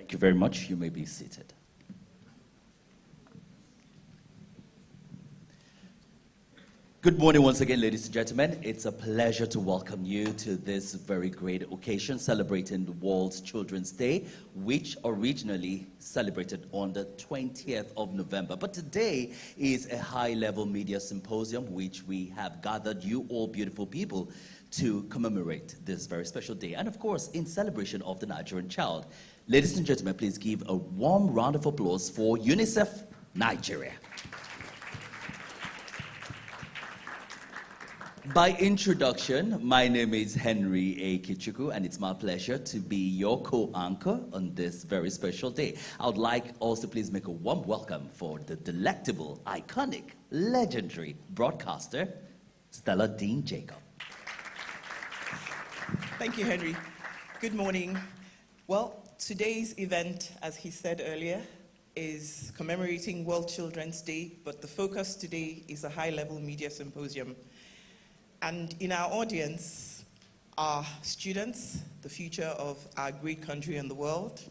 Thank you very much. You may be seated. Good morning once again, ladies and gentlemen. It's a pleasure to welcome you to this very great occasion celebrating the World Children's Day, which originally celebrated on the 20th of November. But today is a high-level media symposium, which we have gathered you all beautiful people to commemorate this very special day. And of course, in celebration of the Nigerian child. Ladies and gentlemen, please give a warm round of applause for UNICEF Nigeria. By introduction, my name is Henry A. Kichuku, and it's my pleasure to be your co-anchor on this very special day. I would like also please make a warm welcome for the delectable, iconic, legendary broadcaster, Stella Dean Jacob. Thank you, Henry. Good morning. Well, today's event, as he said earlier, is commemorating World Children's Day, but the focus today is a high-level media symposium. And in our audience are students, the future of our great country and the world,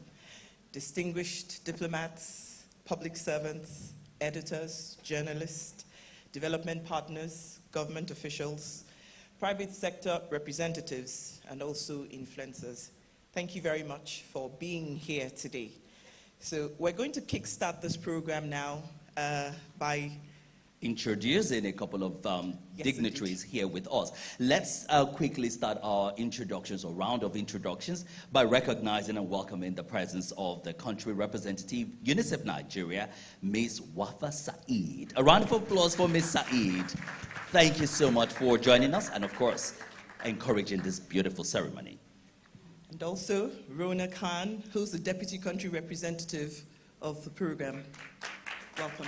distinguished diplomats, public servants, editors, journalists, development partners, government officials, private sector representatives, and also influencers. Thank you very much for being here today. So we're going to kickstart this program now by introducing a couple of dignitaries here with us. Let's quickly start our introductions or round of introductions by recognizing and welcoming the presence of the country representative, UNICEF Nigeria, Ms. Wafa Said. A round of applause for Ms. Said. Thank you so much for joining us and, of course, encouraging this beautiful ceremony. And also Rona Khan, who's the deputy country representative of the program. Welcome.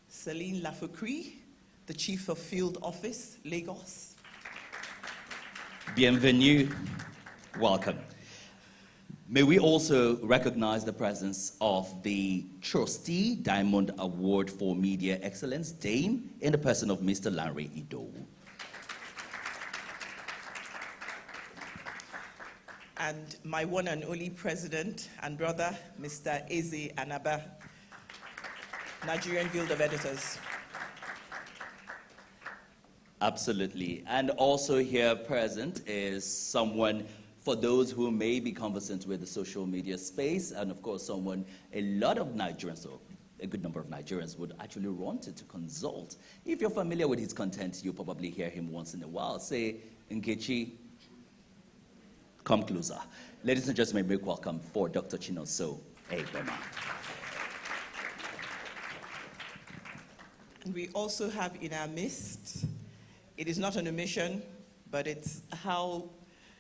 Celine Lafoucry, the Chief of Field Office, Lagos. Bienvenue. Welcome. May we also recognize the presence of the Trustee Diamond Award for Media Excellence, Dame, in the person of Mr. Larry Ido. And my one and only president and brother, Mr. Eze Anaba, Nigerian Guild of Editors. Absolutely. And also here present is someone, for those who may be conversant with the social media space, and of course someone a lot of Nigerians, or a good number of Nigerians, would actually want to consult. If you're familiar with his content, you'll probably hear him once in a while. Say, Nkechi, come closer. Ladies and gentlemen, make welcome for Dr. Chinoso Egbema. We also have in our midst, it is not an omission, but it's how,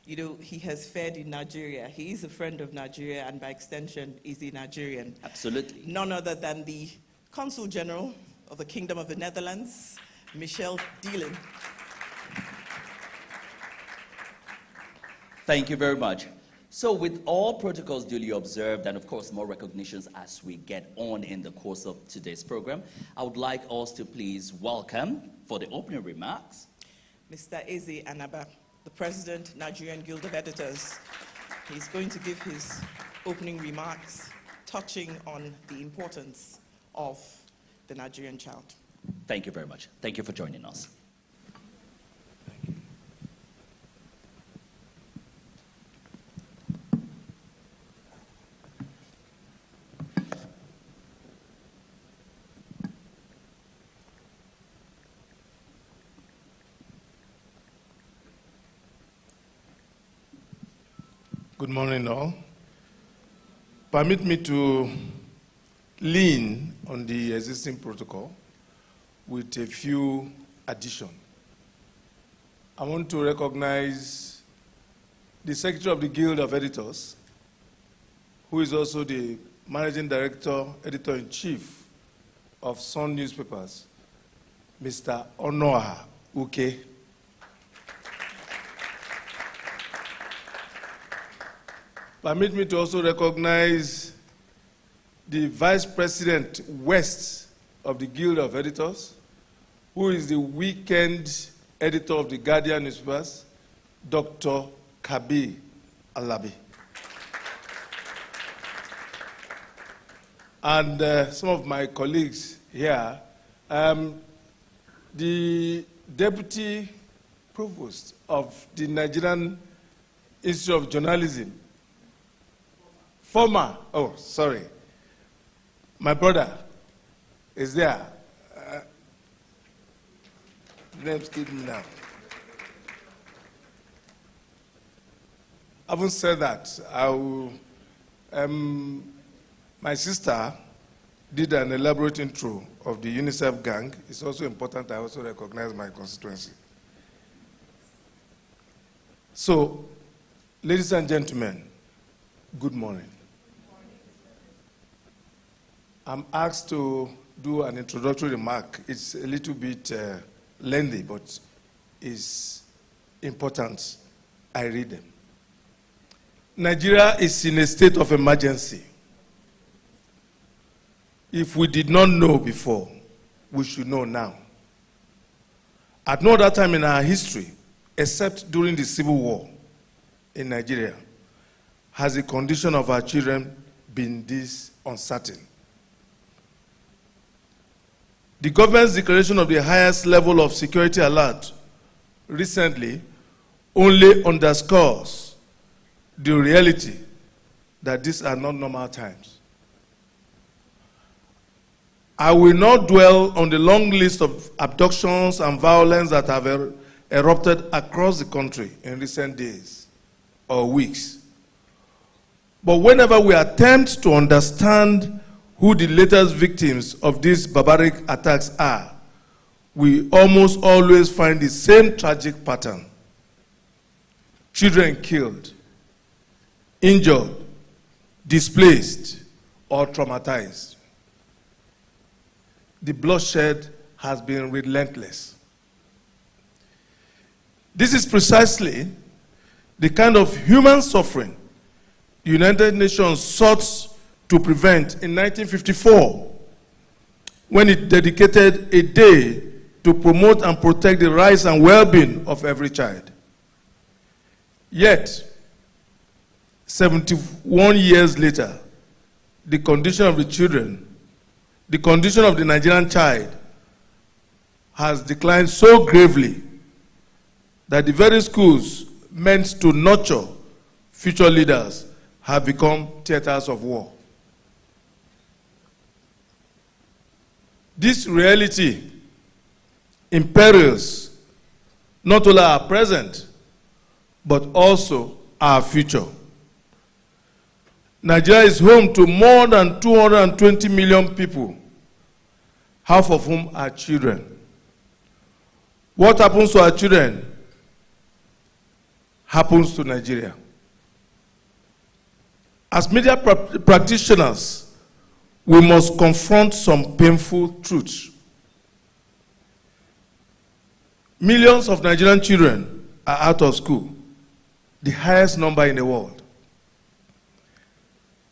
he has fared in Nigeria. He is a friend of Nigeria, and by extension, is a Nigerian. Absolutely. None other than the Consul General of the Kingdom of the Netherlands, Michel Dielen. Thank you very much. So with all protocols duly observed, and of course more recognitions as we get on in the course of today's program, I would like us to please welcome, for the opening remarks, Mr. Eze Anaba, the President, Nigerian Guild of Editors. He's going to give his opening remarks touching on the importance of the Nigerian child. Thank you very much. Thank you for joining us. Good morning, all. Permit me to lean on the existing protocol with a few additions. I want to recognize the Secretary of the Guild of Editors, who is also the Managing Director, Editor-in-Chief of Sun Newspapers, Mr. Onoa Uke. Permit me to also recognize the Vice President West of the Guild of Editors, who is the weekend editor of the Guardian newspapers, Dr. Kabi Alabi. And some of my colleagues here, the Deputy Provost of the Nigerian Institute of Journalism, my brother is there. Name escaped me now. Having said that, I will, my sister did an elaborate intro of the UNICEF gang. It's also important I also recognize my constituency. So, ladies and gentlemen, good morning. I'm asked to do an introductory remark. It's a little bit lengthy, but it's important I read them. Nigeria is in a state of emergency. If we did not know before, we should know now. At no other time in our history, except during the Civil War in Nigeria, has the condition of our children been this uncertain. The government's declaration of the highest level of security alert recently only underscores the reality that these are not normal times. I will not dwell on the long list of abductions and violence that have erupted across the country in recent days or weeks. But whenever we attempt to understand who the latest victims of these barbaric attacks are, we almost always find the same tragic pattern. Children killed, injured, displaced, or traumatized. The bloodshed has been relentless. This is precisely the kind of human suffering the United Nations sought to prevent in 1954 when it dedicated a day to promote and protect the rights and well-being of every child. Yet, 71 years later, the condition of the children, the condition of the Nigerian child has declined so gravely that the very schools meant to nurture future leaders have become theaters of war. This reality imperils not only our present, but also our future. Nigeria is home to more than 220 million people, half of whom are children. What happens to our children happens to Nigeria. As media practitioners, we must confront some painful truths. Millions of Nigerian children are out of school, the highest number in the world.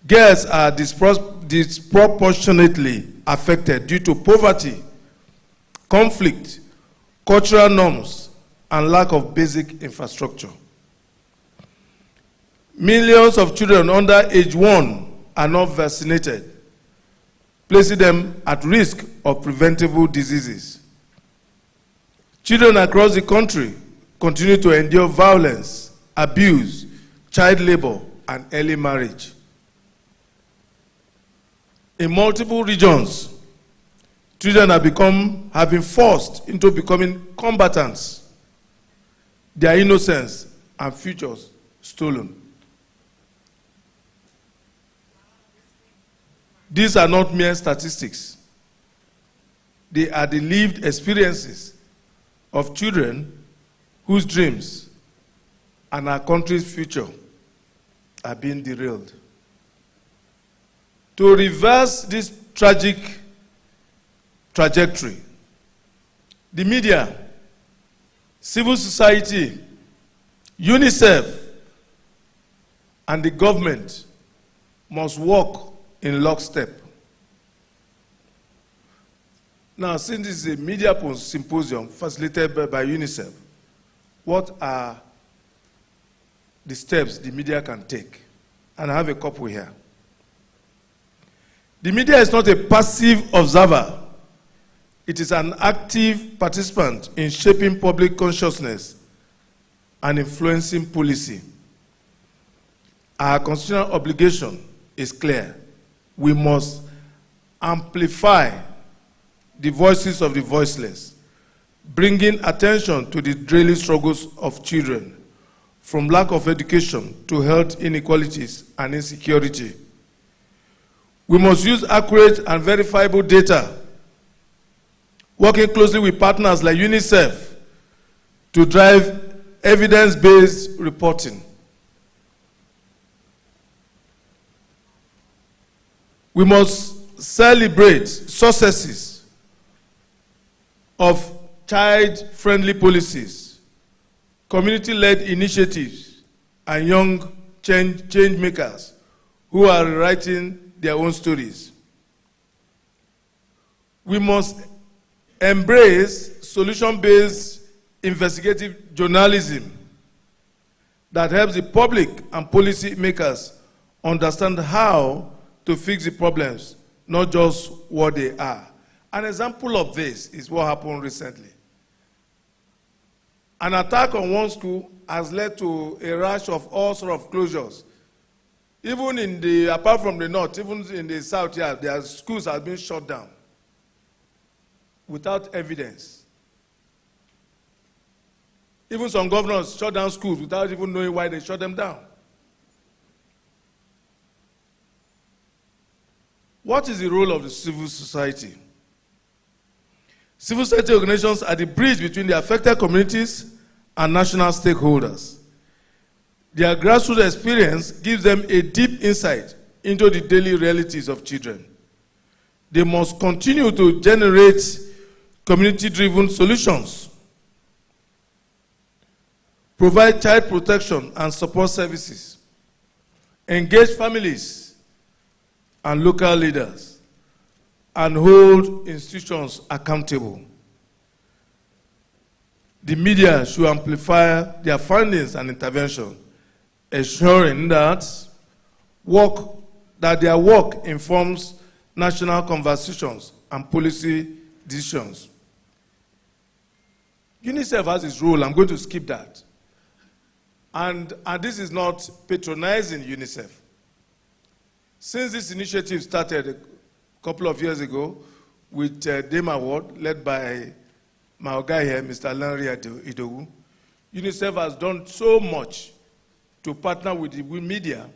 Girls are disproportionately affected due to poverty, conflict, cultural norms, and lack of basic infrastructure. Millions of children under age 1 are not vaccinated, placing them at risk of preventable diseases. Children across the country continue to endure violence, abuse, child labor, and early marriage. In multiple regions, children have been forced into becoming combatants, their innocence and futures stolen. These are not mere statistics. They are the lived experiences of children whose dreams and our country's future are being derailed. To reverse this tragic trajectory, the media, civil society, UNICEF, and the government must work in lockstep. Now, since this is a media symposium facilitated by UNICEF, what are the steps the media can take. And I have a couple here. The media is not a passive observer. It is an active participant in shaping public consciousness and influencing policy. Our constitutional obligation is clear. We must amplify the voices of the voiceless, bringing attention to the daily struggles of children, from lack of education to health inequalities and insecurity. We must use accurate and verifiable data, working closely with partners like UNICEF to drive evidence-based reporting. We must celebrate successes of child-friendly policies, community-led initiatives, and young change makers who are writing their own stories. We must embrace solution-based investigative journalism that helps the public and policy makers understand how to fix the problems, not just what they are. An example of this is what happened recently. An attack on one school has led to a rash of all sorts of closures. Even in the, apart from the north, even in the south, yeah, their schools have been shut down without evidence. Even some governors shut down schools without even knowing why they shut them down. What is the role of the civil society? Civil society organizations are the bridge between the affected communities and national stakeholders. Their grassroots experience gives them a deep insight into the daily realities of children. They must continue to generate community-driven solutions, provide child protection and support services, engage families and local leaders, and hold institutions accountable. The media should amplify their findings and intervention, ensuring that their work informs national conversations and policy decisions. UNICEF has its role. I'm going to skip that. And this is not patronizing UNICEF. Since this initiative started a couple of years ago with DAME Award, led by my guy here, Mr. Lanre Idowu, UNICEF has done so much to partner with the media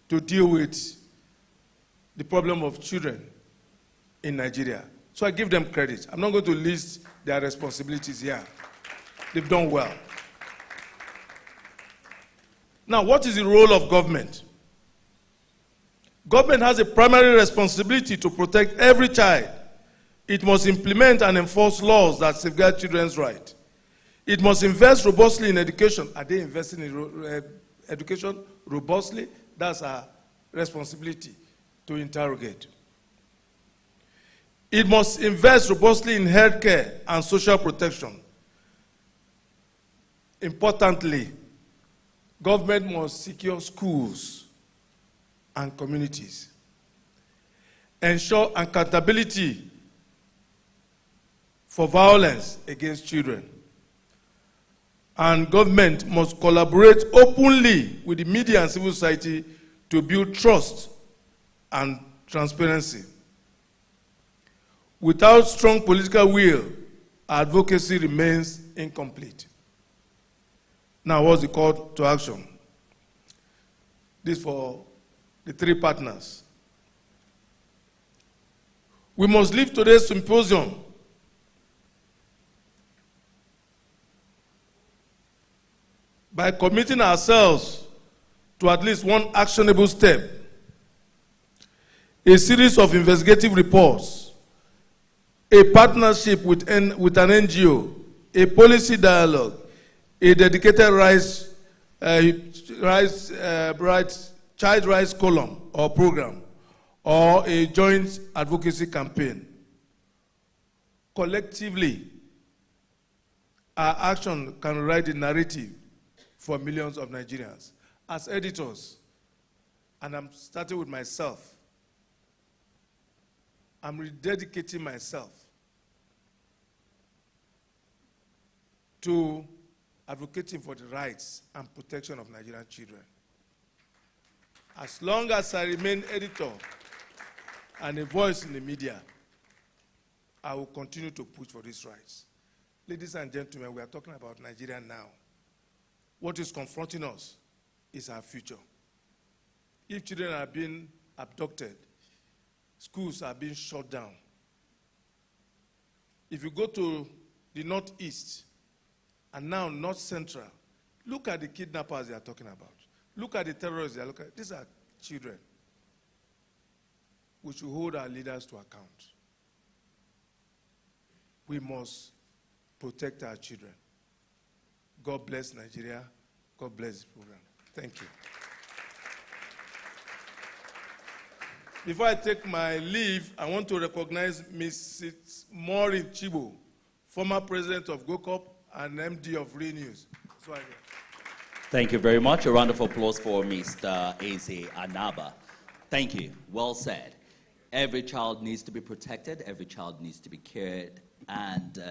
to deal with the problem of children in Nigeria. So I give them credit. I'm not going to list their responsibilities here. They've done well. Now, what is the role of government? Government has a primary responsibility to protect every child. It must implement and enforce laws that safeguard children's rights. It must invest robustly in education. Are they investing in education robustly? That's our responsibility to interrogate. It must invest robustly in healthcare and social protection. Importantly, government must secure schools and communities. Ensure accountability for violence against children. And government must collaborate openly with the media and civil society to build trust and transparency. Without strong political will, advocacy remains incomplete. Now, what's the call to action? This for the three partners. We must leave today's symposium by committing ourselves to at least one actionable step, a series of investigative reports, a partnership with an NGO, a policy dialogue, a dedicated child rights column or program, or a joint advocacy campaign. Collectively, our action can write the narrative for millions of Nigerians. As editors, and I'm starting with myself, I'm rededicating myself to advocating for the rights and protection of Nigerian children. As long as I remain editor and a voice in the media, I will continue to push for these rights. Ladies and gentlemen, we are talking about Nigeria now. What is confronting us is our future. If children are being abducted, schools are being shut down. If you go to the Northeast and now North Central, look at the kidnappers they are talking about. Look at the terrorists they are looking at. These are children. We should hold our leaders to account. We must protect our children. God bless Nigeria. God bless this program. Thank you. Before I take my leave, I want to recognize Mrs. Maureen Chibo, former president of GOCOP and MD of Renews. Thank you very much. A round of applause for Mr. Eze Anaba. Thank you. Well said. Every child needs to be protected. Every child needs to be cared and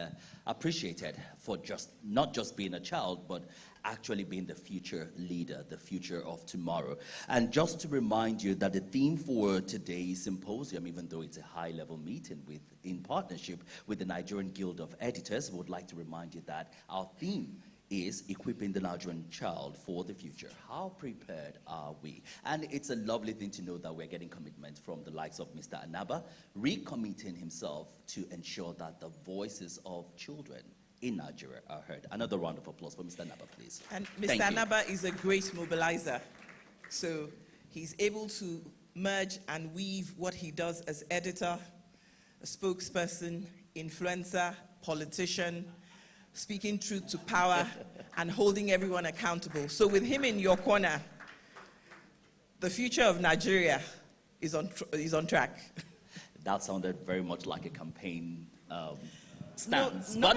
appreciated for not just being a child, but actually being the future leader, the future of tomorrow. And just to remind you that the theme for today's symposium, even though it's a high-level meeting in partnership with the Nigerian Guild of Editors, we would like to remind you that our theme is equipping the Nigerian child for the future. How prepared are we? And it's a lovely thing to know that we're getting commitment from the likes of Mr. Anaba, recommitting himself to ensure that the voices of children in Nigeria are heard. Another round of applause for Mr. Anaba, please. And Mr. Anaba is a great mobilizer. So he's able to merge and weave what he does as editor, a spokesperson, influencer, politician, speaking truth to power, and holding everyone accountable. So with him in your corner, the future of Nigeria is on track. That sounded very much like a campaign stance. No,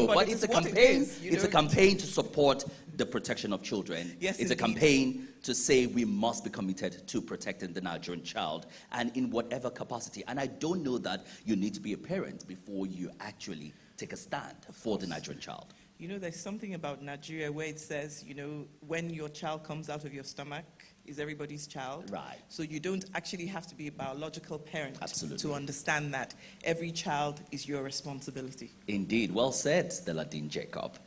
but it's a campaign. It's a campaign to support the protection of children. Yes, it's indeed. a campaign to say we must be committed to protecting the Nigerian child, and in whatever capacity. And I don't know that you need to be a parent before you actually take a stand for the Nigerian child. You know, there's something about Nigeria where it says, you know, when your child comes out of your stomach is everybody's child. Right. So you don't actually have to be a biological parent Absolutely. to understand that every child is your responsibility. Indeed. Well said, Stella Dean Jacob.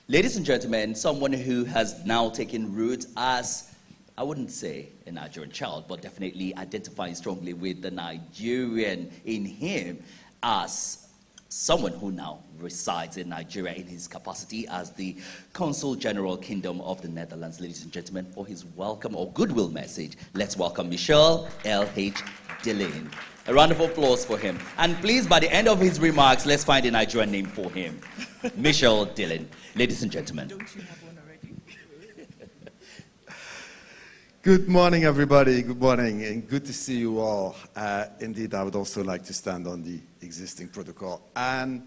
Ladies and gentlemen, someone who has now taken root as, I wouldn't say a Nigerian child, but definitely identifying strongly with the Nigerian in him as someone who now resides in Nigeria in his capacity as the Consul General Kingdom of the Netherlands. Ladies and gentlemen, for his welcome or goodwill message, let's welcome Michel L.H. Dillon. A round of applause for him. And please, by the end of his remarks, let's find a Nigerian name for him. Michel Dillon. Ladies and gentlemen. Don't you have one already? Good morning, everybody. Good morning, and good to see you all. Indeed, I would also like to stand on the existing protocol. And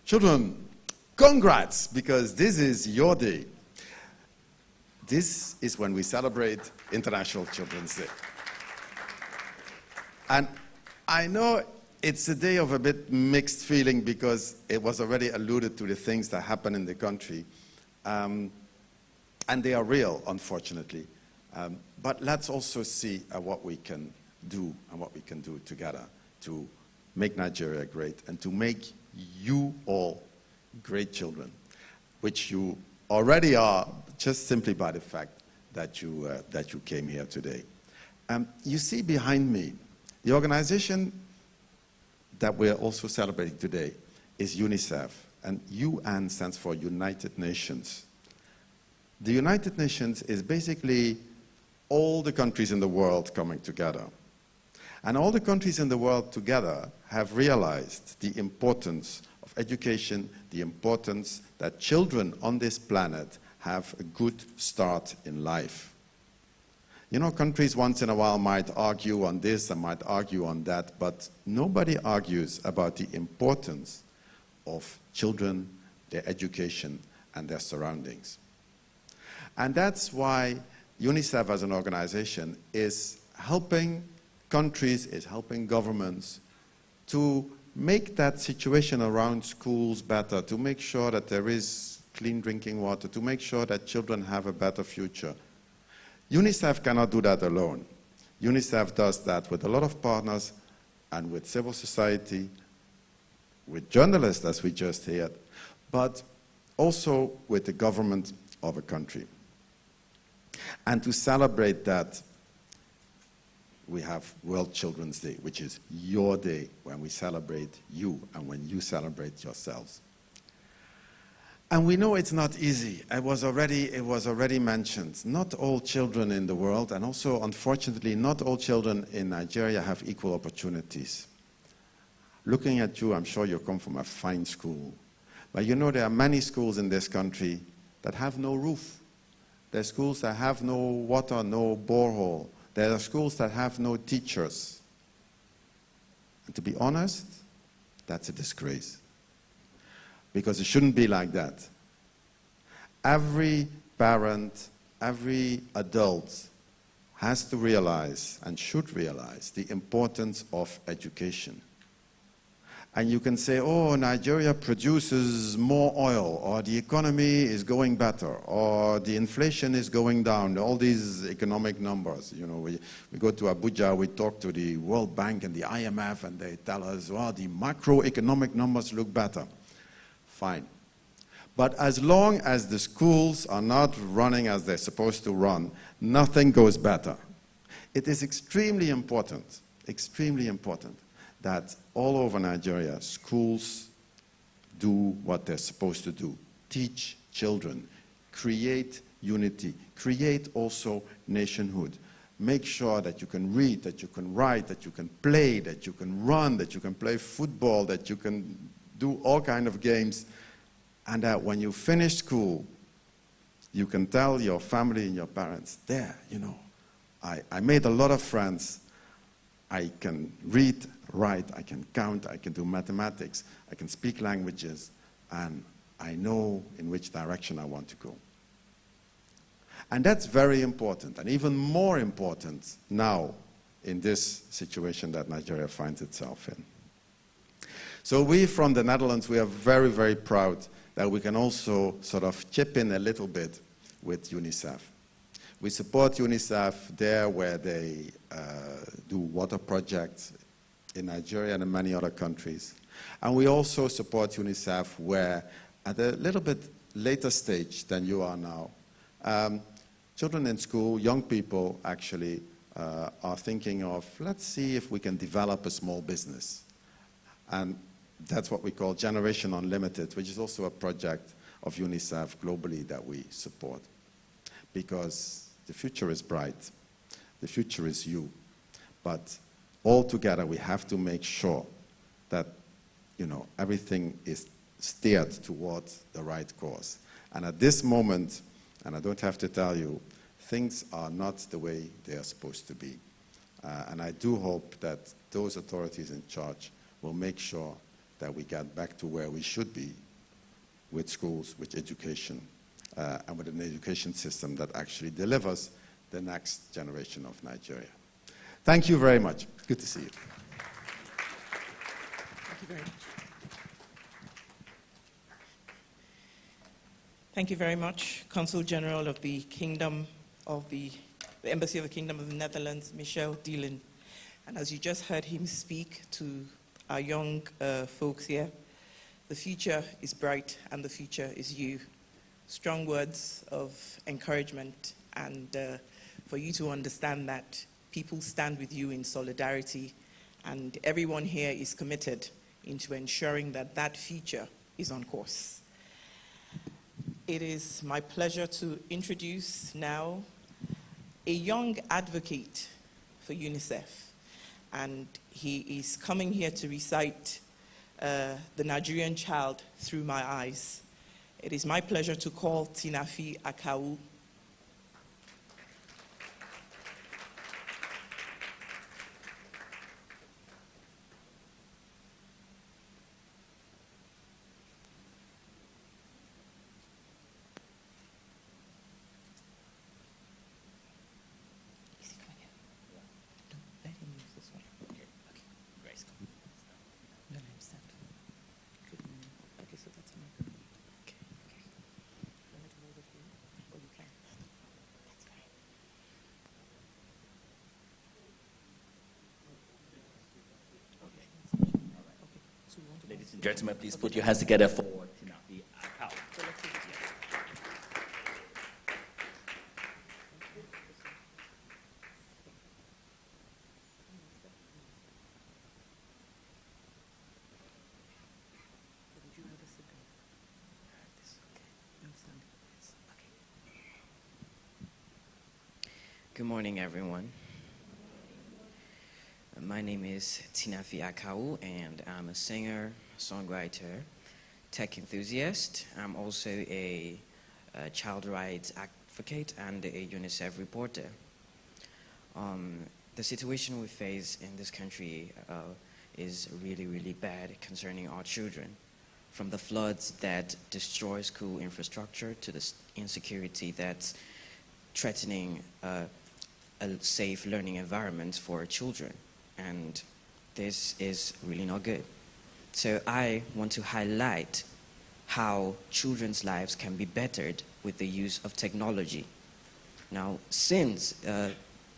children, congrats, because this is your day. This is when we celebrate International Children's Day. And I know it's a day of a bit mixed feeling because it was already alluded to the things that happen in the country. And they are real, unfortunately. But let's also see what we can do and what we can do together to make Nigeria great and to make you all great children, which you already are just simply by the fact that you came here today. You see behind me, the organization that we're also celebrating today is UNICEF, and UN stands for United Nations. The United Nations is basically all the countries in the world coming together. And all the countries in the world together have realized the importance of education, the importance that children on this planet have a good start in life. You know, countries once in a while might argue on this and might argue on that, but nobody argues about the importance of children, their education, and their surroundings. And that's why UNICEF as an organization is helping countries, is helping governments to make that situation around schools better, to make sure that there is clean drinking water, to make sure that children have a better future. UNICEF cannot do that alone. UNICEF does that with a lot of partners and with civil society, with journalists, as we just heard, but also with the government of a country. And to celebrate that, we have World Children's Day, which is your day when we celebrate you and when you celebrate yourselves. And we know it's not easy. It was already mentioned. Not all children in the world, and also, unfortunately, not all children in Nigeria have equal opportunities. Looking at you, I'm sure you come from a fine school. But you know there are many schools in this country that have no roof. There are schools that have no water, no borehole. There are schools that have no teachers. And to be honest, that's a disgrace. Because it shouldn't be like that. Every parent, every adult has to realize and should realize the importance of education. And you can say, oh, Nigeria produces more oil, or the economy is going better, or the inflation is going down, all these economic numbers. You know, we go to Abuja, we talk to the World Bank and the IMF, and they tell us, well, the macroeconomic numbers look better. Fine. But as long as the schools are not running as they're supposed to run, nothing goes better. It is extremely important that all over Nigeria, schools do what they're supposed to do. Teach children, create unity, create also nationhood. Make sure that you can read, that you can write, that you can play, that you can run, that you can play football, that you can do all kinds of games, and that when you finish school, you can tell your family and your parents, there, you know, I made a lot of friends. I can read, write, I can count, I can do mathematics, I can speak languages, and I know in which direction I want to go. And that's very important, and even more important now in this situation that Nigeria finds itself in. So we from the Netherlands, we are very, very proud that we can also sort of chip in a little bit with UNICEF. We support UNICEF there where they do water projects in Nigeria and in many other countries. And we also support UNICEF where, at a little bit later stage than you are now, children in school, young people actually are thinking of, let's see if we can develop a small business. And that's what we call Generation Unlimited, which is also a project of UNICEF globally that we support. Because the future is bright, the future is you. But all together we have to make sure that, you know, everything is steered towards the right course. And at this moment, and I don't have to tell you, things are not the way they are supposed to be. And I do hope that those authorities in charge will make sure that we get back to where we should be with schools, with education, and with an education system that actually delivers the next generation of Nigeria. Thank you very much. Good to see you. Thank you very much. Thank you very much, Consul General of the Kingdom of the Embassy of the Kingdom of the Netherlands, Michel Dielen. And as you just heard him speak to our young folks here, the future is bright and the future is you. Strong words of encouragement, and for you to understand that people stand with you in solidarity, and everyone here is committed into ensuring that that future is on course. It is my pleasure to introduce now a young advocate for UNICEF, and he is coming here to recite The Nigerian Child Through My Eyes. It is my pleasure to call Tinafi Akawu. Ladies and gentlemen, please put your hands together for Tinafi Akau. Good morning, everyone. My name is Tinafi Akau, and I'm a singer, songwriter, tech enthusiast. I'm also a child rights advocate and a UNICEF reporter. The situation we face in this country is really, really bad concerning our children. From the floods that destroy school infrastructure to the insecurity that's threatening a safe learning environment for children. And this is really not good. So I want to highlight how children's lives can be bettered with the use of technology. Now, since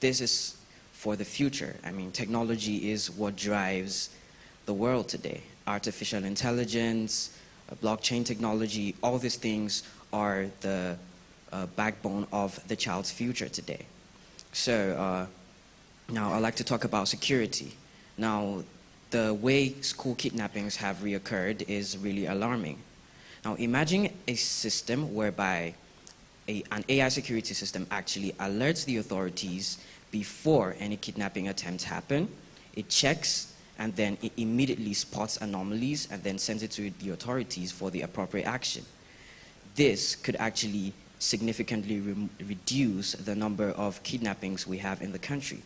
this is for the future, I mean, technology is what drives the world today. Artificial intelligence, blockchain technology, all these things are the backbone of the child's future today. So now I'd like to talk about security. Now, the way school kidnappings have reoccurred is really alarming. Now, imagine a system whereby an AI security system actually alerts the authorities before any kidnapping attempts happen. It checks, and then it immediately spots anomalies and then sends it to the authorities for the appropriate action. This could actually significantly reduce the number of kidnappings we have in the country.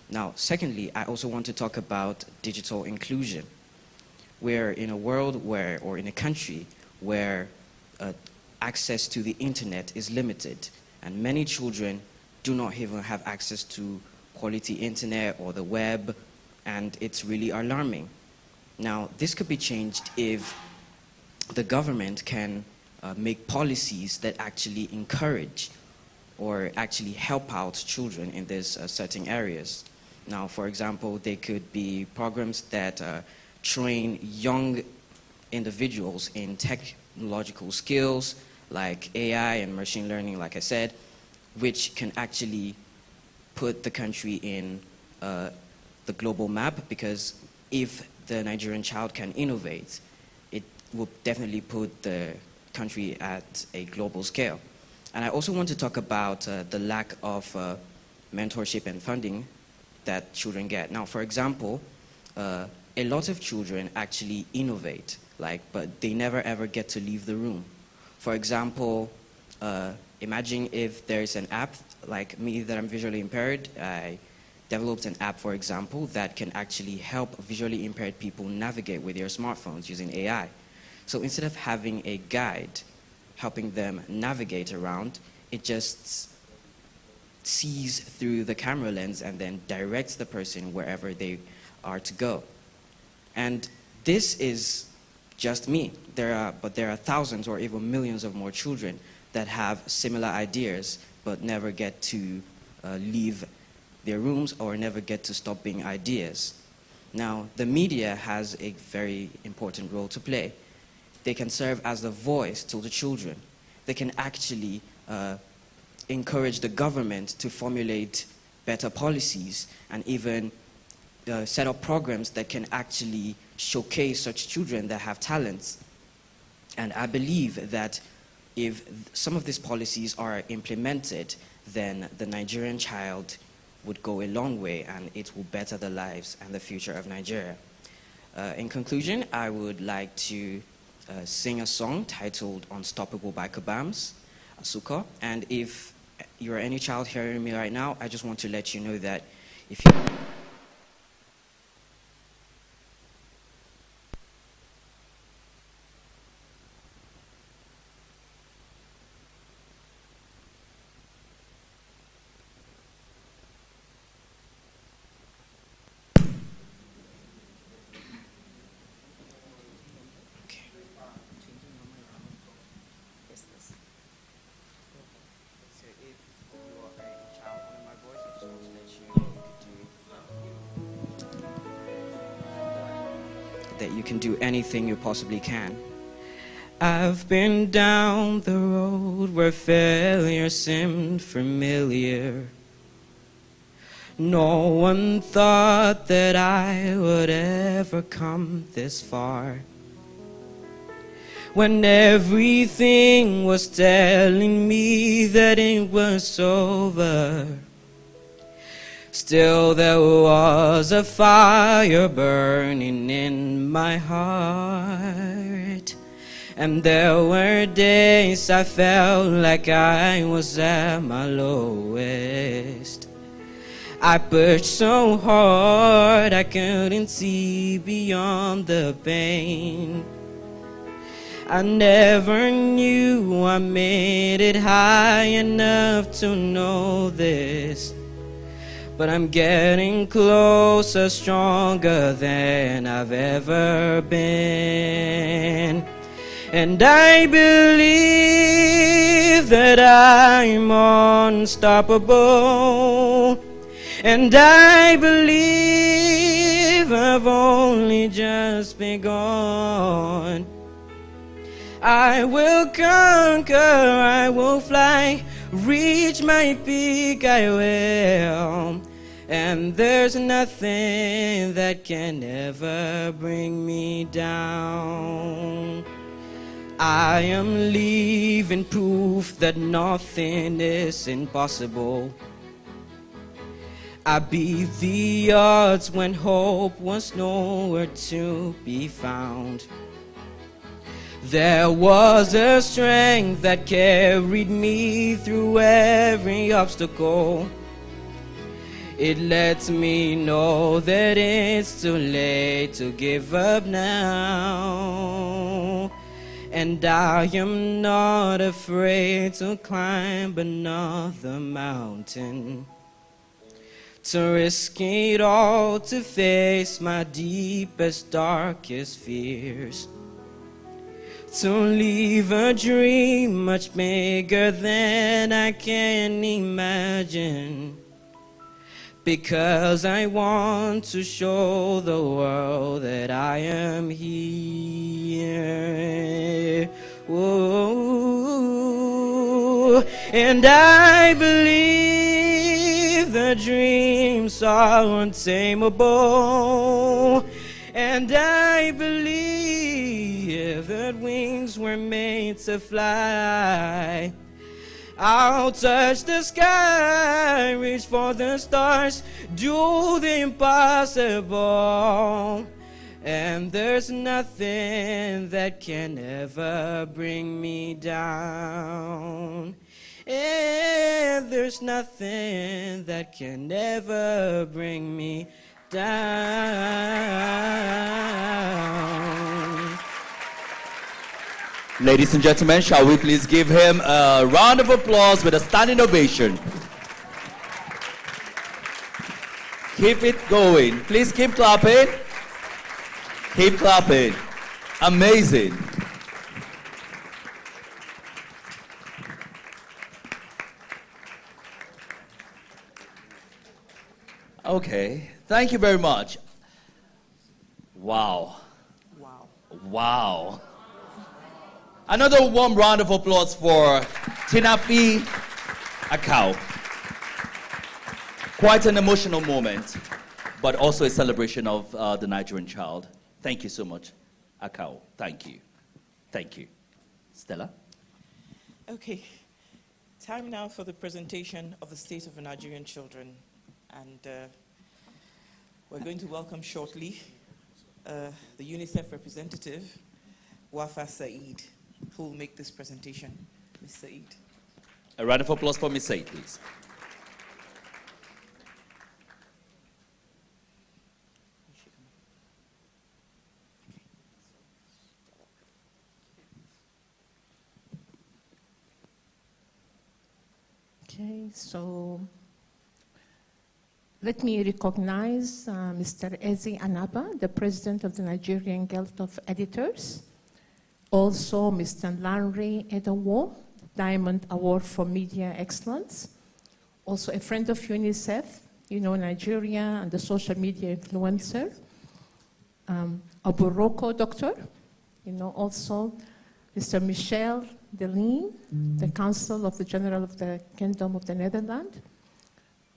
Now, secondly, I also want to talk about digital inclusion. We're in a world where, or in a country where access to the internet is limited, and many children do not even have access to quality internet or the web, and it's really alarming. Now, this could be changed if the government can make policies that actually encourage or actually help out children in these certain areas. Now, for example, there could be programs that train young individuals in technological skills like AI and machine learning, like I said, which can actually put the country in the global map, because if the Nigerian child can innovate, it will definitely put the country at a global scale. And I also want to talk about the lack of mentorship and funding that children get. Now, for example, a lot of children actually innovate, but they never ever get to leave the room. For example, imagine if there's an app, like me that I'm visually impaired, I developed an app, for example, that can actually help visually impaired people navigate with their smartphones using AI. So instead of having a guide helping them navigate around, it just sees through the camera lens and then directs the person wherever they are to go. And this is just me. But there are thousands or even millions of more children that have similar ideas but never get to leave their rooms or never get to stop being ideas. Now, the media has a very important role to play. They can serve as the voice to the children. They can actually encourage the government to formulate better policies and even set up programs that can actually showcase such children that have talents. And I believe that if some of these policies are implemented, then the Nigerian child would go a long way, and it will better the lives and the future of Nigeria. In conclusion, I would like to sing a song titled Unstoppable by Kabams, Asuka. And if you're any child hearing me right now, I just want to let you know that if you... So if you are a child under my voice, I just want to let you know you could do you can do anything you possibly can. I've been down the road where failure seemed familiar. No one thought that I would ever come this far. When everything was telling me that it was over, still there was a fire burning in my heart. And there were days I felt like I was at my lowest. I pushed so hard I couldn't see beyond the pain. I never knew I made it high enough to know this. But I'm getting closer, stronger than I've ever been. And I believe that I'm unstoppable. And I believe I've only just begun. I will conquer, I will fly, reach my peak, I will. And there's nothing that can ever bring me down. I am living proof that nothing is impossible. I beat the odds when hope was nowhere to be found. There was a strength that carried me through every obstacle. It lets me know that it's too late to give up now. And I am not afraid to climb another mountain, to risk it all, to face my deepest, darkest fears, to live a dream much bigger than I can imagine. Because I want to show the world that I am here. Whoa. And I believe the dreams are untamable. And I believe that wings were made to fly. I'll touch the sky, reach for the stars, do the impossible. And there's nothing that can ever bring me down. And there's nothing that can ever bring me down. Ladies and gentlemen, shall we please give him a round of applause with a standing ovation. Keep it going. Please keep clapping. Keep clapping. Amazing. Okay, thank you very much. Wow. Wow. Wow. Another warm round of applause for Tinapi Akau. Quite an emotional moment, but also a celebration of the Nigerian child. Thank you so much, Akau. Thank you. Thank you. Stella? Okay, time now for the presentation of the state of the Nigerian children. And we're going to welcome shortly the UNICEF representative, Wafa Said, who will make this presentation. Ms. Said. A round of applause for Ms. Said, please. Okay, so let me recognize Mr. Eze Anaba, the president of the Nigerian Guild of Editors. Also, Mr. Lanre Edowo, Diamond Award for Media Excellence. Also, a friend of UNICEF, you know, Nigeria and the social media influencer. a Morocco doctor, also Mr. Michel Deleen, the Counsel of the General of the Kingdom of the Netherlands,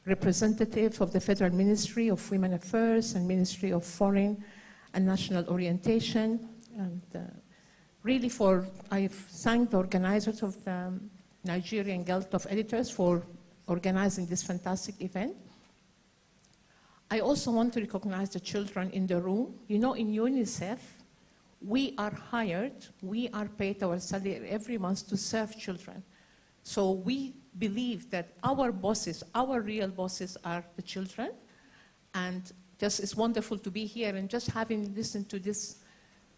representative of the Federal Ministry of Women Affairs and Ministry of Foreign and National Orientation, and really I thank the organizers of the Nigerian Guild of Editors for organizing this fantastic event. I also want to recognize the children in the room. In UNICEF, we are hired, we are paid our salary every month to serve children. So we believe that our bosses, our real bosses are the children. And just it's wonderful to be here and just having listened to this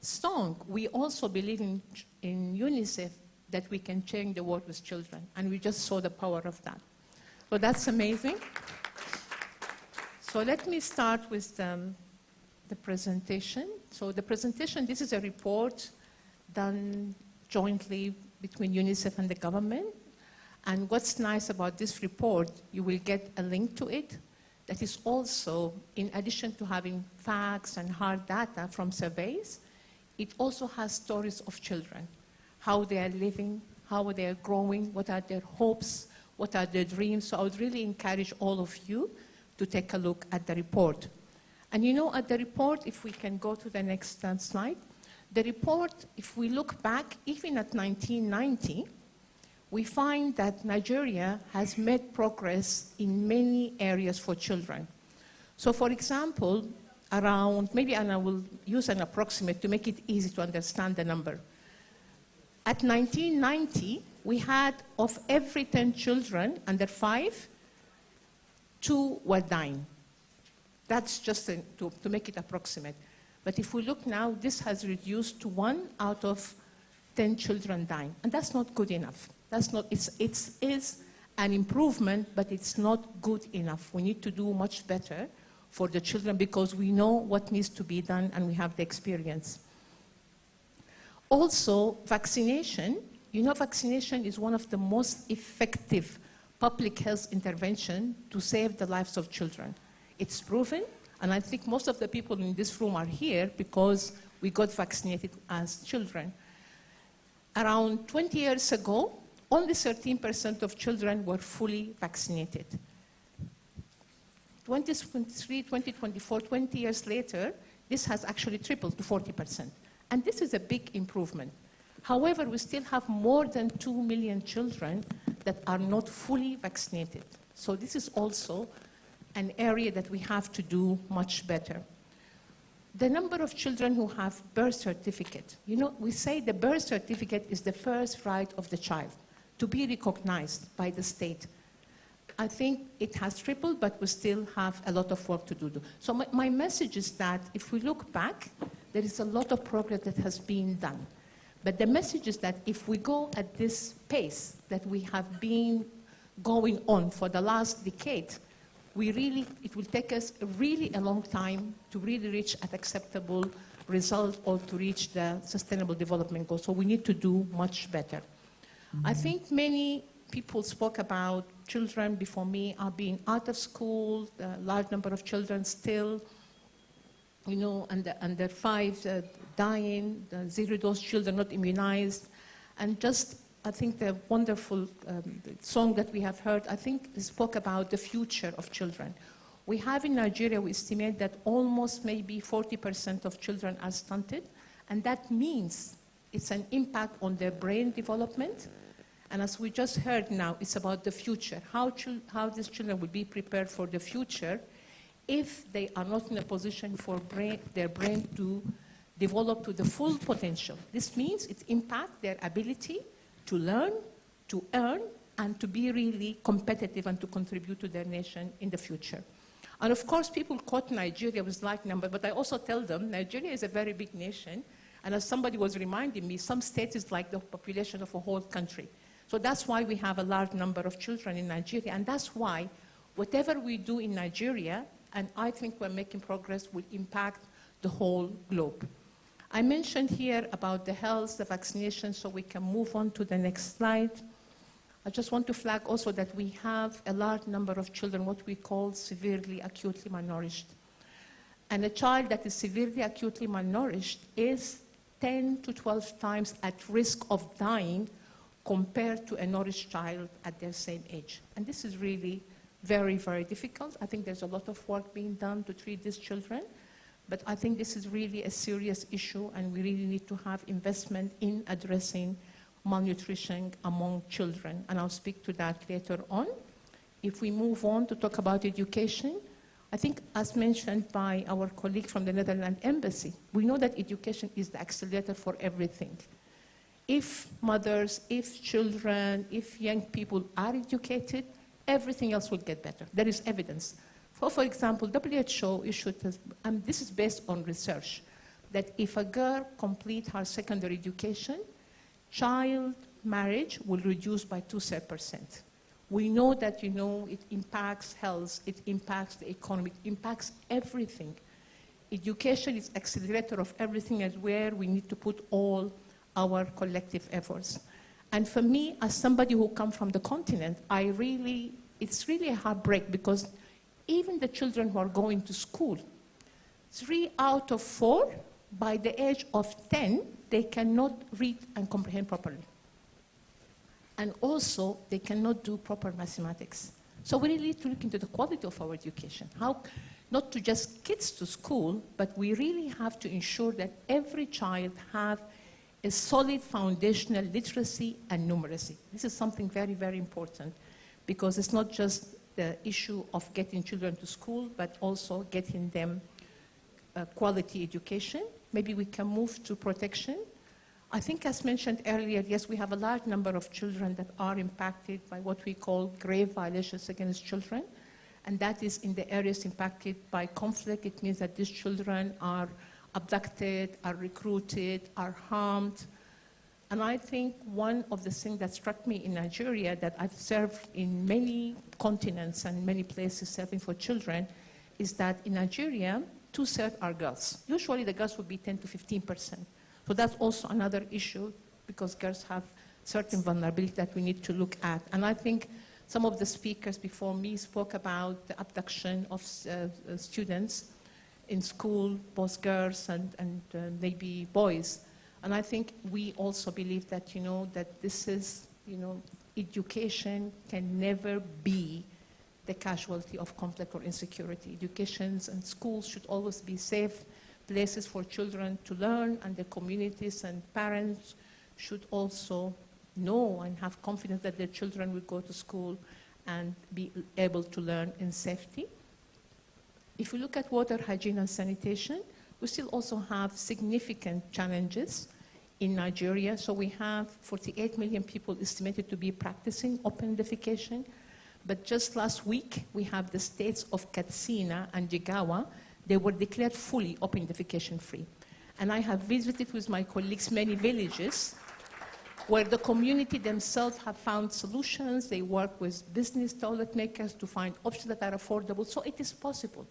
song. We also believe in UNICEF that we can change the world with children. And we just saw the power of that. So that's amazing. So let me start with the presentation. So the presentation, this is a report done jointly between UNICEF and the government. And what's nice about this report, you will get a link to it. That is also, in addition to having facts and hard data from surveys, it also has stories of children, how they are living, how they are growing, what are their hopes, what are their dreams. So I would really encourage all of you to take a look at the report. And at the report, if we can go to the next slide, the report, if we look back, even at 1990, we find that Nigeria has made progress in many areas for children. So for example, maybe I will use an approximate to make it easy to understand the number. At 1990, we had, of every 10 children under 5, 2 were dying. That's just to make it approximate. But if we look now, this has reduced to 1 out of 10 children dying. And that's not good enough. It is an improvement, but it's not good enough. We need to do much better for the children because we know what needs to be done and we have the experience. Also, vaccination. Vaccination is one of the most effective public health intervention to save the lives of children. It's proven, and I think most of the people in this room are here because we got vaccinated as children. Around 20 years ago, only 13% of children were fully vaccinated. 2023, 2024, 20 years later, this has actually tripled to 40%. And this is a big improvement. However, we still have more than 2 million children that are not fully vaccinated. So this is also an area that we have to do much better. The number of children who have birth certificate. We say the birth certificate is the first right of the child to be recognized by the state. I think it has tripled, but we still have a lot of work to do. So my message is that if we look back, there is a lot of progress that has been done. But the message is that if we go at this pace that we have been going on for the last decade, it will take us really a long time to really reach an acceptable result or to reach the Sustainable Development Goals. So we need to do much better. I think many people spoke about children before me are being out of school, a large number of children still, under 5 dying, 0-dose children not immunized, and just I think the wonderful song that we have heard, I think spoke about the future of children. We have in Nigeria, we estimate that almost maybe 40% of children are stunted, and that means it's an impact on their brain development. And as we just heard now, it's about the future, how these children will be prepared for the future if they are not in a position for their brain to develop to the full potential. This means it impacts their ability to learn, to earn, and to be really competitive and to contribute to their nation in the future. And of course, people quote Nigeria with large numbers, but I also tell them Nigeria is a very big nation, and as somebody was reminding me, some states is like the population of a whole country. So that's why we have a large number of children in Nigeria, and that's why whatever we do in Nigeria, and I think we're making progress, will impact the whole globe. I mentioned here about the health, the vaccination, so we can move on to the next slide. I just want to flag also that we have a large number of children, what we call severely, acutely malnourished. And a child that is severely acutely malnourished is 10 to 12 times at risk of dying compared to a nourished child at their same age. And this is really very, very difficult. I think there's a lot of work being done to treat these children, but I think this is really a serious issue, and we really need to have investment in addressing malnutrition among children, and I'll speak to that later on. If we move on to talk about education, I think as mentioned by our colleague from the Netherlands Embassy, we know that education is the accelerator for everything. If mothers, if children, if young people are educated, everything else will get better. There is evidence. For example, WHO issued, and this is based on research, that if a girl completes her secondary education, child marriage will reduce by 2%. We know that, it impacts health, it impacts the economy, it impacts everything. Education is accelerator of everything, and where we need to put all our collective efforts. And for me, as somebody who comes from the continent, it's really a heartbreak, because even the children who are going to school, 3 out of 4, by the age of 10, they cannot read and comprehend properly. And also, they cannot do proper mathematics. So we really need to look into the quality of our education. How, not to just kids to school, but we really have to ensure that every child have a solid foundational literacy and numeracy. This is something very, very important, because it's not just the issue of getting children to school, but also getting them quality education. Maybe we can move to protection. I think, as mentioned earlier, yes, we have a large number of children that are impacted by what we call grave violations against children, and that is in the areas impacted by conflict. It means that these children are abducted, are recruited, are harmed. And I think one of the things that struck me in Nigeria, that I've served in many continents and many places serving for children, is that in Nigeria, 2/3 are girls. Usually the girls would be 10 to 15%. So that's also another issue, because girls have certain vulnerability that we need to look at. And I think some of the speakers before me spoke about the abduction of students in school, both girls and maybe boys. And I think we also believe that, that this is, education can never be the casualty of conflict or insecurity. Educations and schools should always be safe places for children to learn, and the communities and parents should also know and have confidence that their children will go to school and be able to learn in safety. If we look at water, hygiene, and sanitation, we still also have significant challenges in Nigeria. So we have 48 million people estimated to be practicing open defecation. But just last week, we have the states of Katsina and Jigawa. They were declared fully open defecation free. And I have visited with my colleagues many villages where the community themselves have found solutions. They work with business toilet makers to find options that are affordable. So it is possible.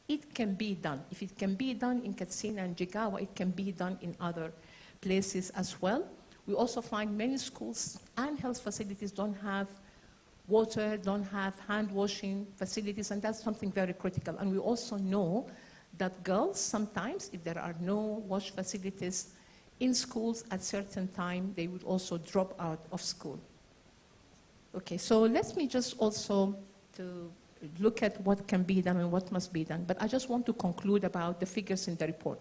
It can be done. If it can be done in Katsina and Jigawa, it can be done in other places as well. We also find many schools and health facilities don't have water, don't have hand washing facilities, and that's something very critical. And we also know that girls sometimes, if there are no wash facilities in schools at certain time, they would also drop out of school. Okay, so let me just also to look at what can be done and what must be done. But I just want to conclude about the figures in the report.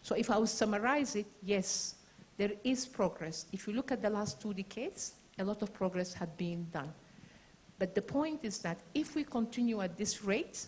So if I would summarize it, yes, there is progress. If you look at the last 2 decades, a lot of progress has been done. But the point is that if we continue at this rate,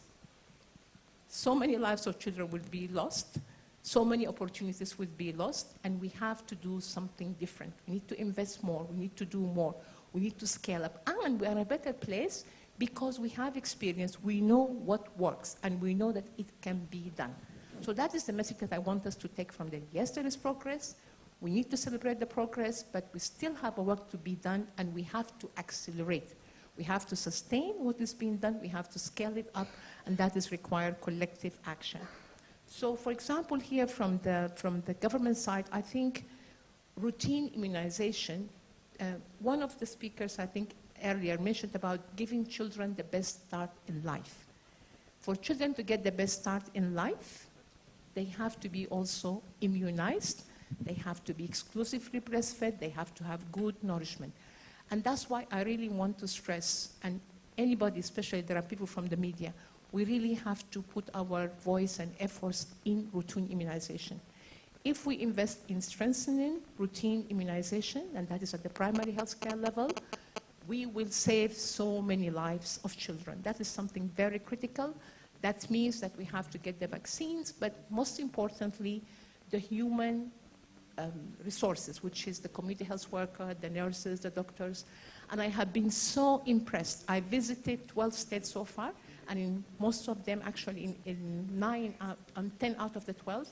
so many lives of children will be lost, so many opportunities will be lost, and we have to do something different. We need to invest more, we need to do more, we need to scale up. And we are in a better place because we have experience, we know what works, and we know that it can be done. So that is the message that I want us to take from there. Yes, there is progress. We need to celebrate the progress, but we still have a work to be done, and we have to accelerate. We have to sustain what is being done, we have to scale it up, and that is required collective action. So for example, here from the government side, I think routine immunization, one of the speakers I think earlier mentioned about giving children the best start in life. For children to get the best start in life, they have to be also immunized, they have to be exclusively breastfed, they have to have good nourishment. And that's why I really want to stress, and anybody, especially there are people from the media, we really have to put our voice and efforts in routine immunization. If we invest in strengthening routine immunization, and that is at the primary health care level, we will save so many lives of children. That is something very critical. That means that we have to get the vaccines, but most importantly, the human resources, which is the community health worker, the nurses, the doctors. And I have been so impressed. I visited 12 states so far, and in most of them, actually in 10 out of the 12,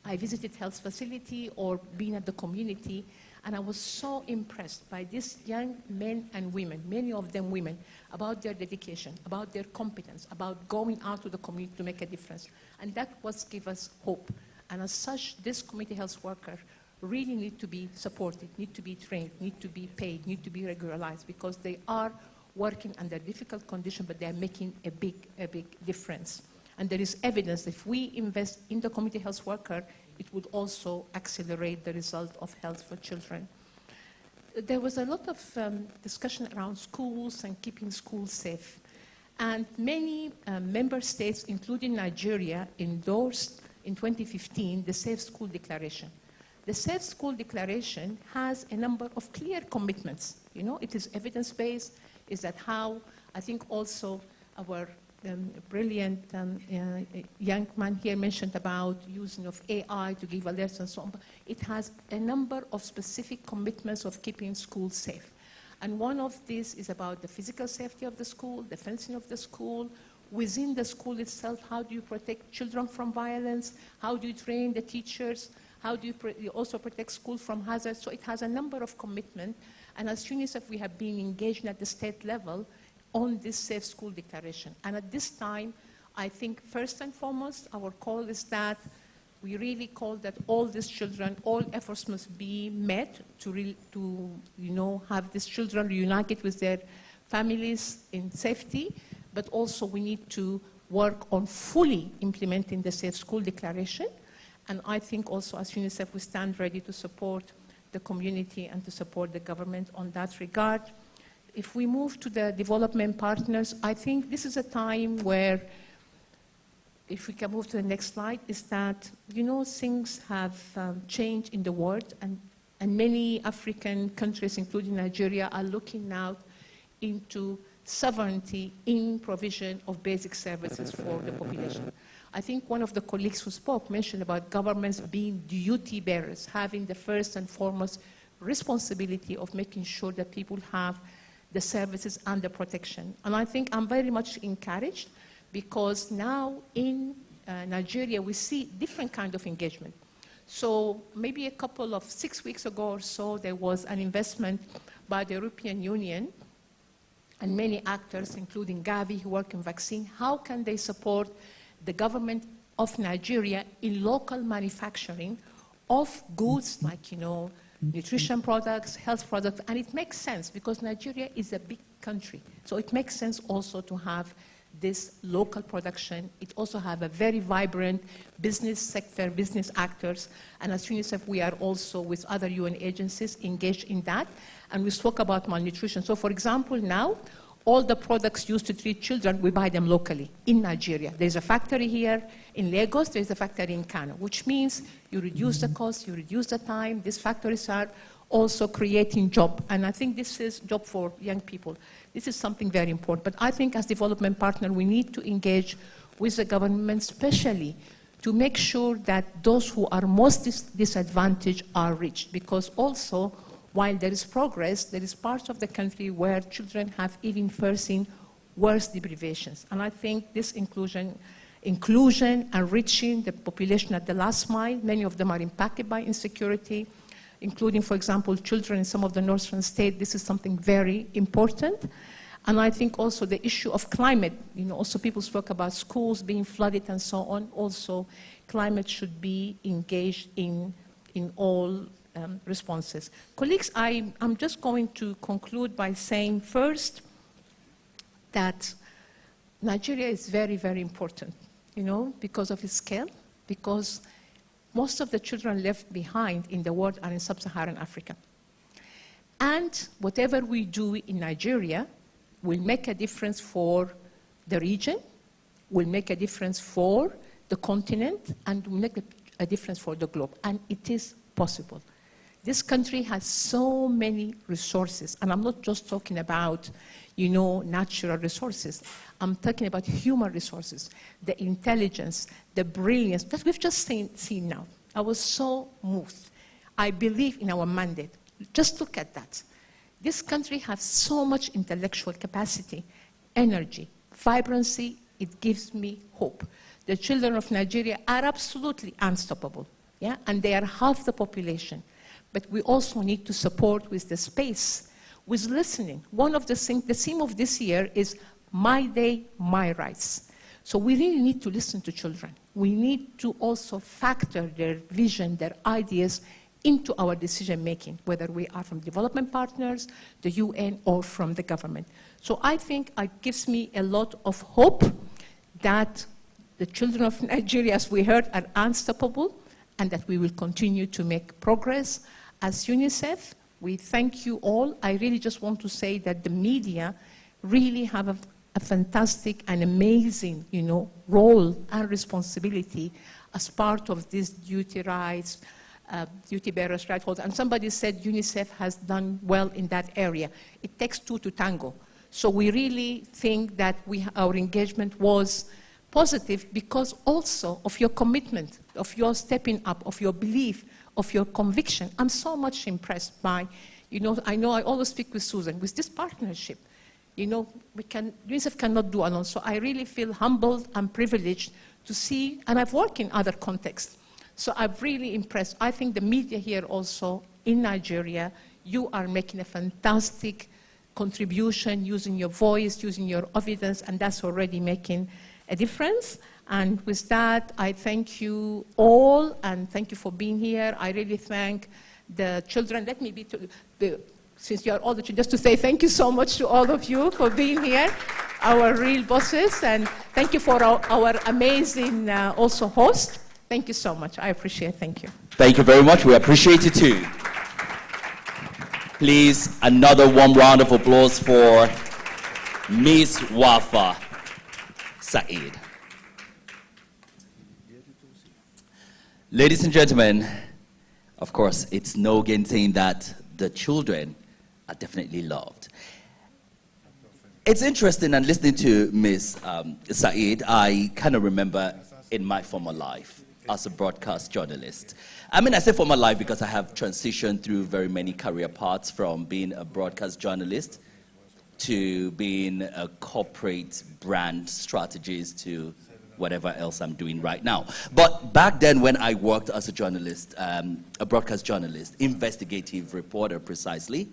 I visited health facility or been at the community, and I was so impressed by these young men and women, many of them women, about their dedication, about their competence, about going out to the community to make a difference. And that was give us hope. And as such, this community health worker really need to be supported, need to be trained, need to be paid, need to be regularized, because they are working under difficult conditions, but they are making a big difference. And there is evidence that if we invest in the community health worker, it would also accelerate the result of health for children. There was a lot of discussion around schools and keeping schools safe. And many member states, including Nigeria, endorsed in 2015 the Safe School Declaration. The Safe School Declaration has a number of clear commitments. You know, it is evidence-based. Is that how, I think also our brilliant young man here mentioned about using of AI to give alerts and so on. But it has a number of specific commitments of keeping schools safe. And one of these is about the physical safety of the school, the fencing of the school. Within the school itself, how do you protect children from violence? How do you train the teachers? How do you also protect school from hazards? So it has a number of commitments. And as UNICEF, we have been engaging at the state level on this Safe School Declaration. And at this time, I think first and foremost, our call is that we really call that all these children, all efforts must be met to have these children reunited with their families in safety, but also we need to work on fully implementing the Safe School Declaration. And I think also as UNICEF, we stand ready to support the community and to support the government on that regard. If we move to the development partners, I think this is a time where, if we can move to the next slide, is that, things have changed in the world, and many African countries, including Nigeria, are looking now into sovereignty in provision of basic services for the population. I think one of the colleagues who spoke mentioned about governments being duty bearers, having the first and foremost responsibility of making sure that people have the services and the protection. And I think I'm very much encouraged because now in Nigeria we see different kind of engagement. So maybe a couple of 6 weeks ago or so, there was an investment by the European Union and many actors, including Gavi, who work in vaccine. How can they support the government of Nigeria in local manufacturing of goods like, nutrition products, health products? And it makes sense because Nigeria is a big country. So it makes sense also to have this local production. It also have a very vibrant business sector, business actors. And as UNICEF, we are also with other UN agencies engaged in that. And we spoke about malnutrition. So for example, now, all the products used to treat children, we buy them locally in Nigeria. There's a factory here in Lagos, there's a factory in Kano, which means you reduce the cost, you reduce the time. These factories are also creating job. And I think this is job for young people. This is something very important. But I think as development partner, we need to engage with the government, especially to make sure that those who are most disadvantaged are reached. Because also, while there is progress, there is parts of the country where children have even facing worse deprivations. And I think this inclusion and reaching the population at the last mile, many of them are impacted by insecurity, including, for example, children in some of the northern states. This is something very important. And I think also the issue of climate, also people spoke about schools being flooded and so on. Also, climate should be engaged in all responses. Colleagues, I'm just going to conclude by saying first that Nigeria is very, very important. because of its scale, because most of the children left behind in the world are in sub-Saharan Africa. And whatever we do in Nigeria will make a difference for the region, will make a difference for the continent, and will make a difference for the globe. And it is possible. This country has so many resources, and I'm not just talking about, natural resources. I'm talking about human resources, the intelligence, the brilliance that we've just seen now. I was so moved. I believe in our mandate. Just look at that. This country has so much intellectual capacity, energy, vibrancy. It gives me hope. The children of Nigeria are absolutely unstoppable, and they are half the population. But we also need to support with the space, with listening. One of the things, the theme of this year is My Day, My Rights. So we really need to listen to children. We need to also factor their vision, their ideas into our decision making, whether we are from development partners, the UN, or from the government. So I think it gives me a lot of hope that the children of Nigeria, as we heard, are unstoppable, and that we will continue to make progress. As UNICEF, we thank you all. I really just want to say that the media really have a fantastic and amazing, role and responsibility as part of this duty rights, duty bearers right holder. And somebody said UNICEF has done well in that area. It takes two to tango. So we really think that our engagement was positive because also of your commitment, of your stepping up, of your belief, of your conviction. I'm so much impressed by, I know I always speak with Susan, with this partnership. UNICEF cannot do alone. So I really feel humbled and privileged to see, and I've worked in other contexts. So I'm really impressed. I think the media here also in Nigeria, you are making a fantastic contribution, using your voice, using your evidence, and that's already making a difference. And with that, I thank you all, and thank you for being here. I really thank the children. Let me since you are all the children, just to say thank you so much to all of you for being here, our real bosses, and thank you for our amazing also host. Thank you so much. I appreciate it. Thank you. Thank you very much. We appreciate it too. Please, another warm round of applause for Ms. Wafa Said. Ladies and gentlemen, of course, it's no gainsaying that the children are definitely loved. It's interesting, and listening to Ms. Said, I kind of remember in my former life as a broadcast journalist. I mean, I say former life because I have transitioned through very many career paths, from being a broadcast journalist to being a corporate brand strategist to whatever else I'm doing right now. But back then when I worked as a journalist, a broadcast journalist, investigative reporter precisely,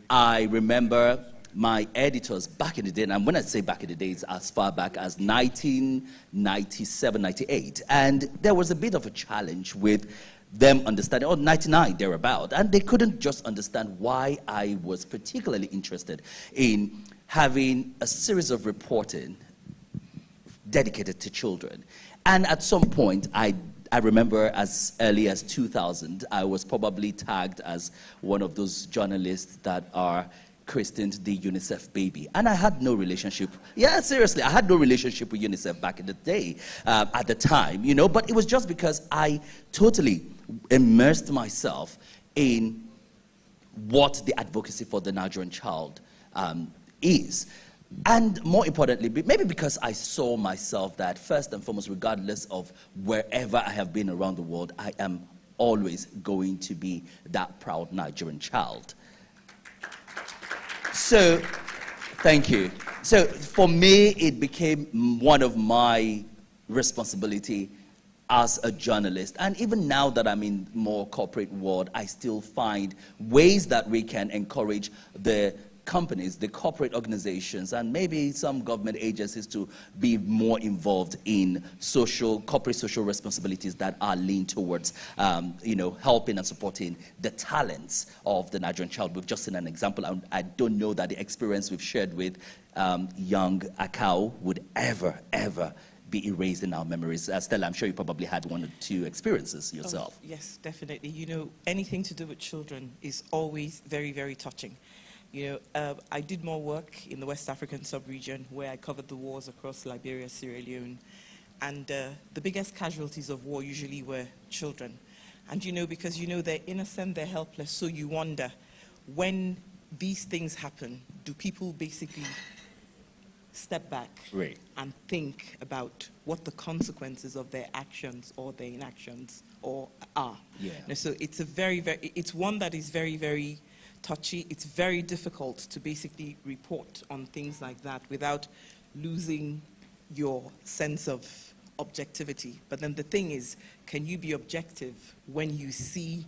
I remember my editors back in the day, and when I say back in the days, as far back as 1997, 98, and there was a bit of a challenge with them understanding, or 99 thereabout, and they couldn't just understand why I was particularly interested in having a series of reporting dedicated to children. And at some point, I remember as early as 2000, I was probably tagged as one of those journalists that are christened the UNICEF baby. And I had no relationship. Yeah, seriously, I had no relationship with UNICEF back in the day, at the time, but it was just because I totally immersed myself in what the advocacy for the Nigerian child is. And more importantly, maybe because I saw myself that first and foremost, regardless of wherever I have been around the world, I am always going to be that proud Nigerian child. So, thank you. So for me, it became one of my responsibility as a journalist. And even now that I'm in more corporate world, I still find ways that we can encourage the companies, the corporate organizations, and maybe some government agencies to be more involved in corporate social responsibilities that are leaned towards, helping and supporting the talents of the Nigerian child. We've just seen an example. I don't know that the experience we've shared with young Akao would ever be erased in our memories. Stella, I'm sure you probably had one or two experiences yourself. Oh, yes, definitely. You know, anything to do with children is always very, very touching. You know, I did more work in the West African sub-region where I covered the wars across Liberia, Sierra Leone. And the biggest casualties of war usually were children. And you know, because you know they're innocent, they're helpless, so you wonder, when these things happen, do people basically step back Right. and think about what the consequences of their actions or their inactions are? Yeah. And so it's it's one that is very, very touchy. It's very difficult to basically report on things like that without losing your sense of objectivity. But then the thing is, can you be objective when you see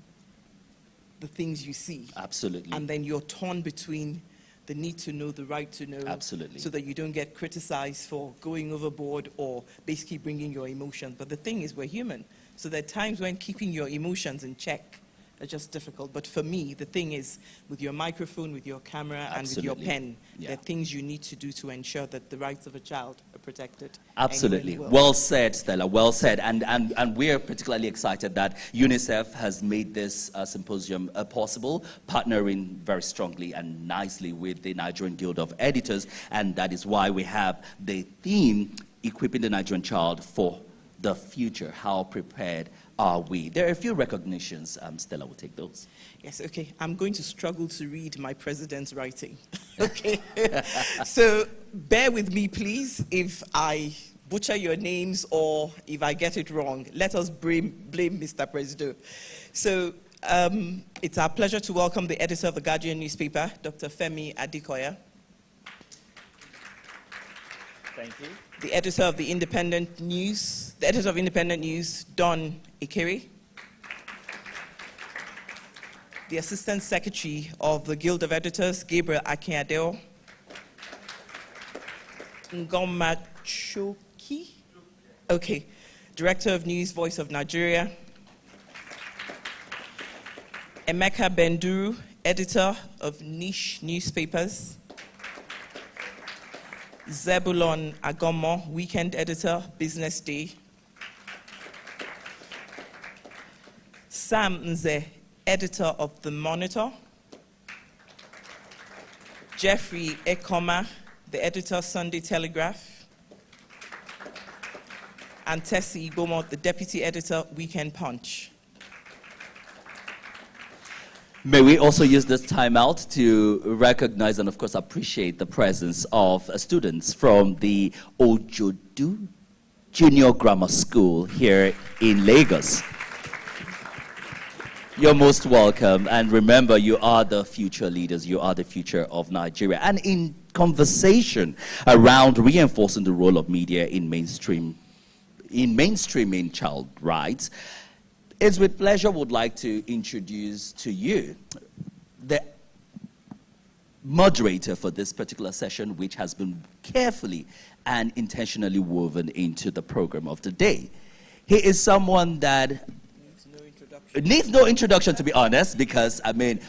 the things you see? Absolutely. And then you're torn between the need to know, the right to know. Absolutely. So that you don't get criticized for going overboard or basically bringing your emotions. But the thing is, we're human. So there are times when keeping your emotions in check are just difficult. But for me, the thing is, with your microphone, with your camera, and with your Absolutely. pen, Yeah. there are things you need to do to ensure that the rights of a child are protected. Absolutely. anywhere in the world. Well said, Stella. Well said. And we're particularly excited that UNICEF has made this symposium possible, partnering very strongly and nicely with the Nigerian Guild of Editors. And that is why we have the theme, Equipping the Nigerian Child for the Future. How prepared are we? There are a few recognitions. Stella will take those. Yes, okay. I'm going to struggle to read my president's writing. Okay. So bear with me, please, if I butcher your names or if I get it wrong. Let us blame Mr. President. So it's our pleasure to welcome the editor of the Guardian newspaper, Dr. Femi Adekoya. Thank you. The editor of the Independent News, Don Ikere. The Assistant Secretary of the Guild of Editors, Gabriel Akinadeo. Ngoma Choki. Okay. Director of News, Voice of Nigeria. Emeka Benduru, editor of niche newspapers. Zebulon Agomo, weekend editor, Business Day. Sam Nze, editor of The Monitor. Jeffrey Ekoma, the editor, Sunday Telegraph. And Tessie Igbomo, the deputy editor, Weekend Punch. May we also use this time out to recognize and, of course, appreciate the presence of students from the Ojodu Junior Grammar School here in Lagos. You're most welcome. And remember, you are the future leaders. You are the future of Nigeria. And in conversation around reinforcing the role of media in mainstreaming child rights, it's with pleasure would like to introduce to you the moderator for this particular session, which has been carefully and intentionally woven into the program of the day. He is someone that needs no introduction, to be honest, because, I mean,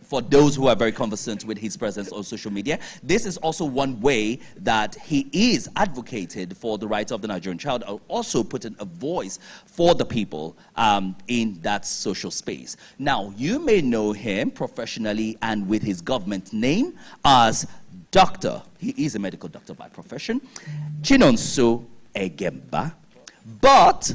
for those who are very conversant with his presence on social media, this is also one way that he is advocated for the rights of the Nigerian child, also putting a voice for the people in that social space. Now, you may know him professionally and with his government name as Doctor. He is a medical doctor by profession, Chinonso Egemba. But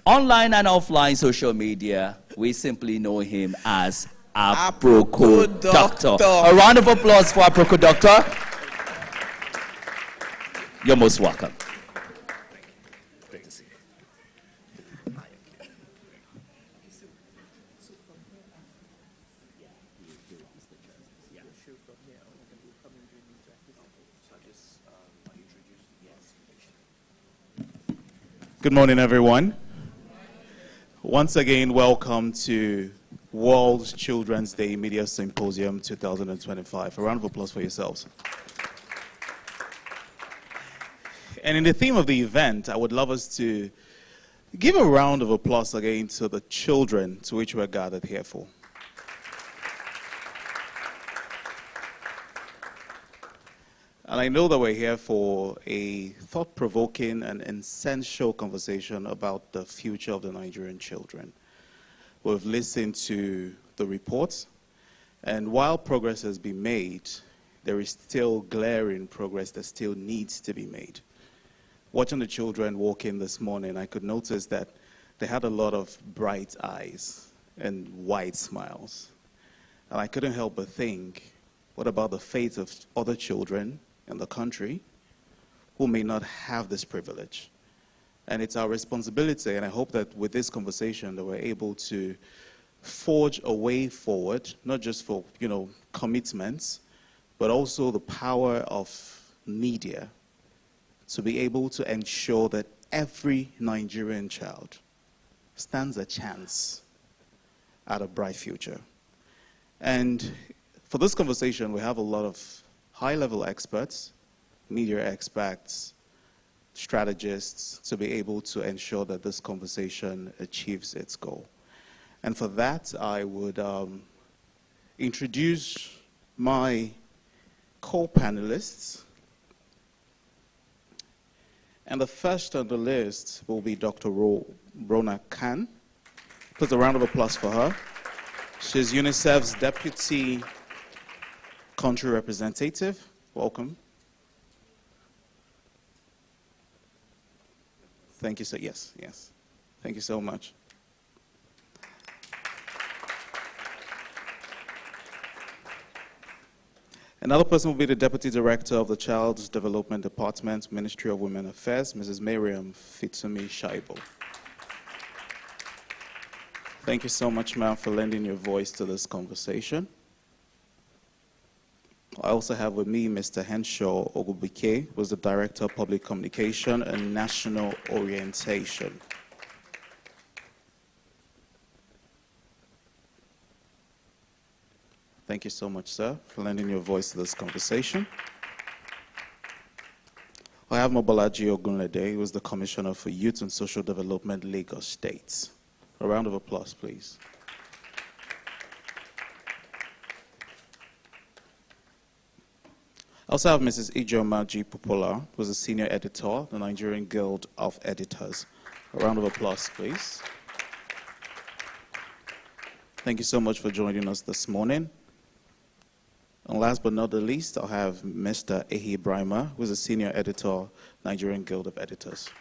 online and offline social media, we simply know him as Aproko Doctor. A round of applause for Aproko Doctor. You're most welcome. Great to see you. Good morning, everyone. Once again, welcome to World Children's Day Media Symposium 2025. A round of applause for yourselves. And in the theme of the event, I would love us to give a round of applause again to the children to which we're gathered here for. And I know that we're here for a thought-provoking and essential conversation about the future of the Nigerian children. We've listened to the reports, and while progress has been made, there is still glaring progress that still needs to be made. Watching the children walk in this morning, I could notice that they had a lot of bright eyes and wide smiles. And I couldn't help but think, what about the fate of other children in the country who may not have this privilege? And it's our responsibility, and I hope that with this conversation that we're able to forge a way forward, not just for, commitments, but also the power of media to be able to ensure that every Nigerian child stands a chance at a bright future. And for this conversation, we have a lot of high-level experts, media experts, strategists, to be able to ensure that this conversation achieves its goal. And for that, I would introduce my co-panelists. And the first on the list will be Dr. Rona Khan. Put a round of applause for her. She's UNICEF's Deputy Country Representative. Welcome. Thank you, sir. Yes. Thank you so much. Another person will be the Deputy Director of the Child's Development Department, Ministry of Women Affairs, Mrs. Miriam Fitsumi Shaibo. Thank you so much, ma'am, for lending your voice to this conversation. I also have with me Mr. Henshaw Ogubike, who is the Director of Public Communication and National Orientation. Thank you so much, sir, for lending your voice to this conversation. I have Mobolaji Ogunlede, who is the Commissioner for Youth and Social Development, Lagos State. A round of applause, please. I also have Mrs. Ijeoma G. Popola, who is a Senior Editor, the Nigerian Guild of Editors. A round of applause, please. Thank you so much for joining us this morning. And last but not the least, I'll have Mr. Ehi Brima, who is a Senior Editor, Nigerian Guild of Editors.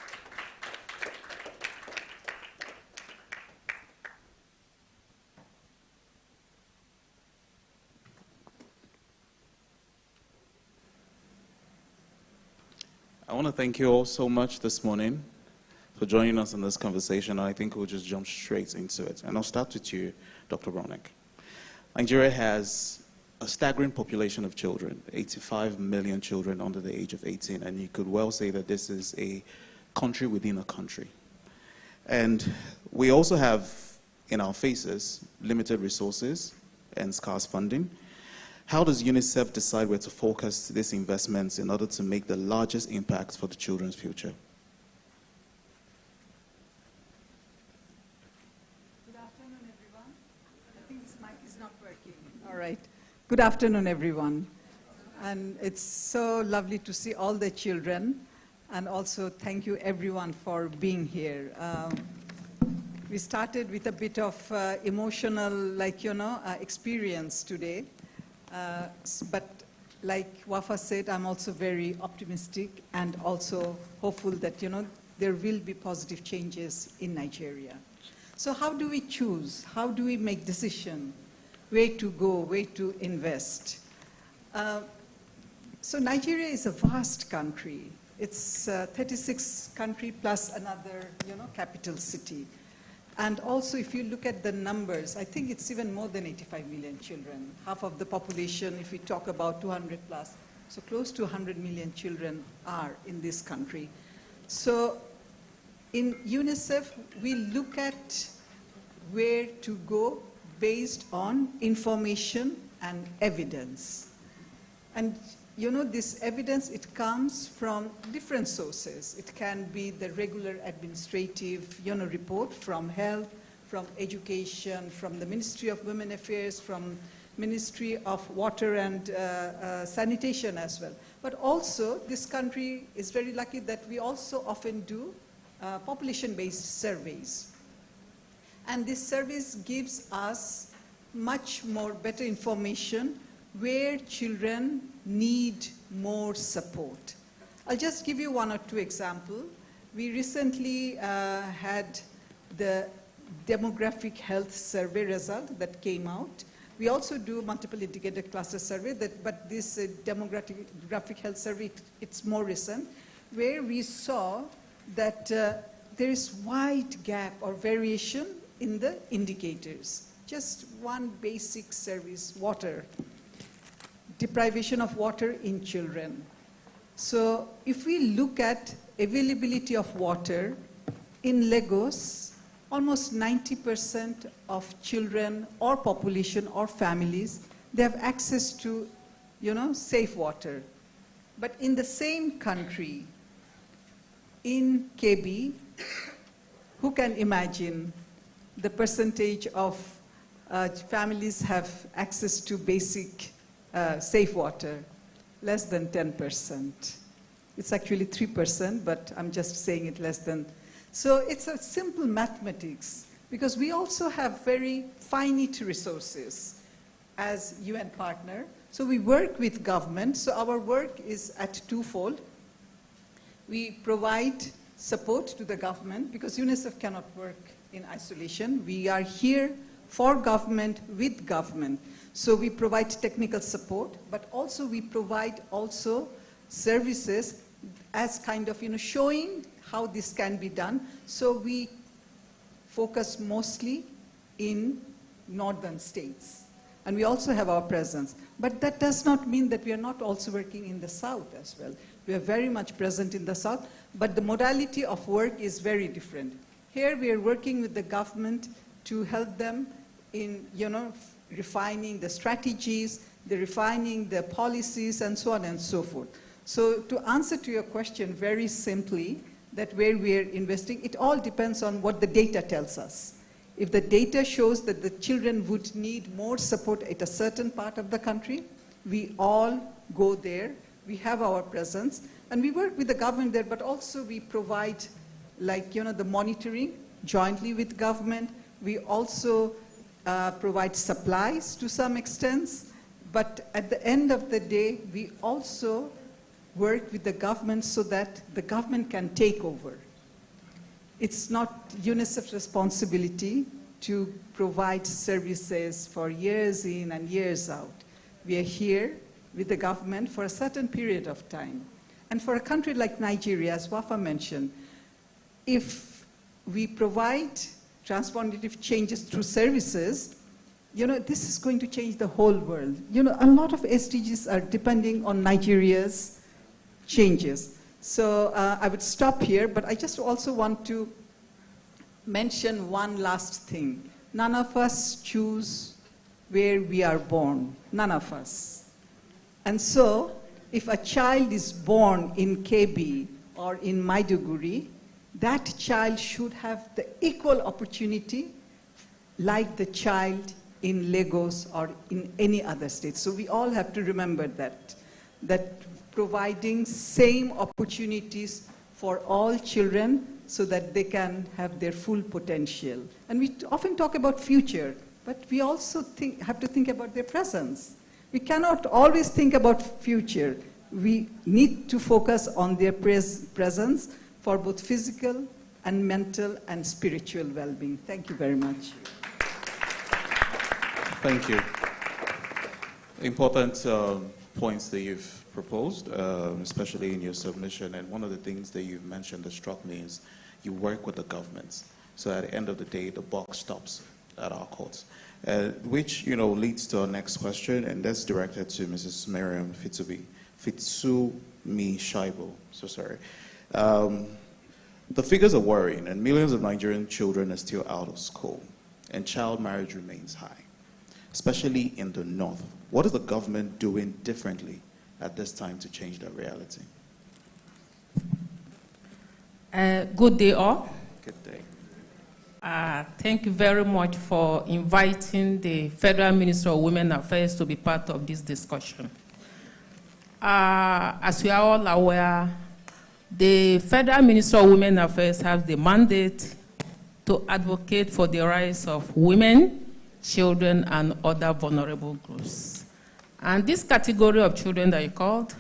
I want to thank you all so much this morning for joining us in this conversation. I think we'll just jump straight into it. And I'll start with you, Dr. Ronek. Nigeria has a staggering population of children, 85 million children under the age of 18, and you could well say that this is a country within a country. And we also have in our faces limited resources and scarce funding. How does UNICEF decide where to focus these investments in order to make the largest impact for the children's future? Good afternoon, everyone. I think this mic is not working. All right. Good afternoon, everyone. And it's so lovely to see all the children. And also thank you, everyone, for being here. We started with a bit of emotional, experience today. But like Wafa said, I'm also very optimistic and also hopeful that, there will be positive changes in Nigeria. So how do we choose? How do we make decision? Where to go, where to invest? So Nigeria is a vast country. It's 36 country plus another, capital city. And also, if you look at the numbers, I think it's even more than 85 million children. Half of the population, if we talk about 200 plus, so close to 100 million children are in this country. So in UNICEF, we look at where to go based on information and evidence. And this evidence, it comes from different sources. It can be the regular administrative, report from health, from education, from the Ministry of Women Affairs, from Ministry of Water and Sanitation as well. But also, this country is very lucky that we also often do population-based surveys. And this service gives us much more better information where children need more support. I'll just give you one or two examples. We recently had the demographic health survey result that came out. We also do multiple indicator cluster survey, but this demographic health survey, it's more recent, where we saw that there is wide gap or variation in the indicators. Just one basic service, water, deprivation of water in children. So if we look at availability of water in Lagos, almost 90% of children or population or families, they have access to, safe water. But in the same country, in KB, who can imagine the percentage of families have access to basic safe water? Less than 10%. It's actually 3%, but I'm just saying it less than. So it's a simple mathematics, because we also have very finite resources as UN partner. So we work with government. So our work is at twofold. We provide support to the government, because UNICEF cannot work in isolation. We are here for government, with government. So we provide technical support, but also we provide also services as kind of, showing how this can be done. So we focus mostly in northern states. And we also have our presence. But that does not mean that we are not also working in the south as well. We are very much present in the south, but the modality of work is very different. Here we are working with the government to help them in, refining the strategies, refining the policies, and so on and so forth. So to answer to your question very simply, that where we are investing, it all depends on what the data tells us. If the data shows that the children would need more support at a certain part of the country, we all go there. We have our presence, and we work with the government there, but also we provide, the monitoring jointly with government. We also provide supplies to some extent, but at the end of the day, we also work with the government so that the government can take over. It's not UNICEF's responsibility to provide services for years in and years out. We are here with the government for a certain period of time. And for a country like Nigeria, as Wafa mentioned, if we provide transformative changes through services, this is going to change the whole world. A lot of SDGs are depending on Nigeria's changes. So I would stop here, but I just also want to mention one last thing. None of us choose where we are born. None of us. And so, if a child is born in KB or in Maiduguri, that child should have the equal opportunity like the child in Lagos or in any other state. So we all have to remember that providing same opportunities for all children so that they can have their full potential. And we often talk about future, but we also have to think about their presence. We cannot always think about future. We need to focus on their presence for both physical and mental and spiritual well-being. Thank you very much. Thank you. Important points that you've proposed, especially in your submission. And one of the things that you've mentioned that struck me is you work with the governments. So at the end of the day, the buck stops at our courts. Which, leads to our next question, and that's directed to Mrs. Miriam Fitsumi Shaibu. So sorry. The figures are worrying, and millions of Nigerian children are still out of school, and child marriage remains high, especially in the north. What is the government doing differently at this time to change that reality? Good day all. Good day. Thank you very much for inviting the Federal Minister of Women Affairs to be part of this discussion. As we are all aware, the Federal Minister of Women Affairs has the mandate to advocate for the rights of women, children, and other vulnerable groups. And this category of children that you called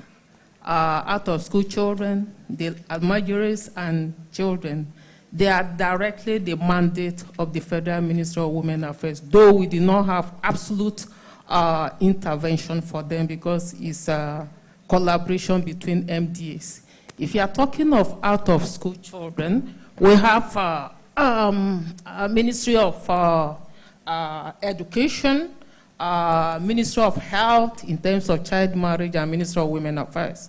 out-of-school children, the almajiris and children, they are directly the mandate of the Federal Ministry of Women Affairs, though we do not have absolute intervention for them because it's a collaboration between MDAs. If you are talking of out-of-school children, we have a Ministry of Education, Ministry of Health in terms of child marriage, and Ministry of Women Affairs.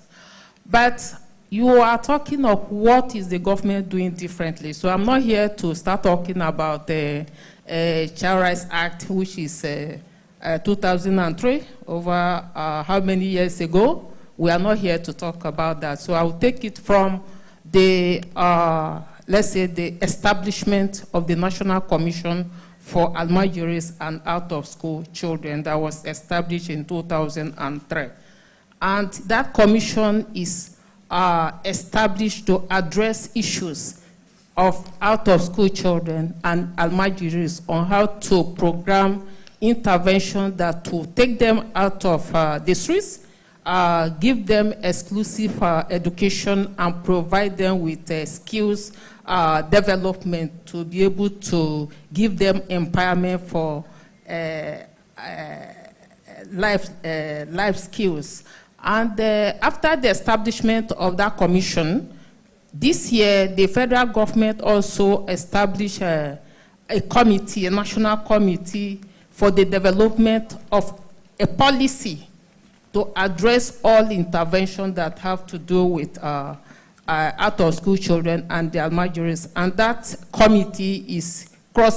But you are talking of what is the government doing differently. So I'm not here to start talking about the Child Rights Act, which is 2003, over how many years ago. We are not here to talk about that. So I will take it from the, let's say, the establishment of the National Commission for Almajiris and Out-of-School Children that was established in 2003. And that commission is established to address issues of out-of-school children and almajiris on how to program intervention that will take them out of the streets, give them exclusive education, and provide them with skills development to be able to give them empowerment for life skills. And after the establishment of that commission, this year the federal government also established a committee, a national committee for the development of a policy to address all interventions that have to do with out-of-school children and the almajiris. And that committee is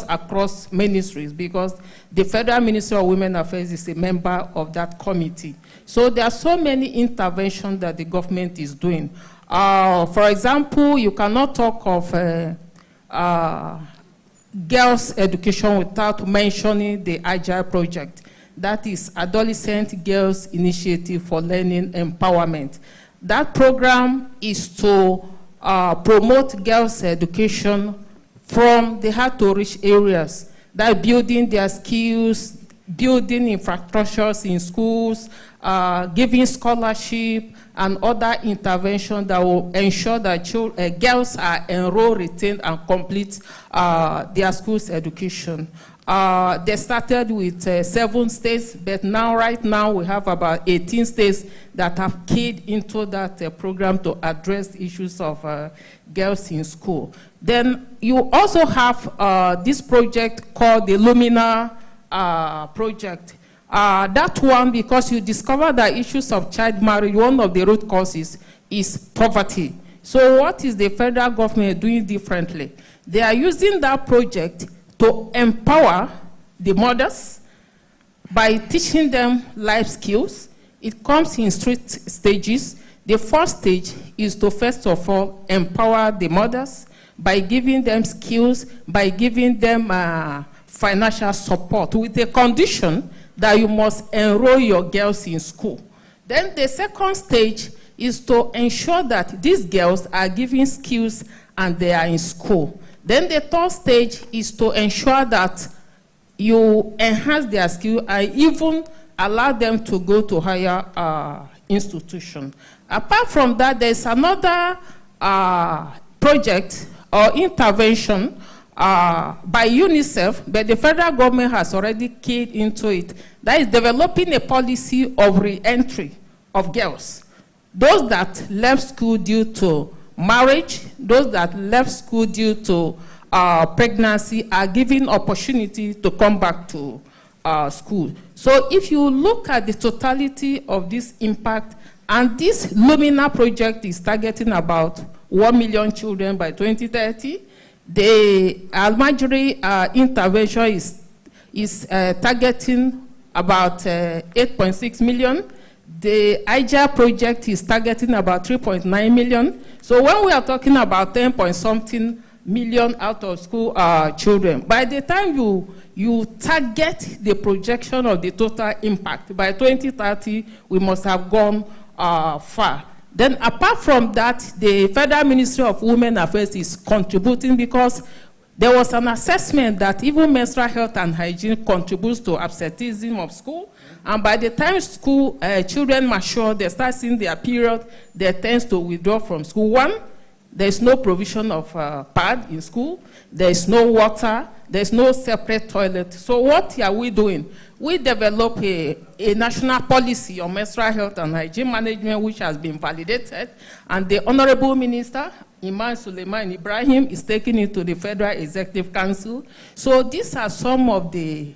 across ministries because the Federal Ministry of Women Affairs is a member of that committee. So there are so many interventions that the government is doing. For example, you cannot talk of girls' education without mentioning the Agile project. That is Adolescent Girls Initiative for Learning Empowerment. That program is to promote girls' education from the hard-to-reach areas, that building their skills, building infrastructures in schools, giving scholarship, and other interventions that will ensure that girls are enrolled, retained, and complete their schools education. They started with 7 states, but now, right now, we have about 18 states that have keyed into that program to address issues of girls in school. Then you also have this project called the Lumina project. That one, because you discover that issues of child marriage, one of the root causes is poverty. So what is the federal government doing differently? They are using that project to empower the mothers by teaching them life skills. It comes in 3 stages. The first stage is to, first of all, empower the mothers by giving them skills, by giving them financial support with the condition that you must enroll your girls in school. Then the second stage is to ensure that these girls are given skills and they are in school. Then the third stage is to ensure that you enhance their skill and even allow them to go to higher institutions. Apart from that, there's another project or intervention by UNICEF, but the federal government has already keyed into it. That is developing a policy of re-entry of girls. Those that left school due to marriage, those that left school due to pregnancy are given opportunity to come back to school. So if you look at the totality of this impact, and this Lumina project is targeting about 1 million children by 2030, the Almajiri intervention is targeting about 8.6 million. The IJA project is targeting about 3.9 million. So when we are talking about 10 point something million out of school children. By the time you target the projection of the total impact, by 2030, we must have gone far. Then apart from that, the Federal Ministry of Women Affairs is contributing because there was an assessment that even menstrual health and hygiene contributes to absenteeism of school. And by the time school children mature, they start seeing their period, they tend to withdraw from school. One, there is no provision of pad in school. There is no water. There is no separate toilet. So what are we doing? We develop a national policy on menstrual health and hygiene management, which has been validated. And the Honorable Minister, Imam Suleiman Ibrahim, is taking it to the Federal Executive Council. So these are some of the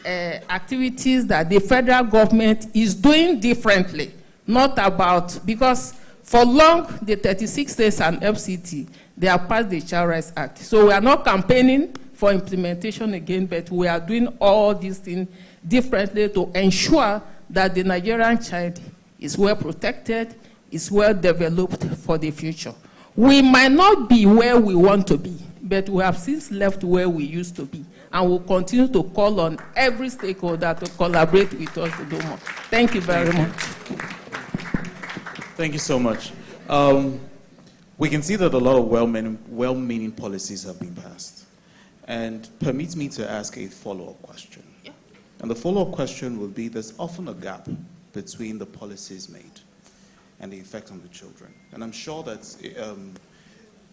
activities that the federal government is doing differently. Not about, because for long, the 36 states and FCT, they have passed the Child Rights Act. So we are not campaigning for implementation again, but we are doing all these things differently to ensure that the Nigerian child is well protected, is well developed for the future. We might not be where we want to be, but we have since left where we used to be, and we'll continue to call on every stakeholder to collaborate with us to do more. Thank you very much. Thank you so much. We can see that a lot of well-meaning policies have been passed. And permit me to ask a follow-up question. Yeah. And the follow-up question will be, there's often a gap between the policies made and the effect on the children. And I'm sure that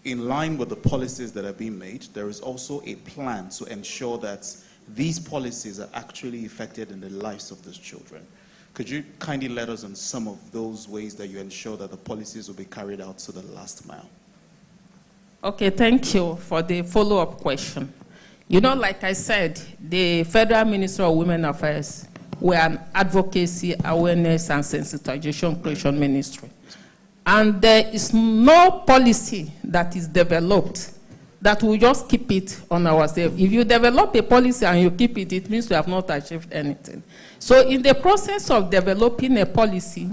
in line with the policies that are being made, there is also a plan to ensure that these policies are actually effective in the lives of those children. Could you kindly let us on some of those ways that you ensure that the policies will be carried out to the last mile? Okay, thank you for the follow-up question. You know, like I said, the Federal Ministry of Women Affairs, we're an advocacy, awareness, and sensitization creation ministry. And there is no policy that is developed that will just keep it on ourselves. If you develop a policy and you keep it, it means you have not achieved anything. So in the process of developing a policy,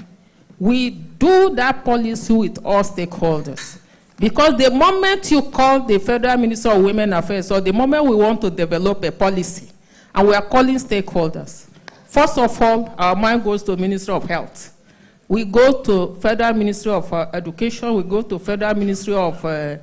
we do that policy with all stakeholders. Because the moment you call the Federal Ministry of Women Affairs, or the moment we want to develop a policy, and we are calling stakeholders, first of all, our mind goes to Ministry of Health. We go to Federal Ministry of Education, we go to Federal Ministry of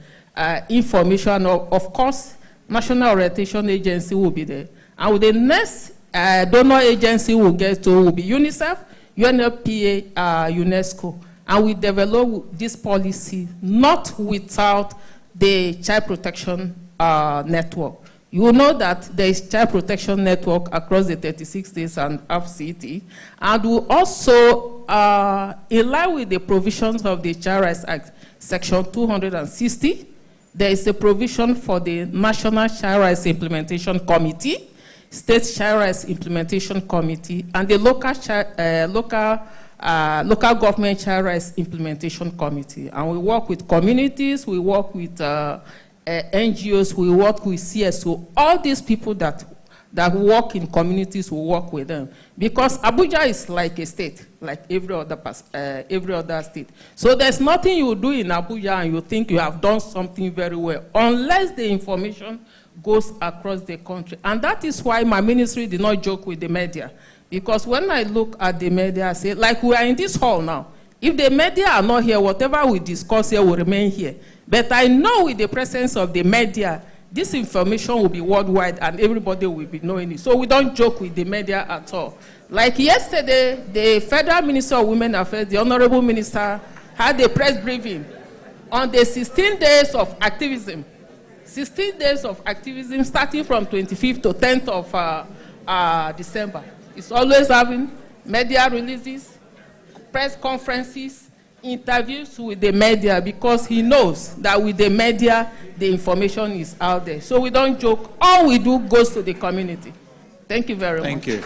Information, of course, National Orientation Agency will be there. And the next donor agency we'll get to will be UNICEF, UNFPA, UNESCO. And we develop this policy not without the Child Protection Network. You will know that there is Child Protection Network across the 36 states and FCT. And we also, in line with the provisions of the Child Rights Act, Section 260, there is a provision for the National Child Rights Implementation Committee, State Child Rights Implementation Committee, and the local government child rights implementation committee. And we work with communities, we work with NGOs, we work with CSO. All these people that work in communities, we work with them. Because Abuja is like a state, like every other state. So there's nothing you do in Abuja and you think you have done something very well, unless the information goes across the country. And that is why my ministry did not joke with the media. Because when I look at the media, I say, like we are in this hall now, if the media are not here, whatever we discuss here will remain here. But I know with the presence of the media, this information will be worldwide and everybody will be knowing it. So we don't joke with the media at all. Like yesterday, the Federal Minister of Women Affairs, the Honorable Minister, had a press briefing on the 16 days of activism. 16 days of activism starting from 25th to 10th of December. It's always having media releases, press conferences, interviews with the media, because he knows that with the media, the information is out there. So we don't joke. All we do goes to the community. Thank you very much. Thank you.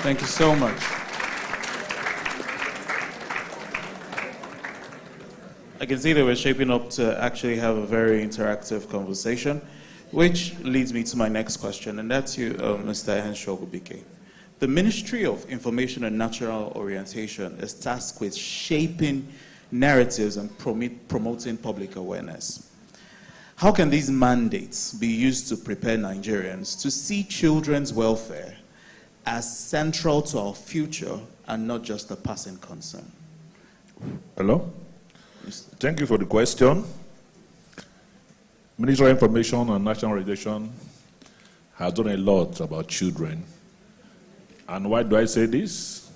Thank you so much. I can see that we're shaping up to actually have a very interactive conversation, which leads me to my next question, and that's you, Mr. Henshaw Gubike. The Ministry of Information and Natural Orientation is tasked with shaping narratives and promoting public awareness. How can these mandates be used to prepare Nigerians to see children's welfare as central to our future and not just a passing concern? Hello? Thank you for the question. Ministry of Information and National Regulation has done a lot about children. And why do I say this?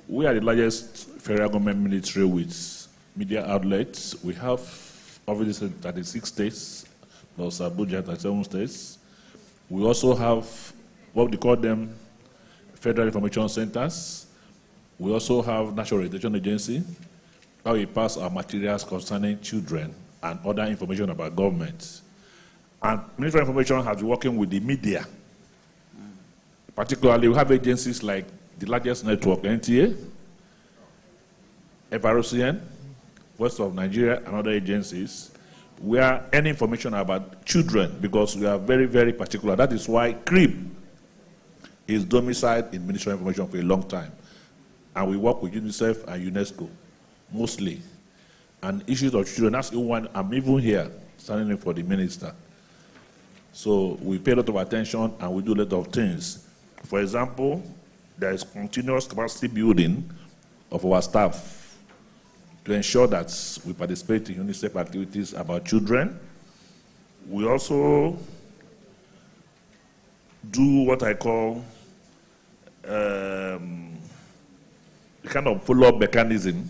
We are the largest federal government ministry with media outlets. We have offices in 36 states, plus Abuja, 37 states. We also have what we call them Federal Information Centers. We also have National Regulation Agency, how we pass our materials concerning children and other information about government. And Ministry of Information has been working with the media. Particularly, we have agencies like the largest network, NTA, FROCN, West of Nigeria, and other agencies, where any information about children, because we are very, very particular. That is why CRIB is domiciled in Ministry of Information for a long time. And we work with UNICEF and UNESCO, mostly. And issues of children, that's one, I'm even here, standing in for the minister. So we pay a lot of attention and we do a lot of things. For example, there is continuous capacity building of our staff to ensure that we participate in UNICEF activities about children. We also do what I call a kind of follow-up mechanism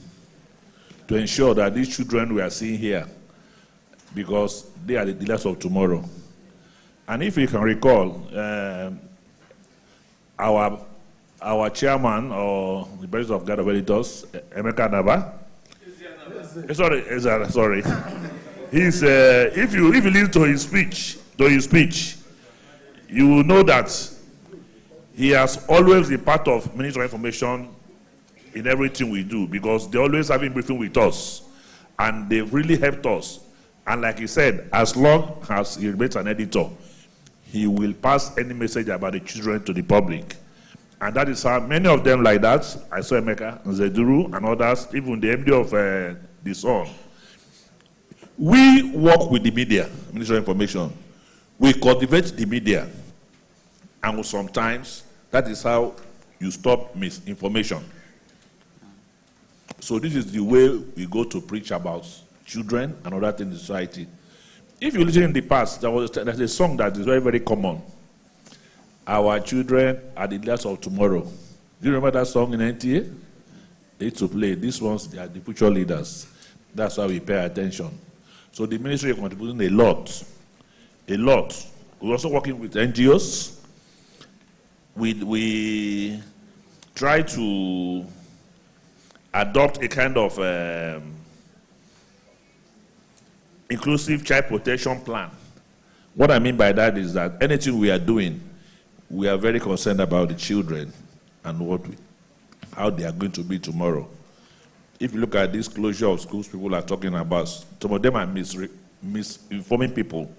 to ensure that these children we are seeing here, because they are the leaders of tomorrow. And if you can recall, our chairman, or the president of Guard of Editors, Emeka Naba, sorry. He's, if you listen to his speech, you will know that he has always been part of Ministry of Information in everything we do, because they always have been briefing with us, and they've really helped us. And like he said, as long as he remains an editor, he will pass any message about the children to the public. And that is how many of them like that. I saw Emeka, Zeduru, and others, even the MD of the Sun. We work with the media, Ministry of Information. We cultivate the media. And sometimes that is how you stop misinformation. So this is the way we go to preach about children and other things in society. If you listen in the past, there's a song that is very, very common. Our children are the leaders of tomorrow. Do you remember that song in NTA? They used to play. These ones, they are the future leaders. That's why we pay attention. So the ministry is contributing a lot. A lot. We're also working with NGOs. We try to adopt a kind of inclusive child protection plan. What I mean by that is that anything we are doing, we are very concerned about the children and how they are going to be tomorrow. If you look at this closure of schools people are talking about, some of them are misinforming people.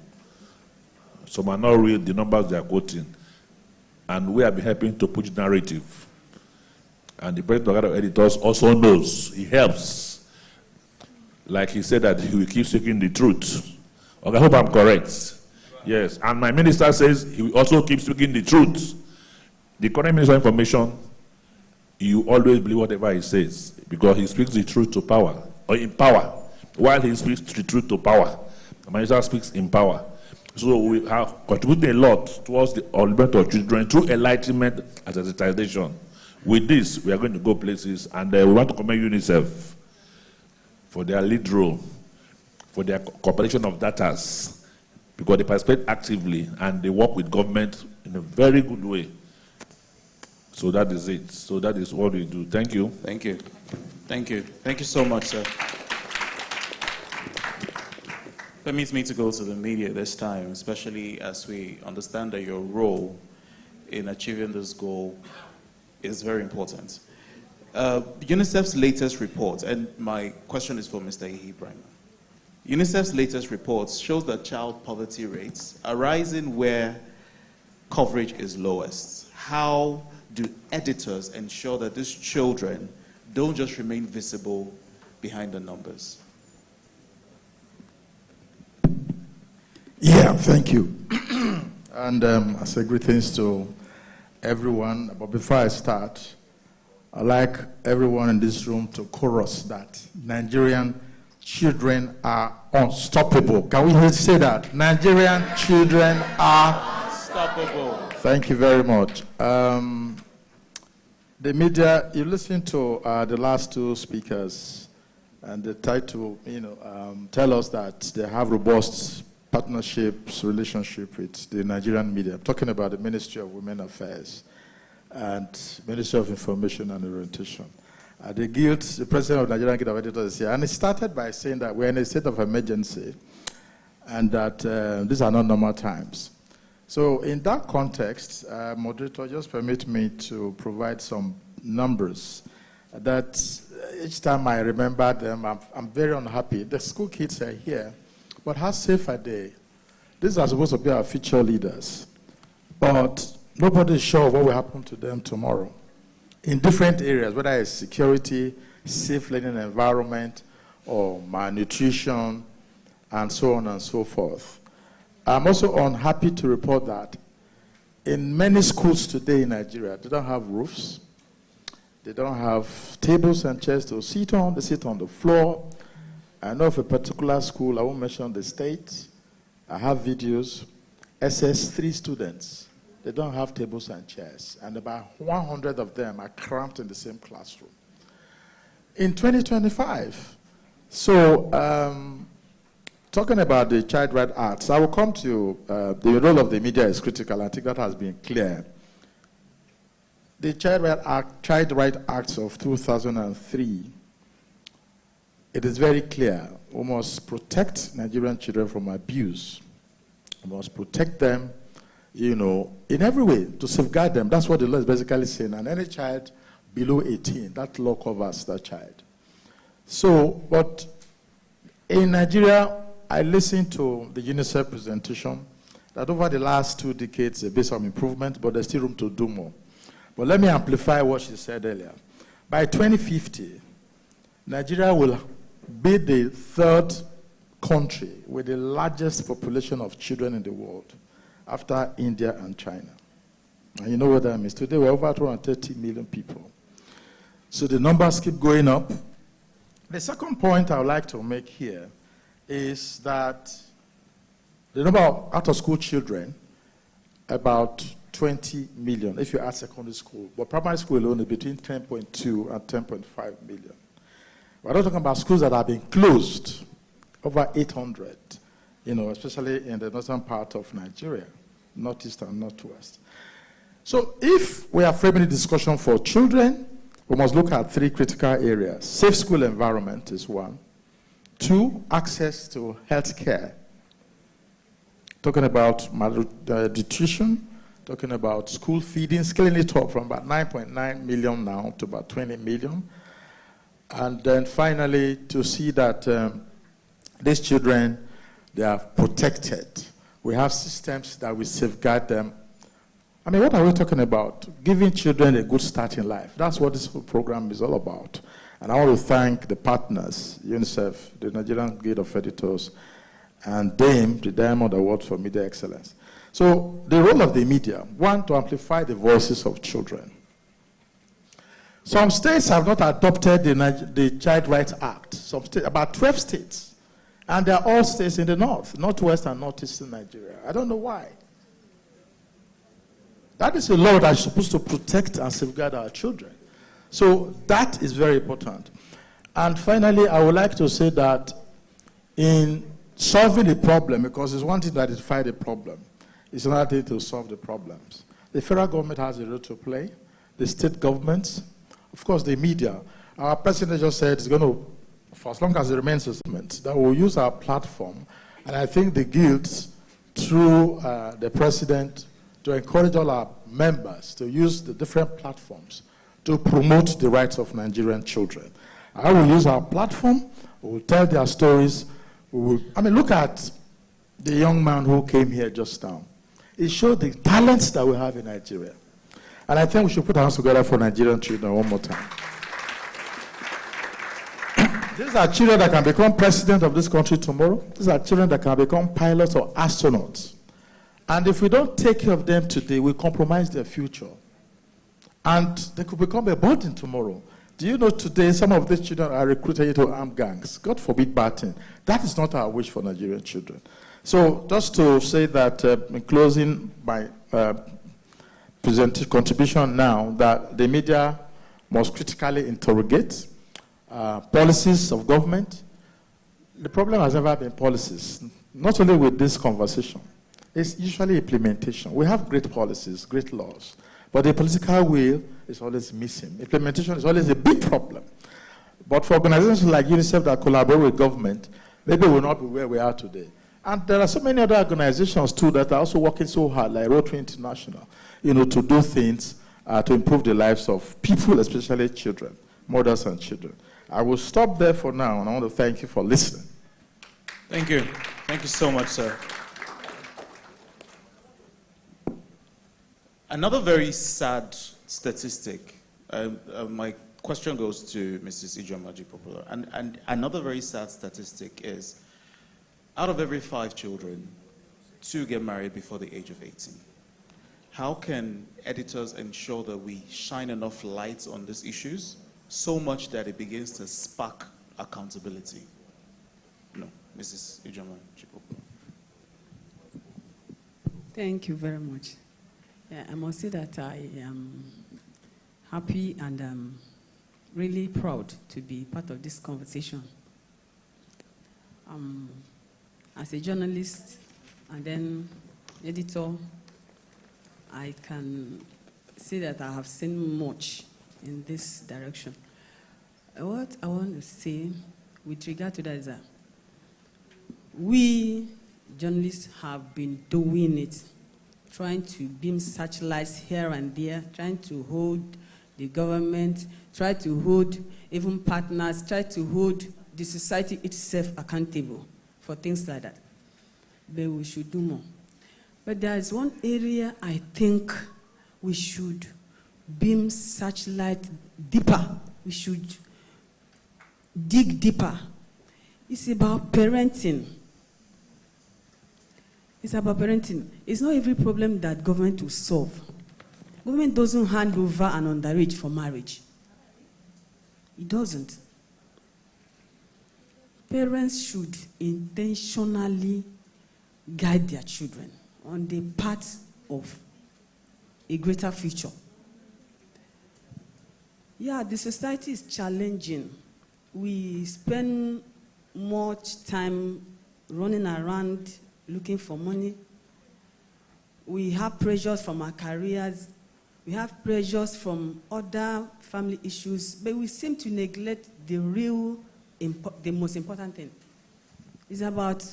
Some are not real, the numbers they are quoting. And we have been helping to push narrative. And the president of editors also knows, he helps. Like he said that he will keep seeking the truth. Okay, I hope I'm correct. Yes, and my minister says he will also keep speaking the truth. The current Minister of Information, you always believe whatever he says, because he speaks the truth to power, or in power. While he speaks the truth to power, the minister speaks in power. So we have contributed a lot towards the development of children through enlightenment and sensitization. With this, we are going to go places, and we want to commend UNICEF for their lead role, for their cooperation of data, because they participate actively and they work with government in a very good way. So that is it. So that is what we do. Thank you. Thank you. Thank you. Thank you so much, sir. Permits me to go to the media this time, especially as we understand that your role in achieving this goal is very important. UNICEF's latest report, and my question is for Mr. Ibrahim. UNICEF's latest report shows that child poverty rates are rising where coverage is lowest. How do editors ensure that these children don't just remain visible behind the numbers? Yeah, thank you. And I say greetings to everyone. But before I start, I'd like everyone in this room to chorus that Nigerian children are unstoppable. Can we say that? Nigerian children are unstoppable. Thank you very much. The media, you listen to the last two speakers, and they try to, tell us that they have robust partnerships, relationship with the Nigerian media. I'm talking about the Ministry of Women Affairs and Ministry of Information and Orientation. The president of the Nigerian Guild of Editors is here, and it started by saying that we're in a state of emergency and that these are not normal times. So in that context, moderator, just permit me to provide some numbers that each time I remember them, I'm very unhappy. The school kids are here, but how safe are they? These are supposed to be our future leaders, but nobody is sure of what will happen to them tomorrow. In different areas, whether it's security, safe learning environment, or malnutrition, and so on and so forth. I'm also unhappy to report that in many schools today in Nigeria, they don't have roofs, they don't have tables and chairs to sit on, they sit on the floor. I know of a particular school, I won't mention the state, I have videos, SS3 students, they don't have tables and chairs, and about 100 of them are cramped in the same classroom. In 2025, so talking about the Child Rights Acts, I will come to the role of the media is critical. I think that has been clear. The Child Rights Acts of 2003, it is very clear. We must protect Nigerian children from abuse. We must protect them, in every way to safeguard them. That's what the law is basically saying. And any child below 18, that law covers that child. So, but in Nigeria, I listened to the UNICEF presentation that over the last 2 decades, there's been some improvement, but there's still room to do more. But let me amplify what she said earlier. By 2050, Nigeria will be the 3rd country with the largest population of children in the world, after India and China. And you know what that means? Today, we're over 230 million people. So the numbers keep going up. The second point I would like to make here is that the number of out-of-school children, about 20 million, if you add secondary school. But primary school alone is between 10.2 and 10.5 million. We're not talking about schools that have been closed, over 800, especially in the northern part of Nigeria, northeast and northwest. So if we are framing the discussion for children, we must look at 3 critical areas. Safe school environment is one. 2, access to health care. Talking about nutrition, talking about school feeding, scaling it up from about 9.9 million now to about 20 million. And then finally, to see that these children, they are protected. We have systems that will safeguard them. I mean, what are we talking about? Giving children a good start in life. That's what this whole program is all about. And I want to thank the partners, UNICEF, the Nigerian Guild of Editors, and DAME, the Diamond Award for Media Excellence. So the role of the media, one, to amplify the voices of children. Some states have not adopted the Child Rights Act. Some states, about 12 states. And they're all states in the north, northwest and northeastern Nigeria. I don't know why. That is a law that is supposed to protect and safeguard our children. So that is very important. And finally, I would like to say that in solving the problem, because it's one thing to identify the problem, it's another thing to solve the problems. The federal government has a role to play, the state governments, of course the media. Our president just said it's going to, for as long as it remains a government, that we'll use our platform, and I think the guilds, through the president, to encourage all our members to use the different platforms to promote the rights of Nigerian children. I will use our platform, we will tell their stories. Look at the young man who came here just now. It showed the talents that we have in Nigeria. And I think we should put our hands together for Nigerian children one more time. These are children that can become president of this country tomorrow. These are children that can become pilots or astronauts. And if we don't take care of them today, we compromise their future. And they could become a burden tomorrow. Do you know today some of these children are recruited into armed gangs? God forbid bad thing. That is not our wish for Nigerian children. So just to say that in closing my contribution now, that the media must critically interrogate policies of government. The problem has never been policies, not only with this conversation. It's usually implementation. We have great policies, great laws, but the political will is always missing. Implementation is always a big problem. But for organizations like UNICEF that collaborate with government, maybe we'll not be where we are today. And there are so many other organizations too that are also working so hard, like Rotary International, to do things to improve the lives of people, especially children, mothers and children. I will stop there for now, and I want to thank you for listening. Thank you. Thank you so much, sir. Another very sad statistic, my question goes to Mrs. Ijeoma Popular, and another very sad statistic is, out of every 5 children, 2 get married before the age of 18. How can editors ensure that we shine enough light on these issues so much that it begins to spark accountability? No, Mrs. Ijeoma Popular. Thank you very much. I must say that I am happy and really proud to be part of this conversation. As a journalist and then editor, I can say that I have seen much in this direction. What I want to say with regard to that is that we journalists have been doing it, trying to beam searchlights here and there, trying to hold the government, try to hold even partners, try to hold the society itself accountable for things like that. But we should do more. But there is one area I think we should beam searchlight deeper. We should dig deeper. It's about parenting. It's about parenting. It's not every problem that government will solve. Government doesn't hand over an underage for marriage. It doesn't. Parents should intentionally guide their children on the path of a greater future. Yeah, the society is challenging. We spend much time running around looking for money. We have pressures from our careers. We have pressures from other family issues, but we seem to neglect the most important thing. It's about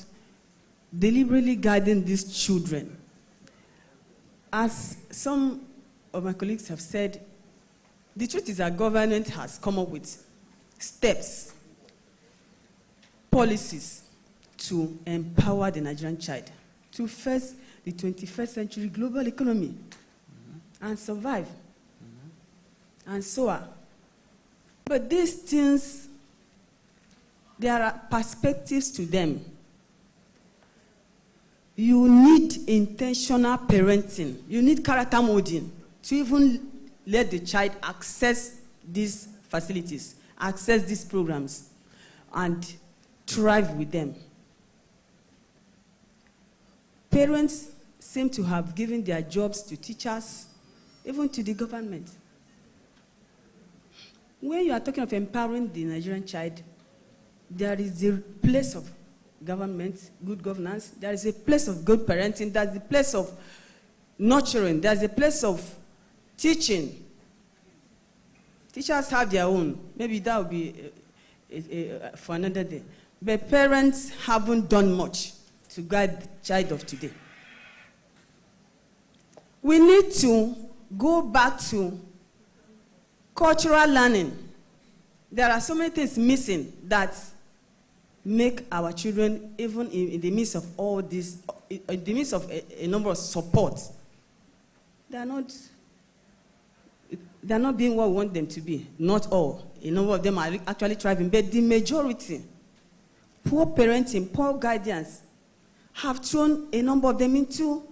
deliberately guiding these children. As some of my colleagues have said, the truth is that government has come up with steps, policies to empower the Nigerian child to face the 21st century global economy and survive and so on. But these things, there are perspectives to them. You need intentional parenting. You need character molding to even let the child access these facilities, access these programs, and thrive with them. Parents seem to have given their jobs to teachers, even to the government. When you are talking of empowering the Nigerian child, there is a place of government, good governance, there is a place of good parenting, there's a place of nurturing, there's a place of teaching. Teachers have their own. Maybe that will be for another day. But parents haven't done much to guide the child of today. We need to go back to cultural learning. There are so many things missing that make our children, even in the midst of all this, in the midst of a number of supports, they're not being what we want them to be. Not all. a number of them are actually thriving, but the majority, poor parenting, poor guidance, have thrown a number of them into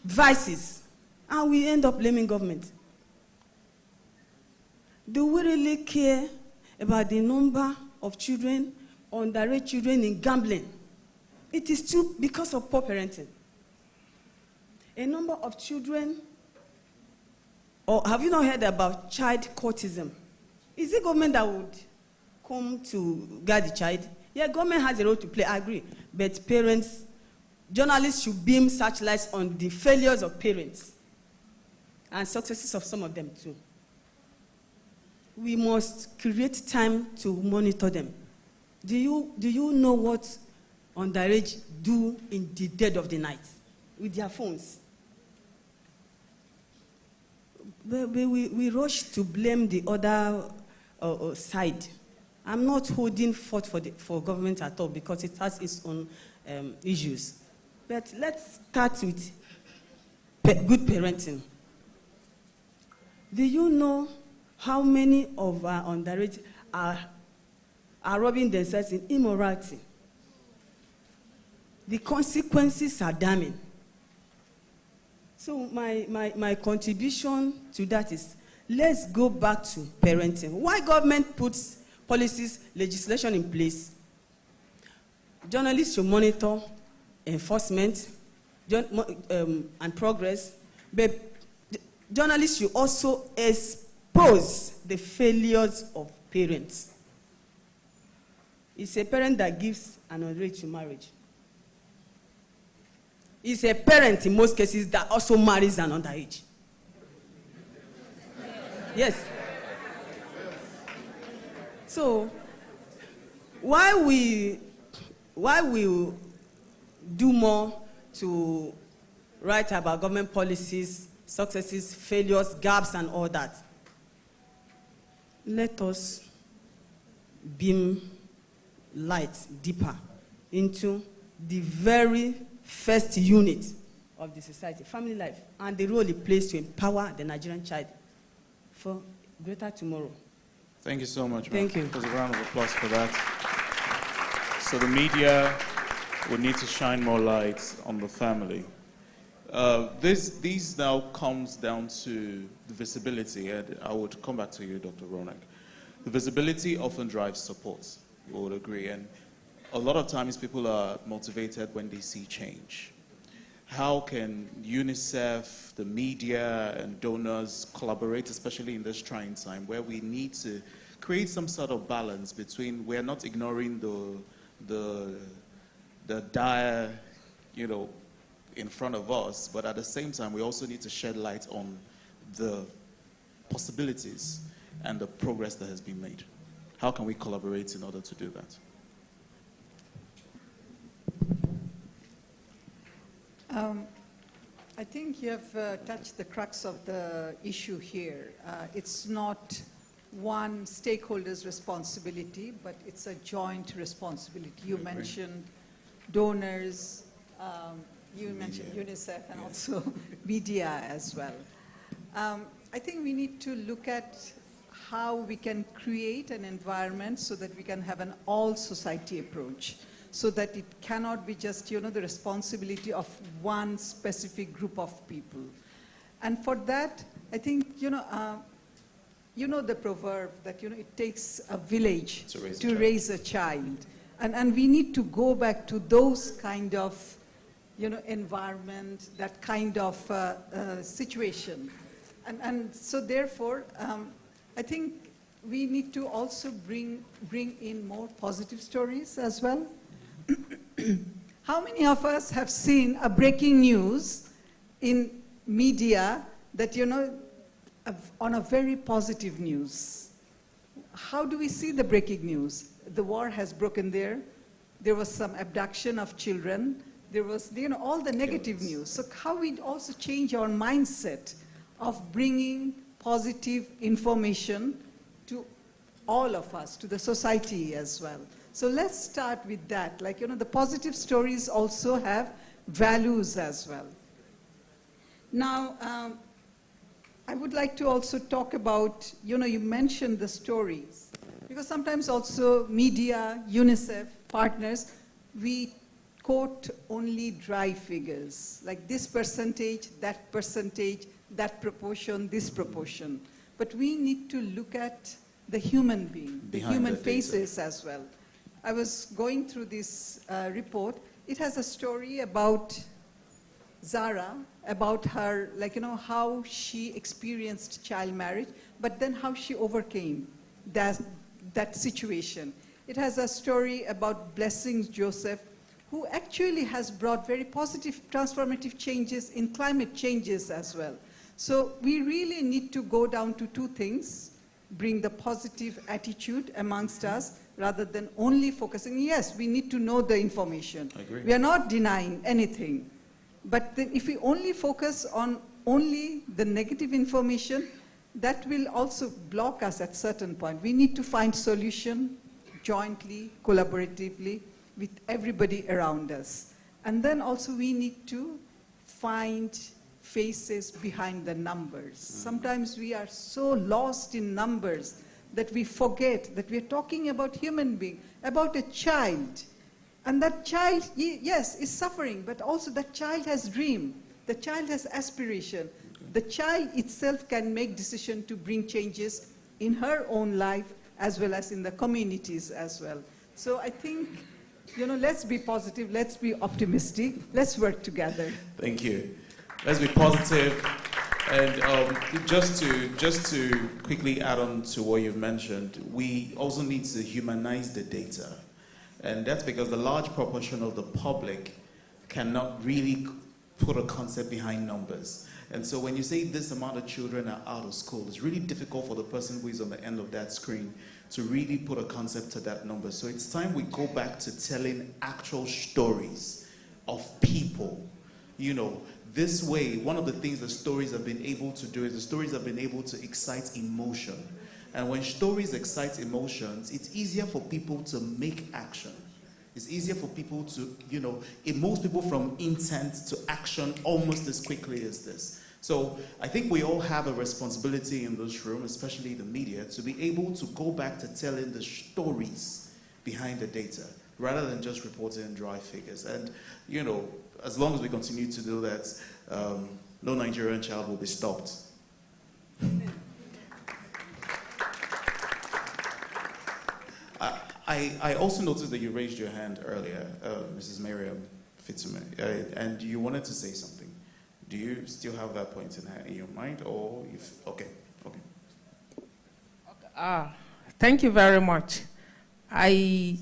vices, and we end up blaming government. Do we really care about the number of children, underage children in gambling? It is still because of poor parenting. A number of children, or have you not heard about child courtism? Is it government that would come to guide the child? Yeah, government has a role to play, I agree. But parents, journalists should beam searchlights on the failures of parents and successes of some of them too. We must create time to monitor them. Do you know what underage do in the dead of the night with their phones? We rush to blame the other side. I'm not holding forth for government at all because it has its own issues. But let's start with good parenting. Do you know how many of our underage are robbing themselves in immorality? The consequences are damning. So my contribution to that is, let's go back to parenting. Why government puts policies, legislation in place? Journalists should monitor enforcement and progress, but journalists should also expose the failures of parents. It's a parent that gives an underage to marriage. It's a parent, in most cases, that also marries an underage. Yes. So, while we do more to write about government policies, successes, failures, gaps, and all that, let us beam light deeper into the very first unit of the society, family life, and the role it plays to empower the Nigerian child for greater tomorrow. Thank you so much, Thank you. There's a round of applause for that. So the media would need to shine more light on the family. These now comes down to the visibility, and I would come back to you, Dr. Ronak. The visibility often drives support, you would agree, and a lot of times people are motivated when they see change. How can UNICEF, the media, and donors collaborate, especially in this trying time, where we need to create some sort of balance between, we're not ignoring the dire, in front of us, but at the same time, we also need to shed light on the possibilities and the progress that has been made. How can we collaborate in order to do that? I think you have touched the crux of the issue here. It's not one stakeholder's responsibility, but it's a joint responsibility. You mentioned donors, you mentioned UNICEF, and also media as well. I think we need to look at how we can create an environment so that we can have an all-society approach, so that it cannot be just, the responsibility of one specific group of people. And for that, I think, the proverb that, it takes a village to raise a child. And we need to go back to those kind of, environment, that kind of situation. And so therefore, I think we need to also bring in more positive stories as well. How many of us have seen a breaking news in media that, on a very positive news? How do we see the breaking news? The war has broken there. There was some abduction of children. There was, all the negative news. So how we also change our mindset of bringing positive information to all of us, to the society as well. So let's start with that. Like, the positive stories also have values as well. Now, I would like to also talk about, you mentioned the stories. Because sometimes also media, UNICEF, partners, we quote only dry figures, like this percentage, that proportion, this proportion. But we need to look at the human being, the human faces as well. I was going through this report. It has a story about Zara, about her, how she experienced child marriage, but then how she overcame that situation. It has a story about Blessings Joseph, who actually has brought very positive, transformative changes in climate changes as well. So we really need to go down to two things: bring the positive attitude amongst us, rather than only focusing. Yes, we need to know the information. I agree. We are not denying anything. But then if we only focus on only the negative information, that will also block us at certain point. We need to find solution jointly, collaboratively, with everybody around us. And then also we need to find faces behind the numbers. Sometimes we are so lost in numbers that we forget that we are talking about human being, about a child. And that child, yes, is suffering, but also that child has dream. The child has aspiration. The child itself can make decision to bring changes in her own life as well as in the communities as well. So I think, let's be positive, let's be optimistic, let's work together. Thank you. Let's be positive. And just to quickly add on to what you've mentioned, we also need to humanize the data. And that's because the large proportion of the public cannot really put a concept behind numbers. And so when you say this amount of children are out of school, it's really difficult for the person who is on the end of that screen to really put a concept to that number. So it's time we go back to telling actual stories of people. This way, one of the things that stories have been able to do is the stories have been able to excite emotion. And when stories excite emotions, it's easier for people to make action. It's easier for people to, it moves people from intent to action almost as quickly as this. So I think we all have a responsibility in this room, especially the media, to be able to go back to telling the stories behind the data, rather than just reporting dry figures. And, as long as we continue to do that, no Nigerian child will be stopped. I also noticed that you raised your hand earlier, Mrs. Miriam Fitsuma, and you wanted to say something. Do you still have that point in your mind, or okay. Thank you very much. I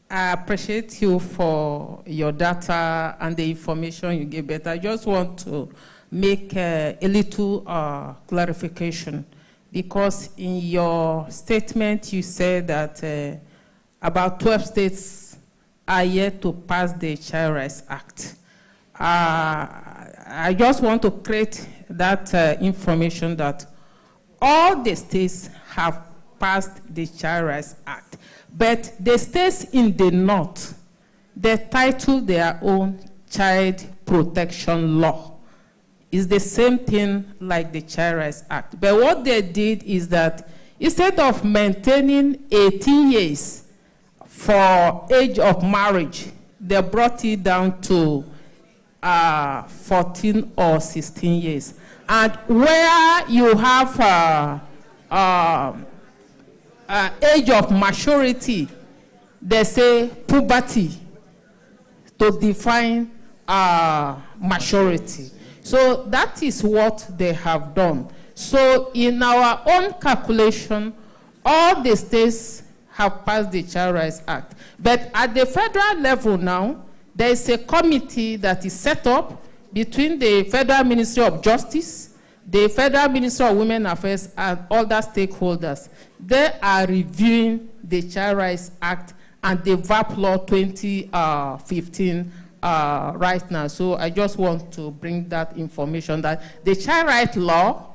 appreciate you for your data and the information you gave, but I just want to make a little clarification, because in your statement you said that about 12 states are yet to pass the Child Rights Act. I just want to create that information that all the states have passed the Child Rights Act, but the states in the north, they title their own Child Protection Law. It's the same thing like the Child Rights Act. But what they did is that instead of maintaining 18 years for age of marriage, they brought it down to 14 or 16 years. And where you have age of maturity, they say puberty to define maturity. So that is what they have done. So in our own calculation, all the states have passed the Child Rights Act. But at the federal level now, there is a committee that is set up between the Federal Ministry of Justice, the Federal Ministry of Women Affairs, and other stakeholders. They are reviewing the Child Rights Act and the VAP Law 2015 right now. So I just want to bring that information that the Child Rights Law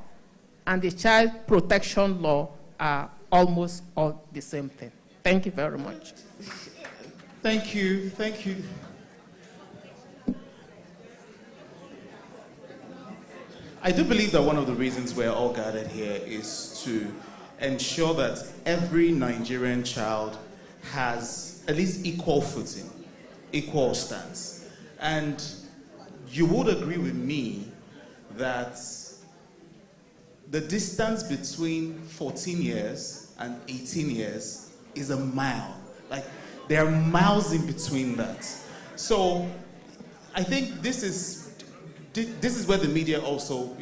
and the Child Protection Law are almost all the same thing. Thank you very much. Thank you. I do believe that one of the reasons we're all gathered here is to ensure that every Nigerian child has at least equal footing, equal stance. And you would agree with me that the distance between 14 years and 18 years is a mile. Like, there are miles in between that. So I think this is where the media also,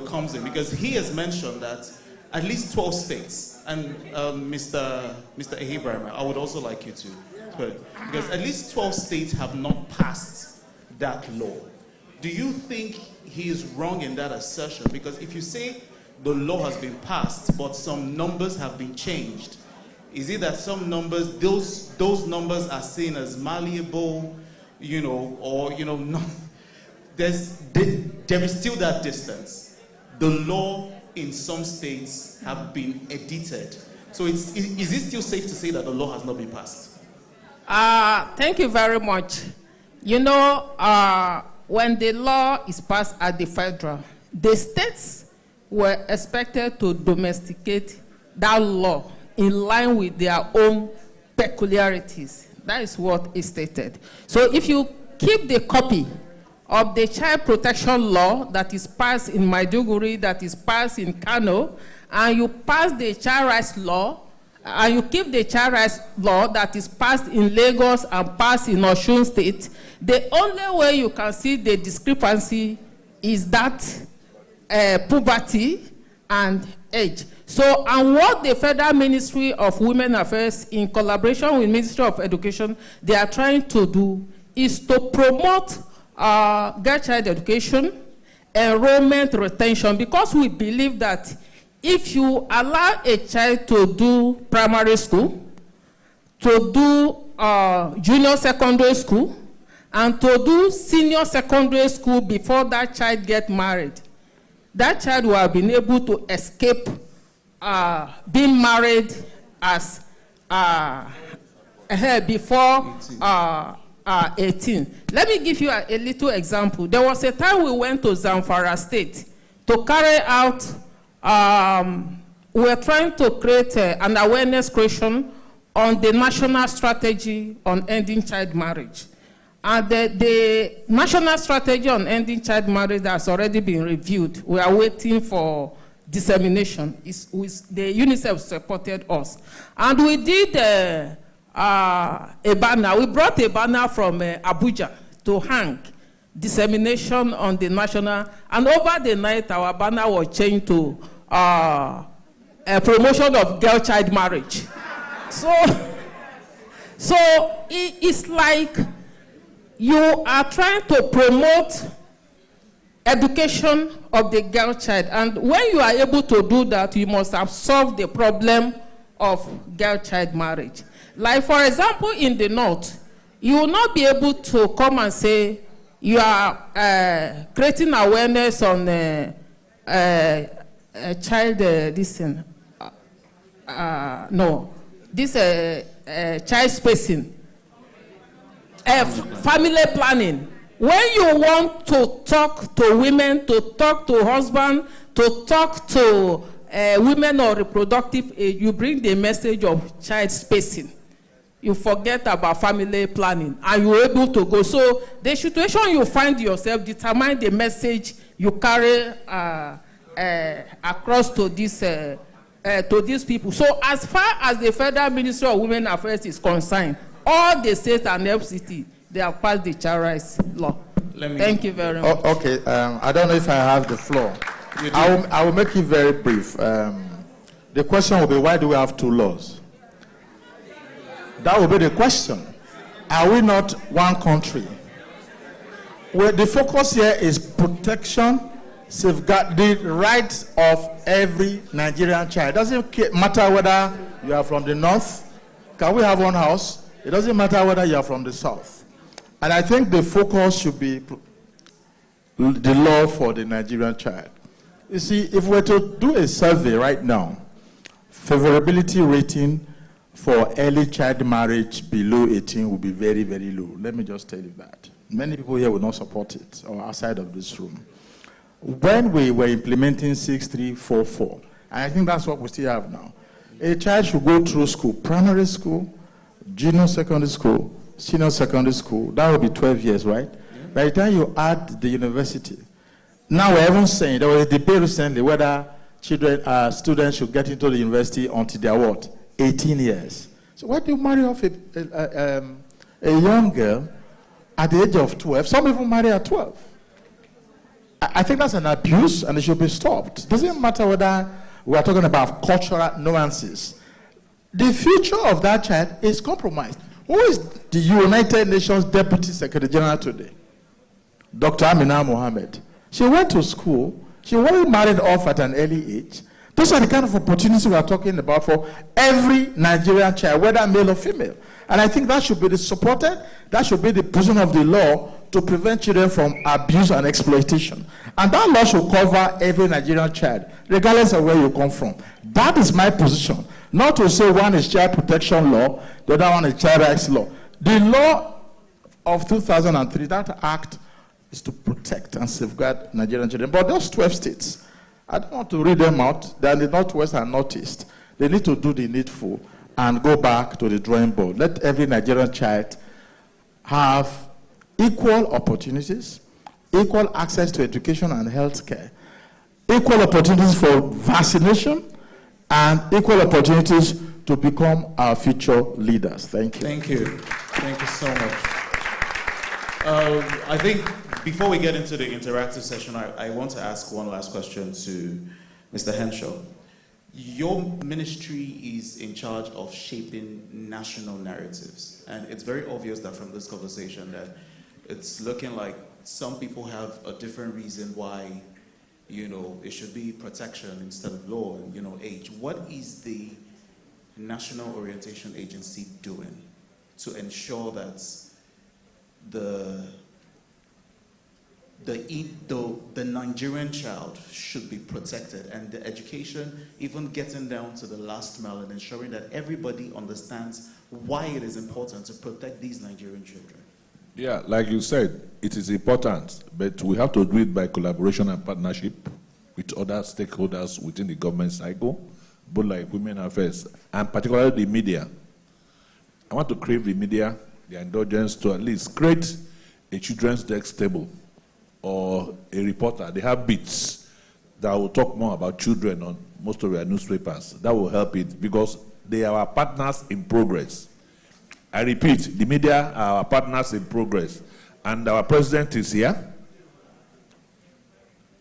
comes in, because he has mentioned that at least 12 states, and Mr. Ibrahim, I would also like you to put, because at least 12 states have not passed that law. Do you think he is wrong in that assertion? Because if you say the law has been passed, but some numbers have been changed, is it that some numbers, those numbers are seen as malleable, or no? There is still that distance. The law in some states have been edited. So is it still safe to say that the law has not been passed? Thank you very much. When the law is passed at the federal, the states were expected to domesticate that law in line with their own peculiarities. That is what is stated. So if you keep the copy of the child protection law that is passed in Maiduguri, that is passed in Kano, and you pass the child rights law, and you keep the child rights law that is passed in Lagos and passed in Osun State, the only way you can see the discrepancy is that puberty and age. So, and what the Federal Ministry of Women Affairs, in collaboration with Ministry of Education, they are trying to do is to promote girl child education, enrollment, retention, because we believe that if you allow a child to do primary school, to do junior secondary school, and to do senior secondary school before that child gets married, that child will have been able to escape being married as before 18. Let me give you a little example. There was a time we went to Zamfara State to carry out, we were trying to create an awareness creation on the national strategy on ending child marriage. And the national strategy on ending child marriage has already been reviewed. We are waiting for dissemination. The UNICEF supported us. And we did a banner. We brought a banner from Abuja to hang dissemination on the national. And over the night, our banner was changed to a promotion of girl child marriage. So it's like you are trying to promote education of the girl child. And when you are able to do that, you must have solved the problem of girl child marriage. Like, for example, in the North, you will not be able to come and say you are creating awareness on child spacing. Family planning. When you want to talk to women, to talk to husbands, to talk to women of reproductive age, you bring the message of child spacing. You forget about family planning, and you're able to go. So the situation you find yourself determine the message you carry across to these people. So as far as the Federal Ministry of Women Affairs is concerned, all the states and FCT, they have passed the child rights law. Thank you very much. Okay, I don't know if I have the floor. I will make it very brief. The question will be, why do we have two laws? That will be the question. Are we not one country? Well, the focus here is protection, safeguard the rights of every Nigerian child. It doesn't matter whether you are from the north. Can we have one house? It doesn't matter whether you are from the south. And I think the focus should be the law for the Nigerian child. You see, if we were to do a survey right now, favorability rating for early child marriage below 18 will be very, very low. Let me just tell you that. Many people here will not support it, or outside of this room. When we were implementing 6344, And I think that's what we still have now. A child should go through school, primary school, junior secondary school, senior secondary school. That would be 12 years, right? Yeah. By the time you add the university, now we're even saying, there was a debate recently whether students should get into the university until they're what? 18 years. So why do you marry off a young girl at the age of 12? Some even marry at 12. I think that's an abuse and it should be stopped. It doesn't matter whether we are talking about cultural nuances. The future of that child is compromised. Who is the United Nations Deputy Secretary General today? Dr. Amina Mohammed. She went to school. She wasn't married off at an early age. Those are the kind of opportunities we are talking about for every Nigerian child, whether male or female. And I think that should be supported. That should be the position of the law to prevent children from abuse and exploitation. And that law should cover every Nigerian child, regardless of where you come from. That is my position. Not to say one is child protection law, the other one is child rights law. The law of 2003, that act is to protect and safeguard Nigerian children. But those 12 states, I don't want to read them out. They're in the Northwest and Northeast. They need to do the needful and go back to the drawing board. Let every Nigerian child have equal opportunities, equal access to education and health care, equal opportunities for vaccination, and equal opportunities to become our future leaders. Thank you. Thank you. Thank you so much. I think before we get into the interactive session, I want to ask one last question to Mr. Henshaw. Your ministry is in charge of shaping national narratives, and it's very obvious that from this conversation that it's looking like some people have a different reason why, it should be protection instead of law and, age. What is the National Orientation Agency doing to ensure that the Nigerian child should be protected, and the education even getting down to the last mile and ensuring that everybody understands why it is important to protect these Nigerian children? Yeah, like you said, it is important, but we have to do it by collaboration and partnership with other stakeholders within the government cycle, both like women affairs, and particularly the media. I want to crave the media, the indulgence to at least create a children's desk table or a reporter. They have bits that will talk more about children on most of their newspapers. That will help it because they are our partners in progress. I repeat, the media are our partners in progress. And our president is here.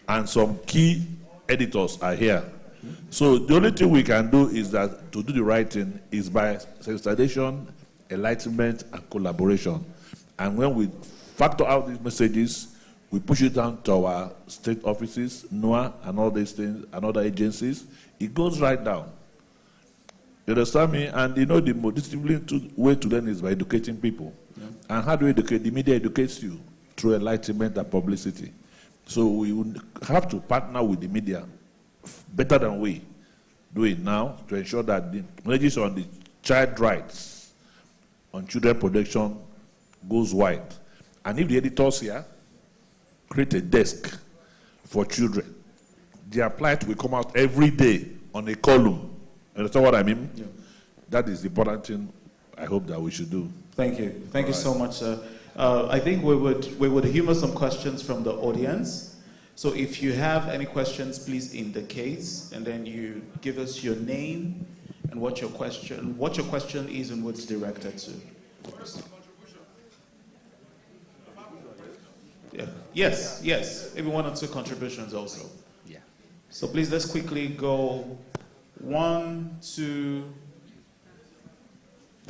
And some key editors are here. So the only thing we can do is that to do the right thing is by sensitization, enlightenment, and collaboration. And when we factor out these messages, we push it down to our state offices, NOAA, and all these things, and other agencies. It goes right down. You understand me? And the most disciplined way to learn is by educating people. Yeah. And how do we educate? The media educates you through enlightenment and publicity. So we would have to partner with the media better than we do it now to ensure that the messages on the child rights, on children protection, goes wide. And if the editors here create a desk for children, their plight will come out every day on a column. Understand what I mean? Yeah. That is the important thing I hope that we should do. Thank you. Thank you so much, sir. I think we would humor some questions from the audience. So if you have any questions, please indicate, and then you give us your name and what your question is and what it's directed to. Yeah. Yes. Maybe one or two contributions also. Yeah. So please, let's quickly go 1, 2.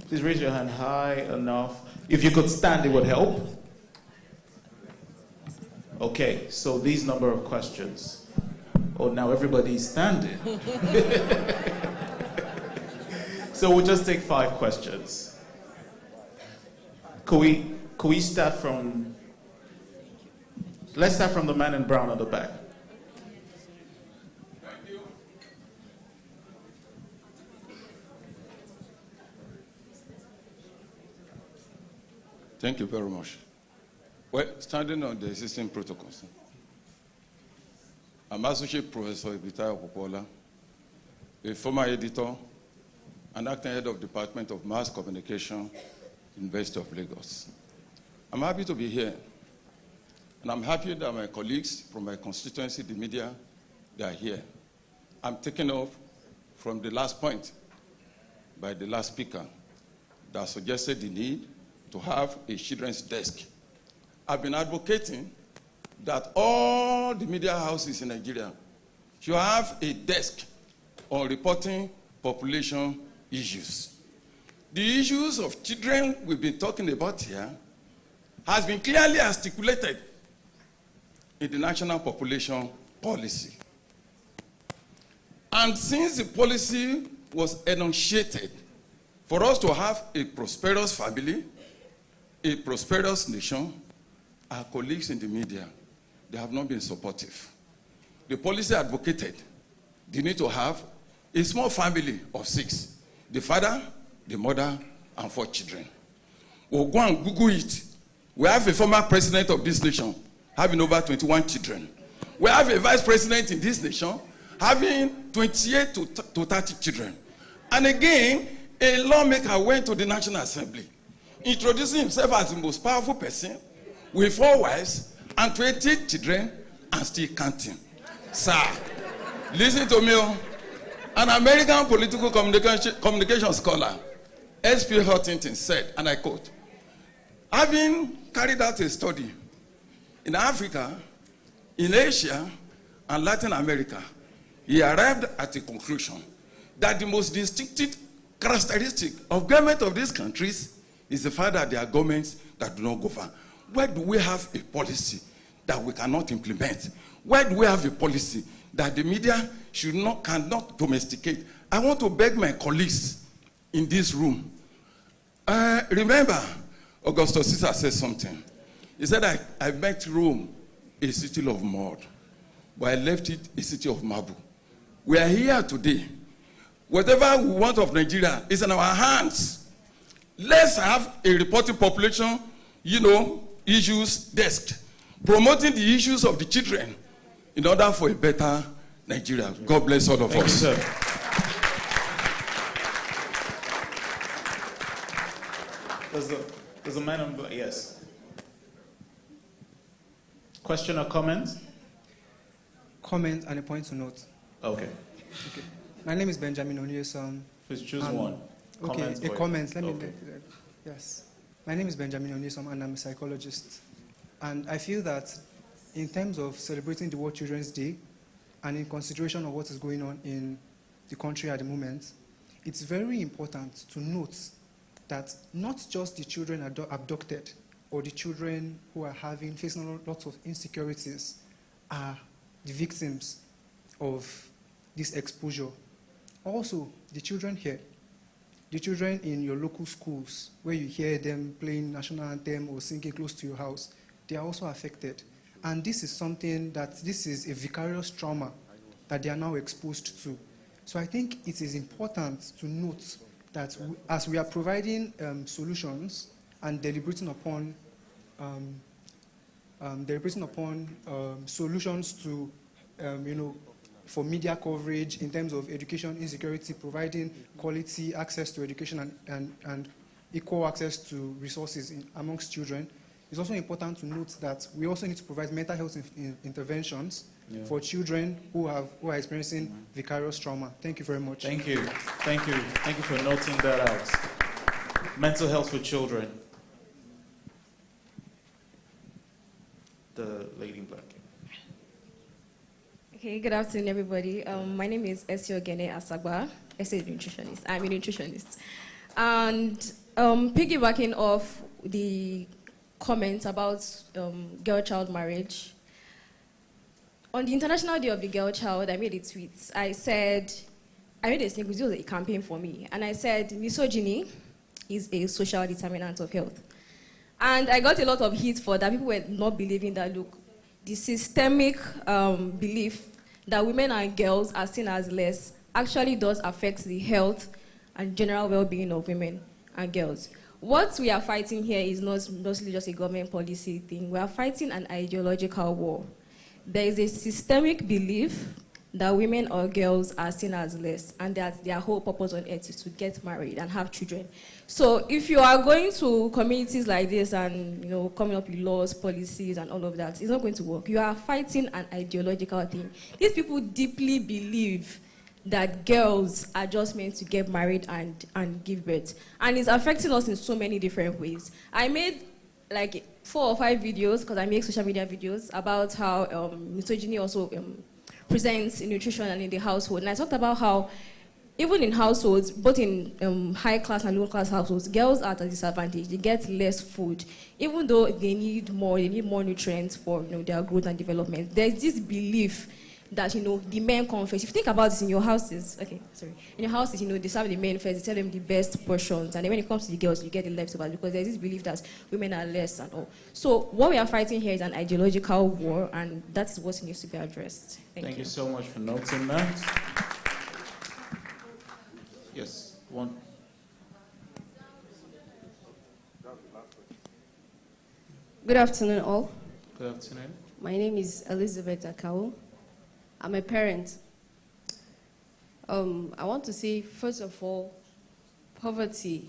Please raise your hand high enough. If you could stand, it would help. Okay, so these number of questions. Oh, now everybody is standing. So we'll just take 5 questions. Could we start from... Let's start from the man in brown at the back. Thank you. Thank you very much. Well, standing on the existing protocols, I'm Associate Professor Ibitayo Popola a former editor, and acting head of Department of Mass Communication, University of Lagos. I'm happy to be here, and I'm happy that my colleagues from my constituency, the media, they are here. I'm taking off from the last point by the last speaker that suggested the need to have a children's desk. I've been advocating that all the media houses in Nigeria should have a desk on reporting population issues. The issues of children we've been talking about here has been clearly articulated in the National Population Policy. And since the policy was enunciated for us to have a prosperous family, a prosperous nation, our colleagues in the media, they have not been supportive. The policy advocated the need to have a small family of 6, the father, the mother, and 4 children. We'll go and Google it. We have a former president of this nation having over 21 children. We have a vice president in this nation having 28 to 30 children. And again, a lawmaker went to the National Assembly, introducing himself as the most powerful person with 4 wives and 28 children and still counting. Sir, listen to me. An American political communication scholar, S.P. Huntington, said, and I quote, having carried out a study in Africa, in Asia, and Latin America, he arrived at a conclusion that the most distinctive characteristic of government of these countries is the fact that they are governments that do not govern. Why do we have a policy that we cannot implement? Why do we have a policy that the media cannot domesticate? I want to beg my colleagues in this room. Remember, Augustus Caesar said something. He said, I met Rome a city of mud, but I left it a city of marble. We are here today. Whatever we want of Nigeria is in our hands. Let's have a reporting population, issues desk, promoting the issues of the children in order for a better Nigeria. God bless all of us. Thank you, sir. There's a man on, yes. Question or comment? Comment and a point to note. Okay. My name is Benjamin Onyesom. Please choose one. Okay, a comment. Yes. My name is Benjamin Onyesom, and I'm a psychologist. And I feel that in terms of celebrating the World Children's Day, and in consideration of what is going on in the country at the moment, it's very important to note that not just the children abducted or the children who are facing lots of insecurities are the victims of this exposure. Also, the children here, the children in your local schools, where you hear them playing national anthem or singing close to your house, they are also affected. And this is this is a vicarious trauma that they are now exposed to. So I think it is important to note that as we are providing solutions and deliberating upon solutions to, for media coverage in terms of education insecurity, providing quality access to education and equal access to resources amongst children, it's also important to note that we also need to provide mental health interventions for children who are experiencing vicarious trauma. Thank you very much. Thank you. Thank you. Thank you for noting that out. Mental health for children. The lady in black. Okay, good afternoon, everybody. My name is Esiogene Asagba, essay nutritionist. I'm a nutritionist. And piggybacking off the comment about girl-child marriage, on the International Day of the Girl Child, I made a tweet. I made a single, it was a campaign for me, and I said, misogyny is a social determinant of health. And I got a lot of heat for that. People were not believing that, look, the systemic belief that women and girls are seen as less actually does affect the health and general well-being of women and girls. What we are fighting here is not mostly just a government policy thing. We are fighting an ideological war. There is a systemic belief that women or girls are seen as less, and that their whole purpose on earth is to get married and have children. So if you are going to communities like this and coming up with laws, policies, and all of that, it's not going to work. You are fighting an ideological thing. These people deeply believe that girls are just meant to get married and give birth, and it's affecting us in so many different ways. I made like 4 or 5 videos, because I make social media videos, about how misogyny also presents in nutrition and in the household. And I talked about how even in households, both in high class and low class households, girls are at a disadvantage. They get less food, even though they need more nutrients for their growth and development. There's this belief that the men come first. If you think about this in your houses, in your houses, they serve the men first, they tell them the best portions, and then when it comes to the girls, you get the leftovers, because there's this belief that women are less and all. So what we are fighting here is an ideological war, and that is what needs to be addressed. Thank you so much for noting that. Yes, one. Good afternoon, all. Good afternoon. My name is Elizabeth Akau. I'm a parent. I want to say, first of all, poverty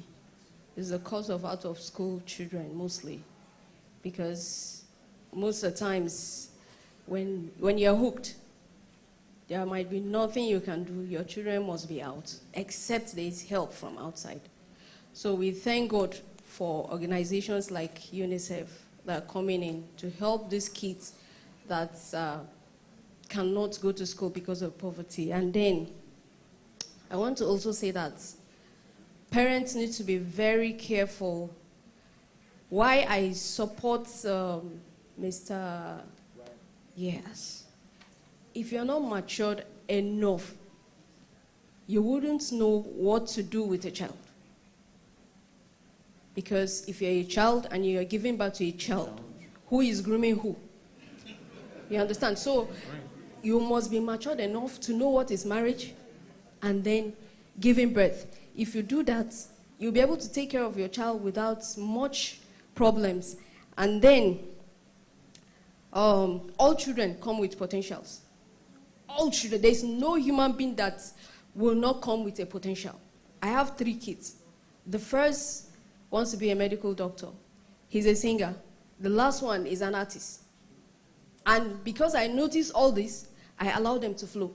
is the cause of out-of-school children, mostly. Because most of the times, when you're hooked, there might be nothing you can do. Your children must be out, except there's help from outside. So we thank God for organizations like UNICEF that are coming in to help these kids that cannot go to school because of poverty. And then I want to also say that parents need to be very careful. Why I support Mr. Yes. If you're not matured enough, you wouldn't know what to do with a child. Because if you're a child and you're giving birth to a child, who is grooming who? You understand? So you must be matured enough to know what is marriage and then giving birth. If you do that, you'll be able to take care of your child without much problems. And then all children come with potentials. All children. There's no human being that will not come with a potential. I have 3 kids. The first wants to be a medical doctor. He's a singer. The last one is an artist. And because I notice all this, I allow them to flow.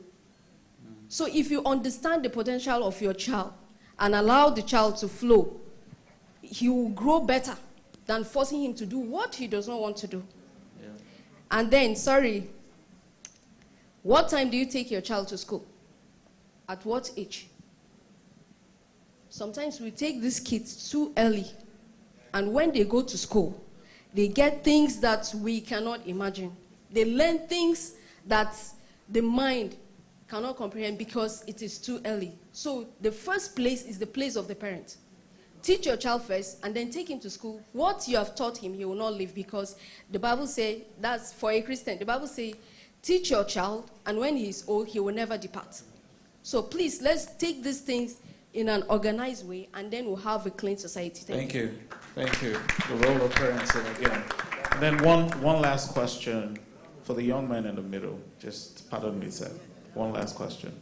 So if you understand the potential of your child and allow the child to flow, he will grow better than forcing him to do what he does not want to do. Yeah. And then, what time do you take your child to school? At what age? Sometimes we take these kids too early, and when they go to school, they get things that we cannot imagine. They learn things that the mind cannot comprehend because it is too early. So the first place is the place of the parent. Teach your child first and then take him to school. What you have taught him, he will not leave, because the Bible says, that's for a Christian, the Bible says, teach your child, and when he is old, he will never depart. So please, let's take these things in an organized way, and then we'll have a clean society. Thank you. Thank you. The role of parents, and again. And then one last question for the young man in the middle. Just pardon me, sir. One last question.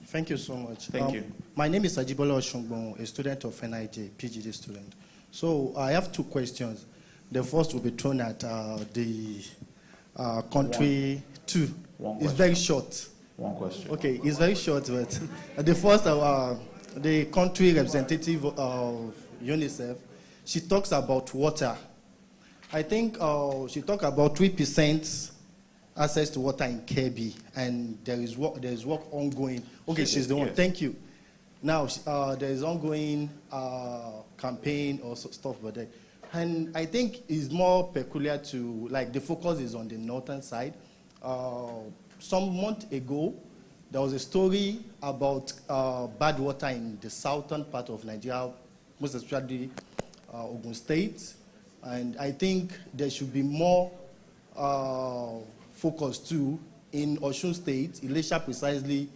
Thank you so much. Thank you. My name is Ajibola Oshungbon, a student of NIJ, PGD student. So I have 2 questions. The first will be thrown at the country 2. It's very short. One question. Okay, it's very short, but the first, the country representative of UNICEF, she talks about water. I think she talked about 3% access to water in Kebbi, and there is work ongoing. Okay, she's the one. Thank you. Now, there is ongoing campaign or stuff about that. And I think it's more peculiar to, like, the focus is on the northern side. Some month ago, there was a story about bad water in the southern part of Nigeria, most especially Ogun State. And I think there should be more focus too in Osun State, Elisha precisely.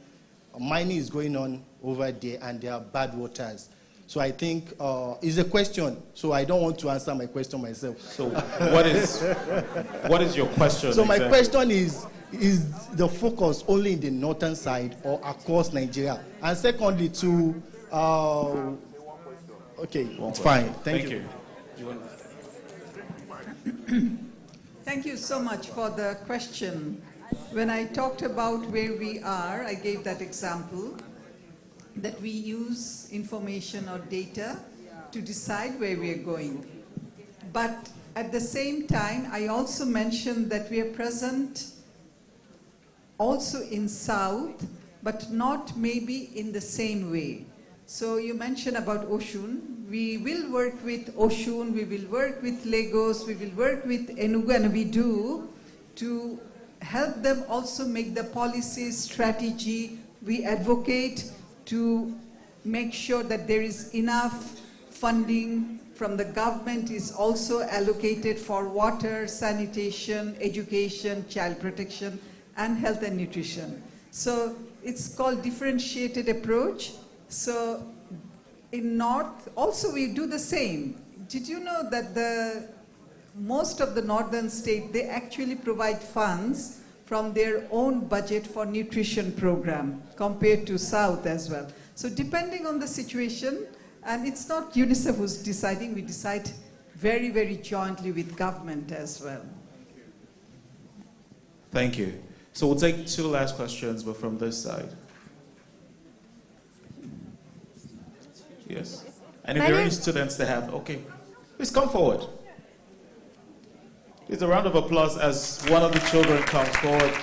Mining is going on over there, and there are bad waters. So I think it's a question. So I don't want to answer my question myself. So what is your question? So my exactly? question is the focus only in the northern side or across Nigeria? And secondly, okay, it's fine. Thank you. Thank you so much for the question. When I talked about where we are, I gave that example that we use information or data to decide where we are going. But at the same time, I also mentioned that we are present also in South, but not maybe in the same way. So you mentioned about Oshun. We will work with Oshun, we will work with Lagos, we will work with Enugu, and we do, to help them also make the policy strategy. We advocate to make sure that there is enough funding from the government is also allocated for water, sanitation, education, child protection, and health and nutrition. So it's called differentiated approach. So in North, also we do the same. Did you know that most of the northern states, they actually provide funds from their own budget for nutrition program compared to South as well. So depending on the situation, and it's not UNICEF who's deciding, we decide very, very jointly with government as well. Thank you. So we'll take two last questions, but from this side. Yes. And if there are any students that have, okay, please come forward. Please a round of applause as one of the children comes forward.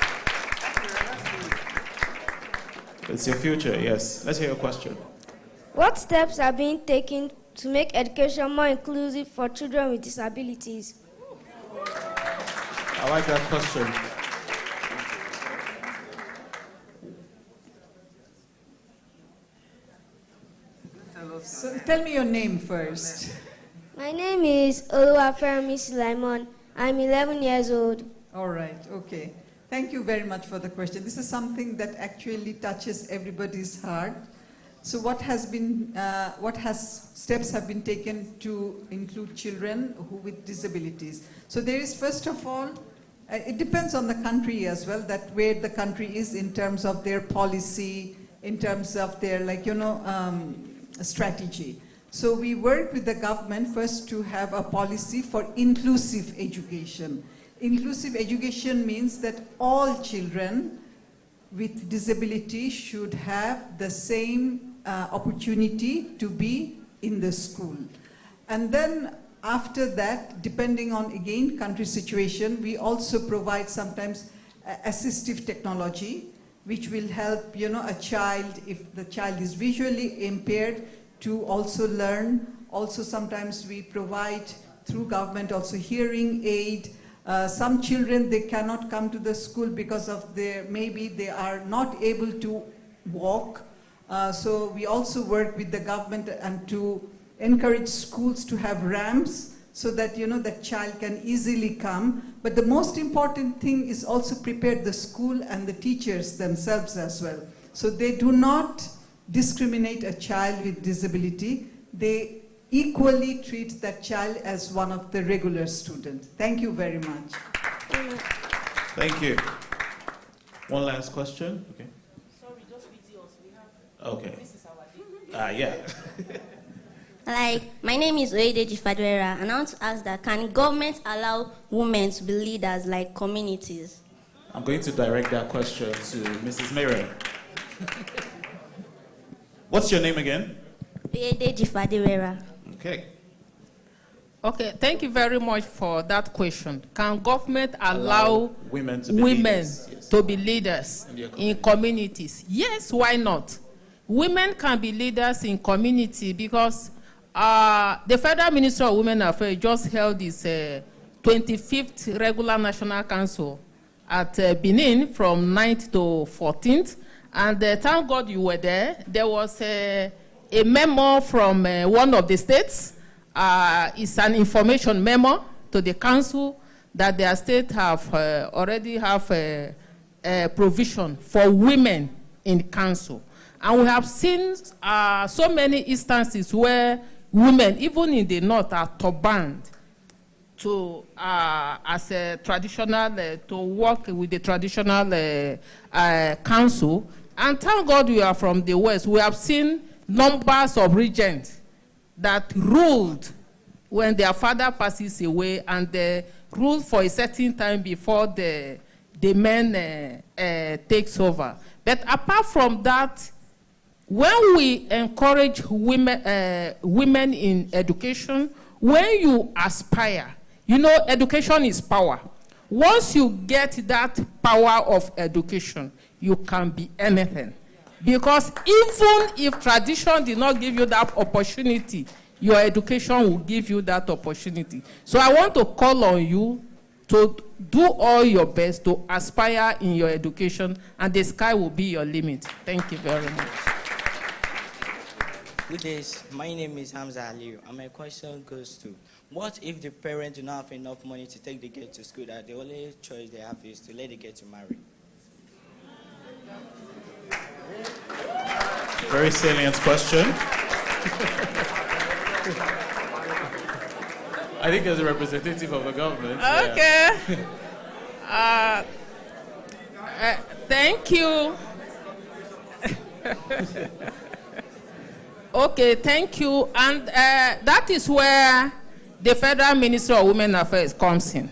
It's your future, yes. Let's hear your question. What steps are being taken to make education more inclusive for children with disabilities? I like that question. So tell me your name first. My name is Oluwafemi Sulaimon. I'm 11 years old. All right, okay. Thank you very much for the question. This is something that actually touches everybody's heart. So steps have been taken to include children with disabilities? So there is, first of all, it depends on the country as well, that where the country is in terms of their policy, in terms of their, strategy. So we work with the government first to have a policy for inclusive education. Inclusive education means that all children with disability should have the same opportunity to be in the school. And then after that, depending on, again, country situation, we also provide sometimes assistive technology, which will help, a child, if the child is visually impaired, to also learn. Also, sometimes we provide through government also hearing aid. Some children, they cannot come to the school because of maybe they are not able to walk. So we also work with the government and to encourage schools to have ramps so that, that child can easily come. But the most important thing is also prepare the school and the teachers themselves as well. So they do not discriminate a child with disability. They equally treat that child as one of the regular students. Thank you very much. Thank you. One last question. Okay. Sorry, just videos. We have. Okay. This is our day. Yeah. My name is Oyedeji Fadwera, and I want to ask that, can government allow women to be leaders like communities? I'm going to direct that question to Mrs. Miriam. What's your name again? Oyedeji Fadwera. Okay. Okay, thank you very much for that question. Can government allow women to be leaders in communities? Yes, why not? Women can be leaders in community because the Federal Ministry of Women Affairs just held its 25th regular National Council at Benin from 9th to 14th. And thank God you were there. There was a memo from one of the states. It's an information memo to the council that their state have already have a provision for women in council. And we have seen so many instances where women, even in the north, are turbaned to as a traditional to work with the traditional council. And thank God we are from the west. We have seen numbers of regents that ruled when their father passes away, and they rule for a certain time before the men takes over. But apart from that, when we encourage women in education, when you aspire, you know, education is power. Once you get that power of education, you can be anything. Because even if tradition did not give you that opportunity, your education will give you that opportunity. So I want to call on you to do all your best to aspire in your education, and the sky will be your limit. Thank you very much. Good days. My name is Hamza Aliu, and my question goes to, what if the parents do not have enough money to take the girl to school, that the only choice they have is to let the girl to marry? Very salient question. I think as a representative of the government. Okay. Thank you. Okay, thank you. And that is where the Federal Ministry of Women Affairs comes in.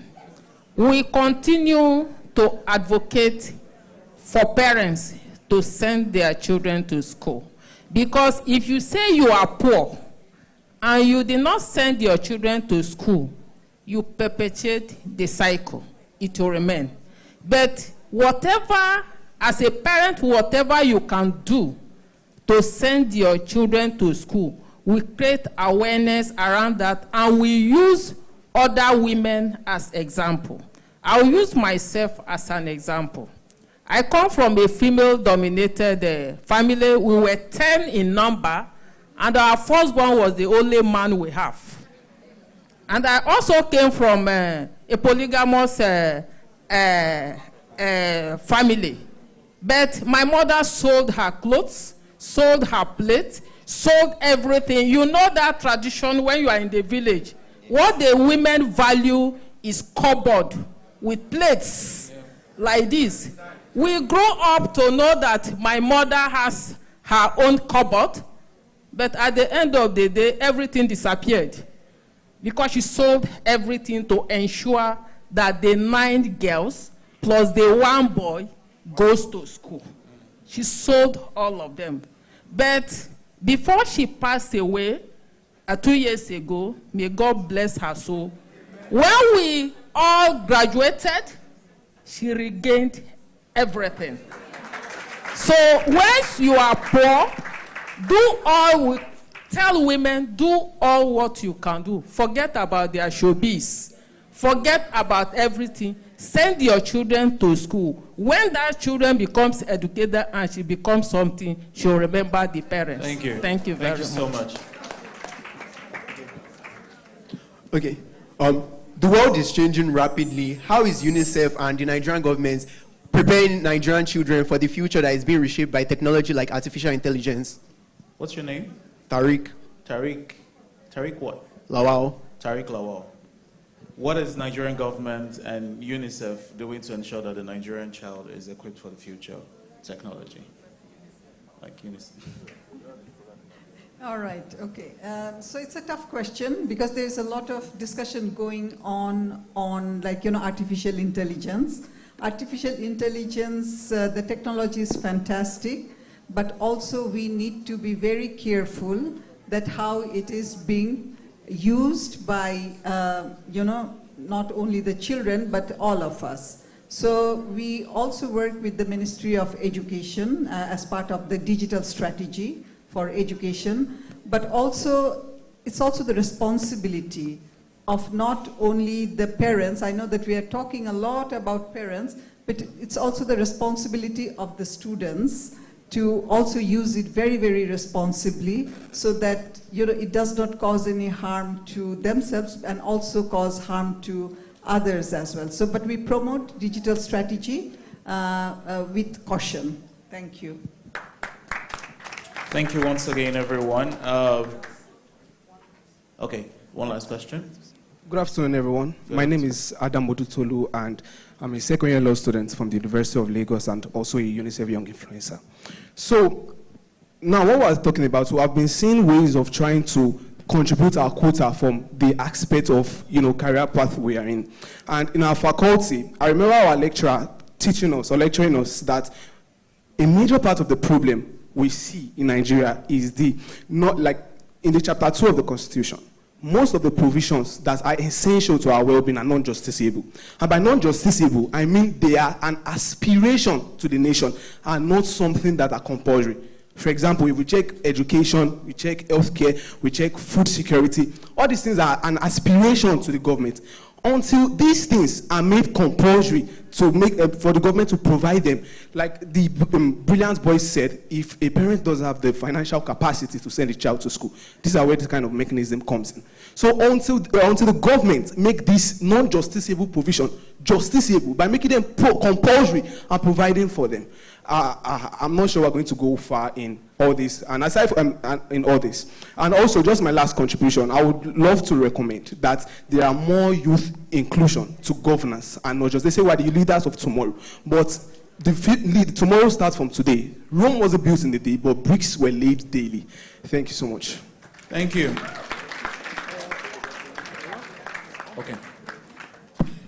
We continue to advocate for parents to send their children to school. Because if you say you are poor and you did not send your children to school, you perpetuate the cycle. It will remain. But whatever, as a parent, whatever you can do to send your children to school, we create awareness around that, and we use other women as example. I'll use myself as an example. I come from a female-dominated family. We were 10 in number, and our firstborn was the only man we have. And I also came from a polygamous family. But my mother sold her clothes, sold her plates, sold everything. You know that tradition when you are in the village. What the women value is cupboard with plates like this. We grow up to know that my mother has her own cupboard, but at the end of the day, everything disappeared because she sold everything to ensure that the 9 girls plus the 1 boy goes to school. She sold all of them. But before she passed away, 2 years ago, may God bless her soul, when we all graduated, she regained everything. So once you are poor, tell women, do all what you can do. Forget about their showbiz. Forget about everything. Send your children to school. When that children becomes educated and she becomes something, she'll remember the parents. Thank you. Thank you very much. Thank you so much. Okay. The world is changing rapidly. How is UNICEF and the Nigerian government preparing Nigerian children for the future that is being reshaped by technology like artificial intelligence? What's your name? Tariq. Tariq what? Lawal. Tariq Lawal. What is Nigerian government and UNICEF doing to ensure that the Nigerian child is equipped for the future technology? Like UNICEF. All right, okay. So it's a tough question because there's a lot of discussion going on artificial intelligence. Artificial intelligence, the technology is fantastic, but also we need to be very careful that how it is being used by, not only the children, but all of us. So we also work with the Ministry of Education as part of the digital strategy for education, but also it's also the responsibility of not only the parents. I know that we are talking a lot about parents, but it's also the responsibility of the students to also use it very, very responsibly so that it does not cause any harm to themselves and also cause harm to others as well. So, but we promote digital strategy with caution. Thank you. Thank you once again, everyone. Okay, one last question. Good afternoon, everyone. My name is Adam Odutolu, and I'm a second-year law student from the University of Lagos and also a UNICEF Young Influencer. So, now what we're talking about, so I've been seeing ways of trying to contribute our quota from the aspect of, career path we are in. And in our faculty, I remember our lecturer teaching us or lecturing us that a major part of the problem we see in Nigeria is not like in the chapter 2 of the Constitution. Most of the provisions that are essential to our well-being are non-justiciable. And by non-justiciable, I mean they are an aspiration to the nation and not something that are compulsory. For example, if we check education, we check healthcare, we check food security, all these things are an aspiration to the government. Until these things are made compulsory to for the government to provide them, like the brilliant boy said, if a parent doesn't have the financial capacity to send a child to school, this is where this kind of mechanism comes in. So until the government make this non-justiciable provision justiciable by making them compulsory and providing for them, I'm not sure we're going to go far in all this. And aside from in all this, and also just my last contribution, I would love to recommend that there are more youth inclusion to governance and not just, they say we're the leaders of tomorrow, but tomorrow starts from today. Rome wasn't built in the day, but bricks were laid daily. Thank you so much. Thank you. Okay.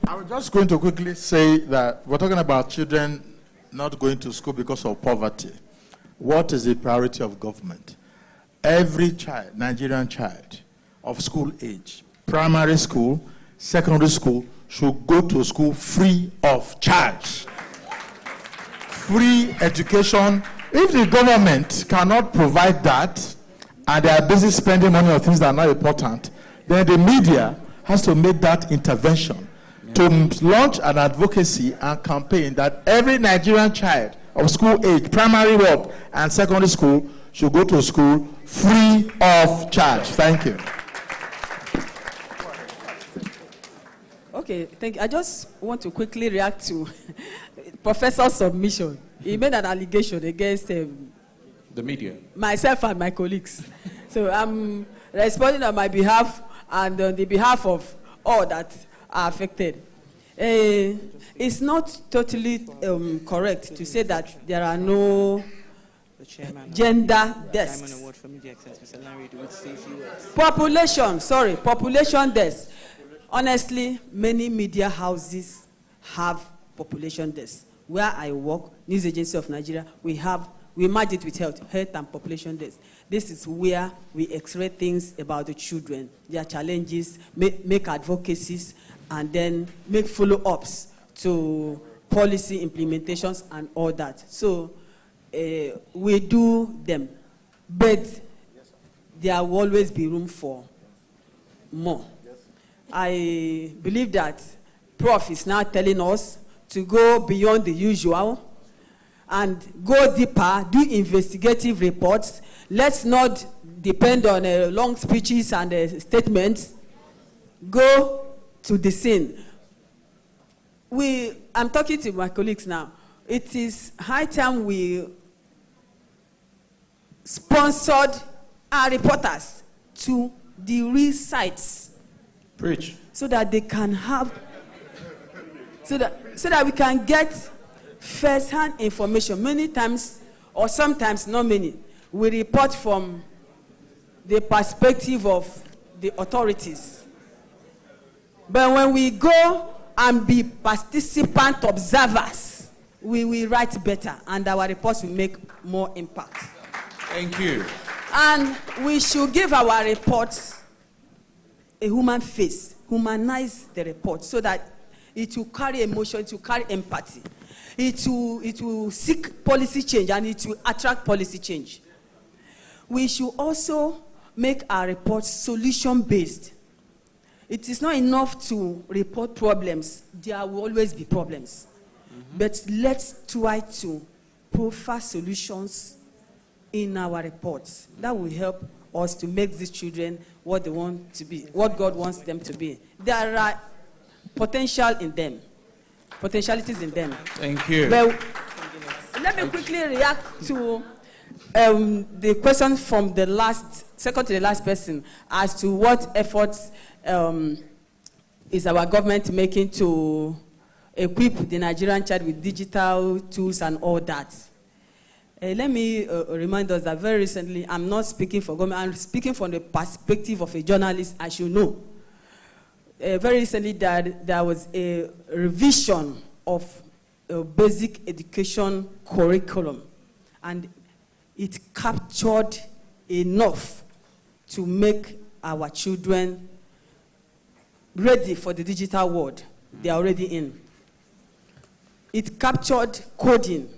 I was just going to quickly say that we're talking about children not going to school because of poverty. What is the priority of government? Every child, Nigerian child of school age, primary school, secondary school, should go to school free of charge. Free education. If the government cannot provide that, and they are busy spending money on things that are not important, then the media has to make that intervention to launch an advocacy and campaign that every Nigerian child of school age, primary work, and secondary school should go to school free of charge. Thank you. Okay, thank you. I just want to quickly react to Professor's submission. He made an allegation against the media, myself and my colleagues. So I'm responding on my behalf and on the behalf of all that are affected. It's not totally correct to say that there are no gender desks. Population desks. Honestly, many media houses have population desks. Where I work, News Agency of Nigeria, we merge it with health and population desks. This is where we x-ray things about the children, their challenges, make advocacies, and then make follow-ups to policy implementations and all that. So we do them, but there will always be room for more. I believe that Prof is now telling us to go beyond the usual and go deeper, do investigative reports. Let's not depend on long speeches and statements. Go to the scene. I'm talking to my colleagues now. It is high time we sponsored our reporters to the real sites. Preach. So that they can have, so that we can get first-hand information. Many times, or sometimes not many, we report from the perspective of the authorities. But when we go and be participant observers, we will write better and our reports will make more impact. Thank you. And we should give our reports a human face, humanize the report so that it will carry emotion, it will carry empathy. It will seek policy change and it will attract policy change. We should also make our reports solution-based. It is not enough to report problems. There will always be problems. But let's try to profile solutions in our reports. That will help us to make these children what they want to be, what God wants them to be. There are potentialities in them. Thank you. But let me quickly react to the question from the second to the last person as to what efforts is our government making to equip the Nigerian child with digital tools and all that. Let me remind us that very recently, I'm not speaking for government, I'm speaking from the perspective of a journalist, as you know. Very recently, there was a revision of a basic education curriculum, and it captured enough to make our children ready for the digital world they are already in. It captured coding,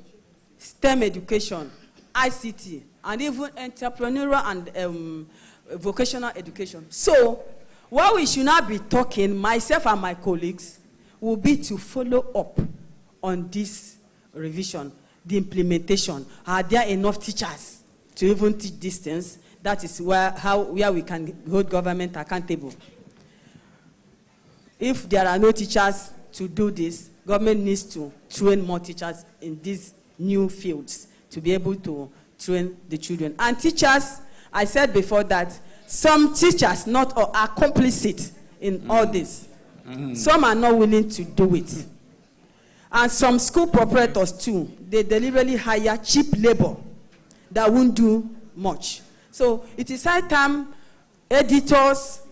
STEM education, ICT, and even entrepreneurial and vocational education. So, what we should not be talking, myself and my colleagues, will be to follow up on this revision, the implementation. Are there enough teachers to even teach these things? That is where we can hold government accountable. If there are no teachers to do this, government needs to train more teachers in these new fields to be able to train the children. And teachers, I said before that some teachers not all are complicit in all this. Some are not willing to do it. And some school proprietors too, they deliberately hire cheap labor that won't do much. So it is high time editors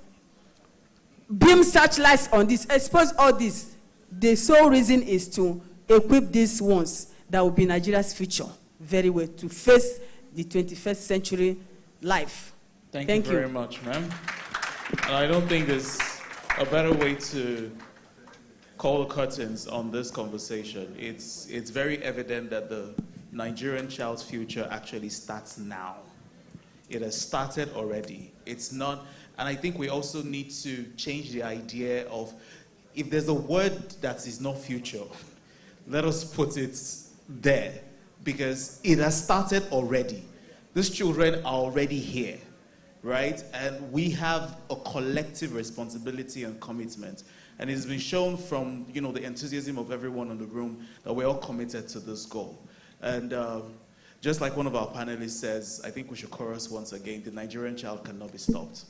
beam searchlights on this, expose all this. The sole reason is to equip these ones that will be Nigeria's future very well to face the 21st century life. Thank you very much, ma'am. And I don't think there's a better way to call the curtains on this conversation. It's very evident that the Nigerian child's future actually starts now. It has started already. It's not, and I think we also need to change the idea of, if there's a word that is not future, let us put it there, because it has started already. These children are already here, right? And we have a collective responsibility and commitment. And it's been shown from, the enthusiasm of everyone in the room that we're all committed to this goal. And just like one of our panelists says, I think we should chorus once again, the Nigerian child cannot be stopped.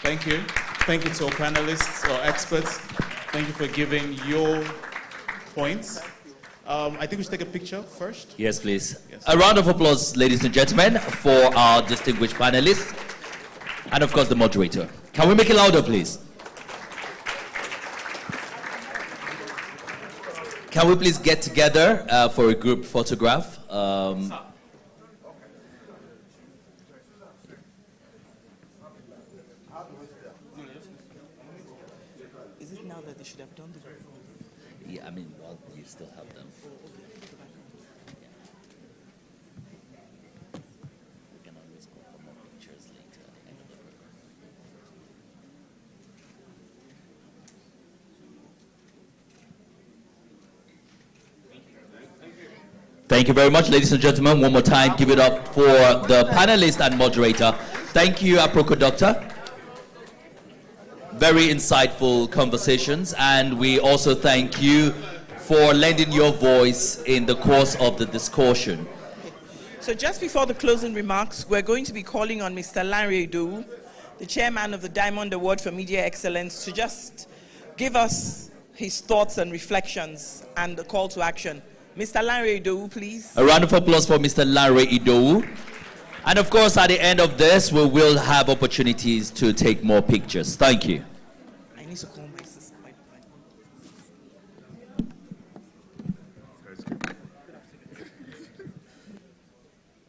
Thank you. Thank you to our panelists, our experts. Thank you for giving your points. I think we should take a picture first. Yes, please. Yes. A round of applause, ladies and gentlemen, for our distinguished panelists. And of course, the moderator. Can we make it louder, please? Can we please get together for a group photograph? Is it now that they should have done the Yeah, I mean, well, you still have them. We can always go for more pictures later at the end of the program. Thank you very much, ladies and gentlemen. One more time, give it up for the panelist and moderator. Thank you, Aproko Doctor. Very insightful conversations, and we also thank you for lending your voice in the course of the discussion. So just before the closing remarks, we're going to be calling on Mr. Lanre Idowu, the chairman of the Diamond Award for Media Excellence, to just give us his thoughts and reflections and the call to action. Mr. Lanre Idowu, please. A round of applause for Mr. Lanre Idowu. And of course, at the end of this, we will have opportunities to take more pictures. Thank you. I need to call my sister.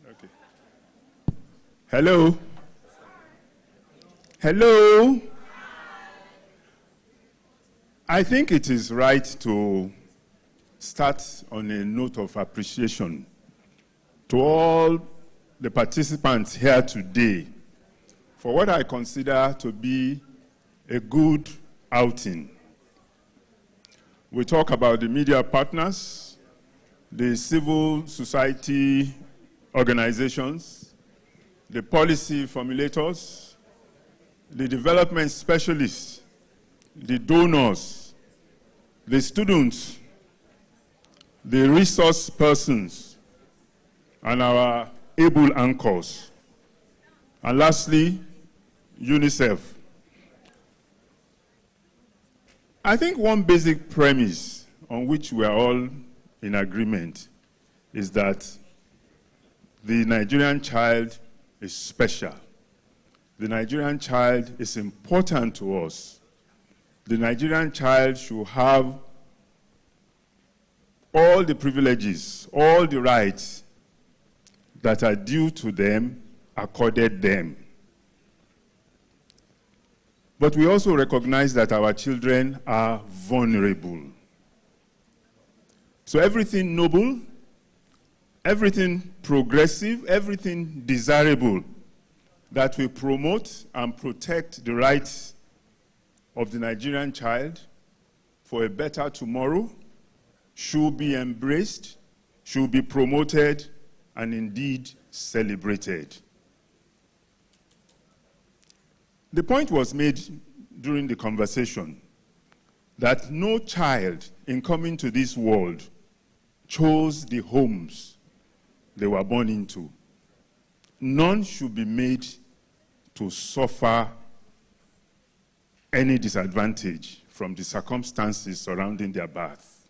Okay. Hello. Hello. I think it is right to start on a note of appreciation to all the participants here today for what I consider to be a good outing. We talk about the media partners, the civil society organizations, the policy formulators, the development specialists, the donors, the students, the resource persons, and our able anchors. And lastly, UNICEF. I think one basic premise on which we are all in agreement is that the Nigerian child is special. The Nigerian child is important to us. The Nigerian child should have all the privileges, all the rights that are due to them, accorded them. But we also recognize that our children are vulnerable. So everything noble, everything progressive, everything desirable that will promote and protect the rights of the Nigerian child for a better tomorrow should be embraced, should be promoted, and indeed celebrated. The point was made during the conversation that no child in coming to this world chose the homes they were born into. None should be made to suffer any disadvantage from the circumstances surrounding their birth.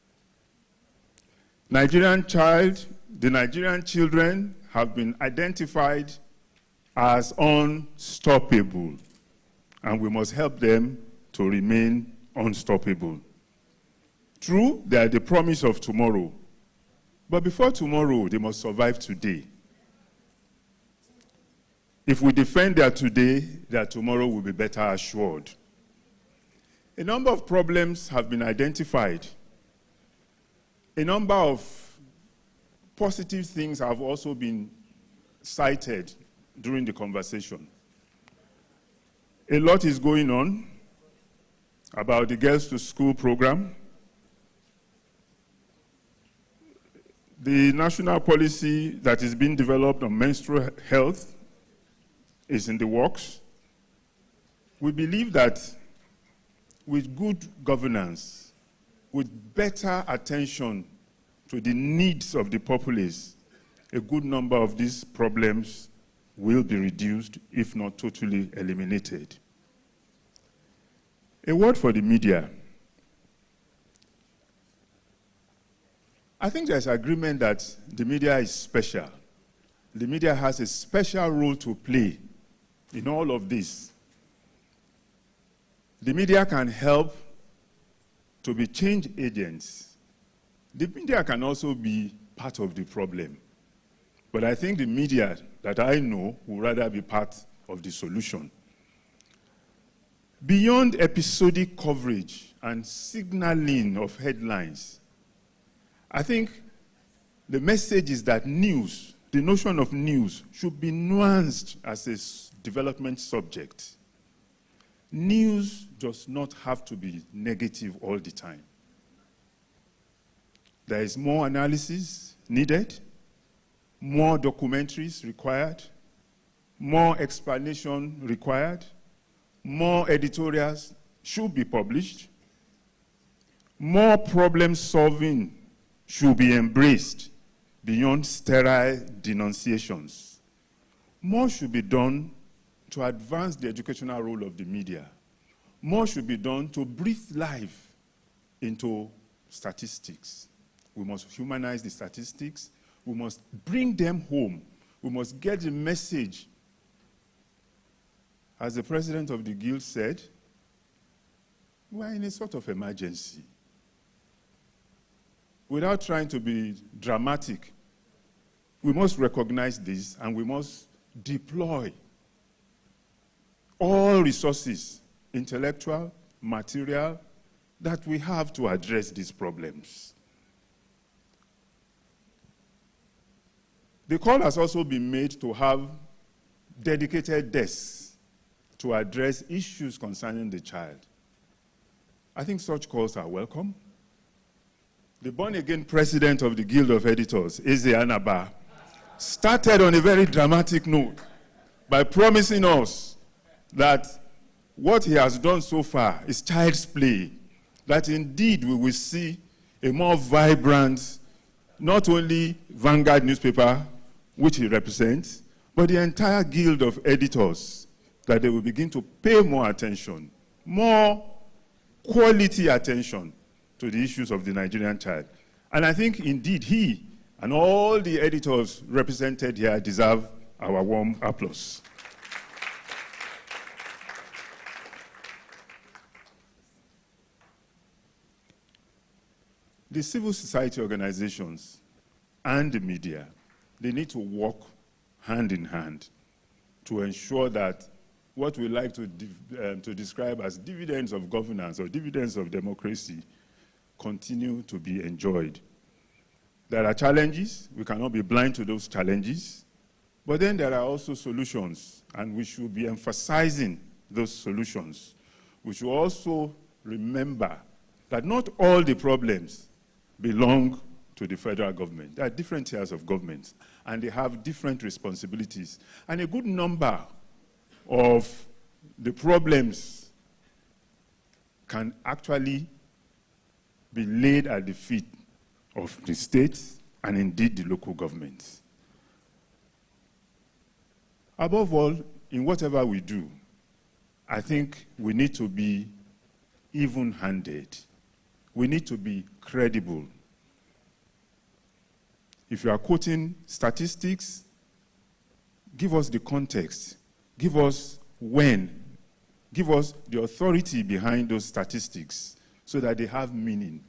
The Nigerian children have been identified as unstoppable, and we must help them to remain unstoppable. True, they are the promise of tomorrow, but before tomorrow, they must survive today. If we defend their today, their tomorrow will be better assured. A number of problems have been identified. A number of positive things have also been cited during the conversation. A lot is going on about the Girls to School program. The national policy that is being developed on menstrual health is in the works. We believe that with good governance, with better attention to the needs of the populace, a good number of these problems will be reduced, if not totally eliminated. A word for the media. I think there's agreement that the media is special. The media has a special role to play in all of this. The media can help to be change agents. The media can also be part of the problem. But I think the media that I know would rather be part of the solution. Beyond episodic coverage and signaling of headlines, I think the message is that news, the notion of news, should be nuanced as a development subject. News does not have to be negative all the time. There is more analysis needed, more documentaries required, more explanation required, more editorials should be published, more problem solving should be embraced beyond sterile denunciations. More should be done to advance the educational role of the media. More should be done to breathe life into statistics. We must humanize the statistics. We must bring them home. We must get the message. As the president of the guild said, we are in a sort of emergency. Without trying to be dramatic, we must recognize this and we must deploy all resources, intellectual, material, that we have to address these problems. The call has also been made to have dedicated desks to address issues concerning the child. I think such calls are welcome. The born-again president of the Guild of Editors, Eze Anaba, started on a very dramatic note by promising us that what he has done so far is child's play, that indeed we will see a more vibrant, not only Vanguard newspaper, which he represents, but the entire guild of editors, that they will begin to pay more attention, more quality attention to the issues of the Nigerian child. And I think, indeed, he and all the editors represented here deserve our warm applause. The civil society organizations and the media, they need to work hand in hand to ensure that what we like to describe as dividends of governance or dividends of democracy continue to be enjoyed. There are challenges. We cannot be blind to those challenges. But then there are also solutions, and we should be emphasizing those solutions. We should also remember that not all the problems belong to the federal government. There are different tiers of government, and they have different responsibilities. And a good number of the problems can actually be laid at the feet of the states and indeed the local governments. Above all, in whatever we do, I think we need to be even-handed. We need to be credible. If you are quoting statistics, give us the context. Give us when. Give us the authority behind those statistics so that they have meaning.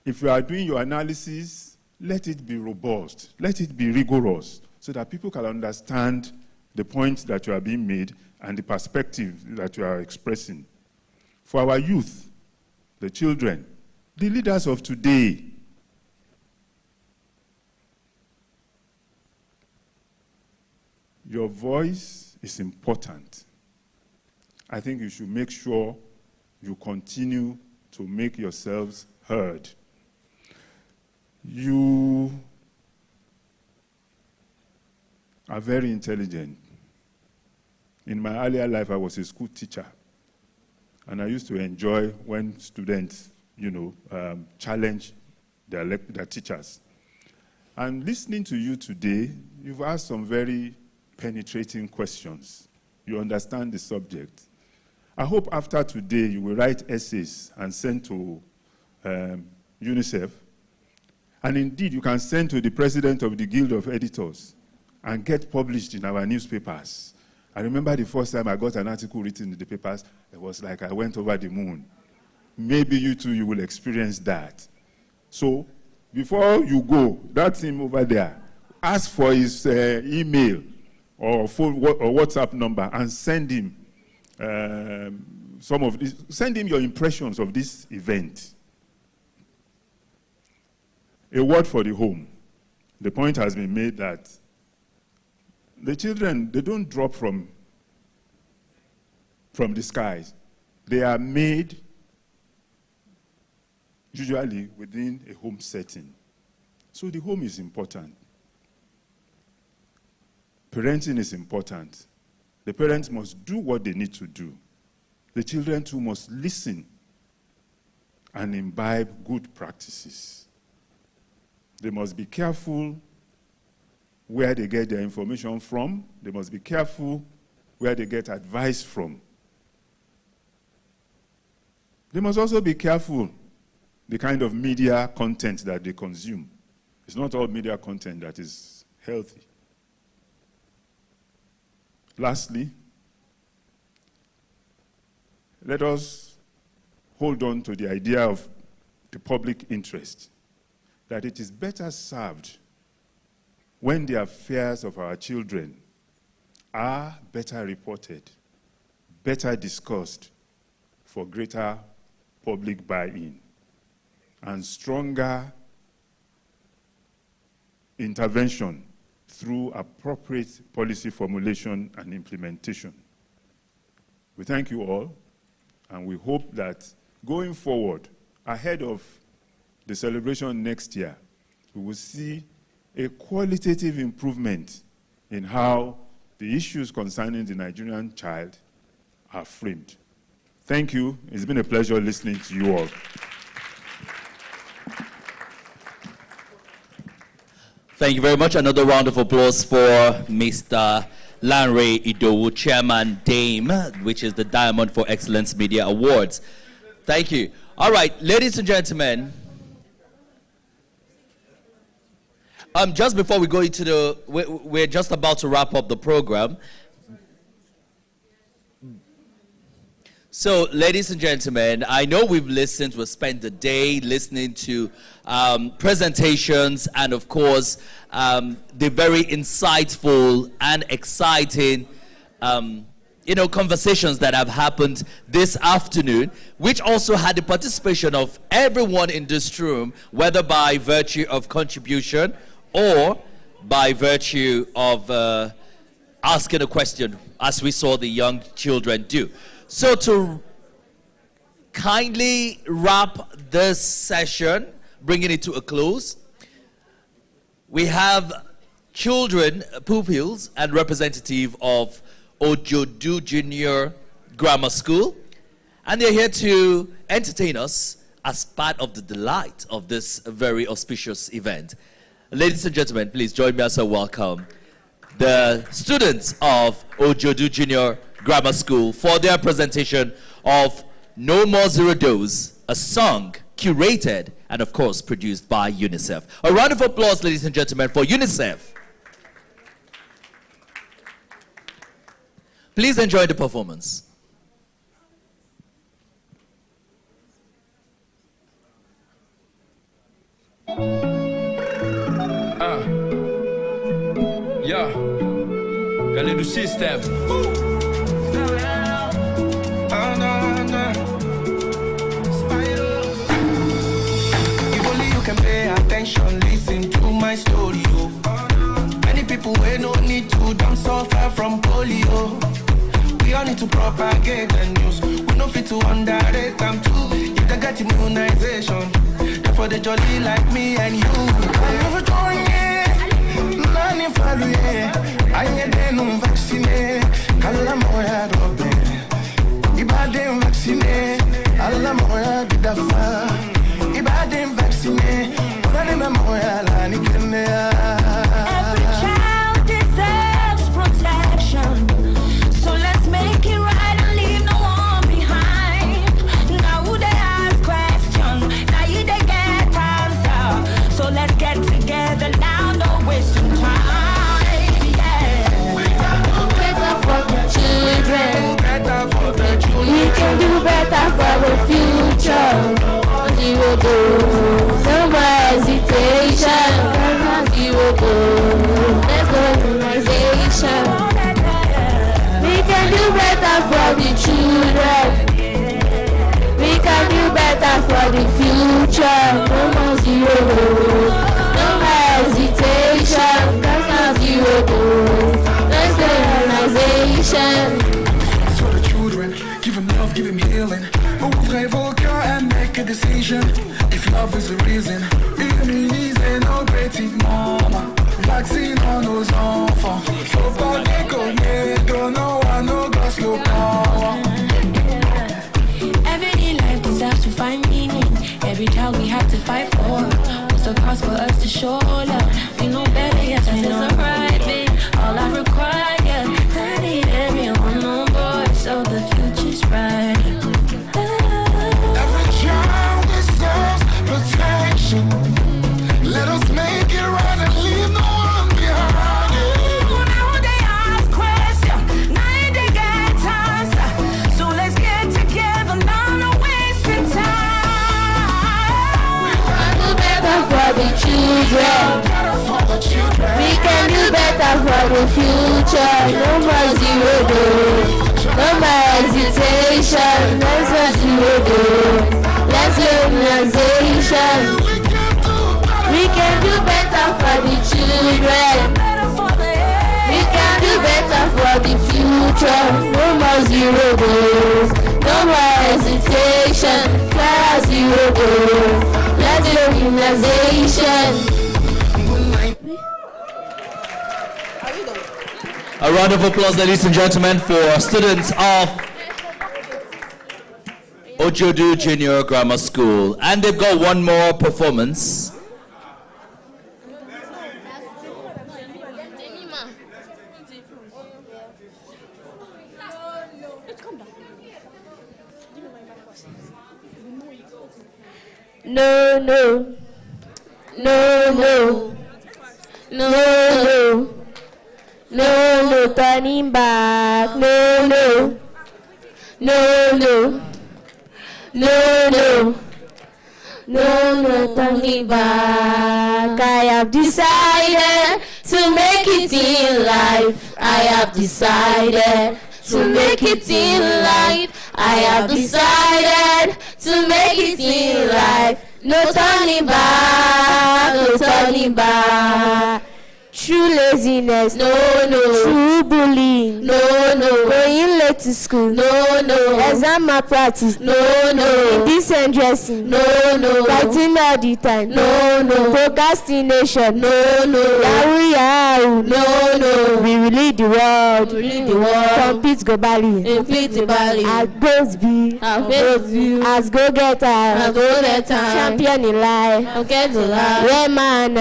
If you are doing your analysis, let it be robust. Let it be rigorous so that people can understand the points that you are being made and the perspective that you are expressing. For our youth, the children, the leaders of today, your voice is important. I think you should make sure you continue to make yourselves heard. You are very intelligent. In my earlier life, I was a school teacher. And I used to enjoy when students, challenge their teachers. And listening to you today, you've asked some very penetrating questions. You understand the subject. I hope after today you will write essays and send to UNICEF. And indeed, you can send to the president of the Guild of Editors and get published in our newspapers. I remember the first time I got an article written in the papers, it was like I went over the moon. Maybe you too, you will experience that. So, before you go, that team over there, ask for his email or phone or WhatsApp number and send him send him your impressions of this event. A word for the home. The point has been made that the children, they don't drop from the skies. They are made usually within a home setting. So the home is important. Parenting is important. The parents must do what they need to do. The children too must listen and imbibe good practices. They must be careful where they get their information from. They must be careful where they get advice from. They must also be careful the kind of media content that they consume. It's not all media content that is healthy. Lastly, let us hold on to the idea of the public interest, that it is better served when the affairs of our children are better reported, better discussed for greater public buy-in, and stronger intervention through appropriate policy formulation and implementation. We thank you all, and we hope that going forward, ahead of the celebration next year, we will see a qualitative improvement in how the issues concerning the Nigerian child are framed. Thank you. It's been a pleasure listening to you all. Thank you very much. Another round of applause for Mr. Lanre Idowu, Chairman DAME, which is the Diamond for Excellence Media Awards. Thank you. All right, ladies and gentlemen, just before we go into we're just about to wrap up the program. So, ladies and gentlemen, I know we've spent the day listening to presentations and, of course, the very insightful and exciting, conversations that have happened this afternoon, which also had the participation of everyone in this room, whether by virtue of contribution or by virtue of asking a question, as we saw the young children do. So to kindly wrap this session, bringing it to a close, we have children, pupils, and representative of Ojodu Junior Grammar School, and they're here to entertain us as part of the delight of this very auspicious event. Ladies and gentlemen, please join me as I welcome the students of Ojodu Junior Grammar School for their presentation of No More Zero Dose, a song curated and, of course, produced by UNICEF. A round of applause, ladies and gentlemen, for UNICEF. Please enjoy the performance. Yeah, galera do System. Attention, listen to my story, oh. Many people we no need to don't suffer from polio. We all need to propagate the news. We no fit to underrate them too. If they get immunization, therefore they jolly like me and you. I never join it, none follow it. I ain't there no vaccine. Kala moya robe, ibadem vaccine. Alla moya bidafa, ibadem vaccine. Every child deserves protection, so let's make it right and leave no one behind. Now who they ask questions, now you they get answer. So let's get together now, no wasting time. Yeah. We can do better for the children. Better for the children. We can do better for the future. Zero dose, no more hesitation. Zero dose, let's go immunization. We can do better for the children. We can do better for the future. No more zero dose, no more hesitation. That's not zero dose, let's go immunization. It's for the children, give them love, give them healing. Ouvrez vos cœurs and make a decision. If love is the reason, immuniser nos petites mamans. Vaccinons nos enfants. Faut pas déconner, donnons à nos gosses le power. Everyday life deserves to find meaning. Every child we have to fight for. What's the cost for us to show love? We know better, yes, I know the right thing. All I require, I need everyone on board, so the future's bright. Protection. Let us make it right and leave no one behind. Now they ask questions, now they get answers. So let's get together, now no wasting time. We can do better for the children. We can do better for the future. No more zero dose, no more hesitation. Let's go zero dose. Let's go immunization. We can do better for the children. We can do better for the future. No more zero dose, no more hesitation. Class zero dose. Let's go immunization. A round of applause, ladies and gentlemen, for students of Ojodu Junior Grammar School. And they've got one more performance. No, no. No, no. No, no. No, no, turning back. No, no. No, no. No, no. No, no, turning back. I have decided to make it in life. I have decided to make it in life. I have decided to make it in life. No turning back, no turning back. True laziness, no, no. True bullying, no, no. Going late to school, no, no. Exam malpractice, no, no. Indecent dressing, no, no. Fighting all the time, no, no. Procrastination, no, no. Yahoo, yahoo, no, no. We will lead the world, we lead the world. Compete globally, compete globally. As both be, as go getter, as go getter. Champion in life, okay to life. Where man,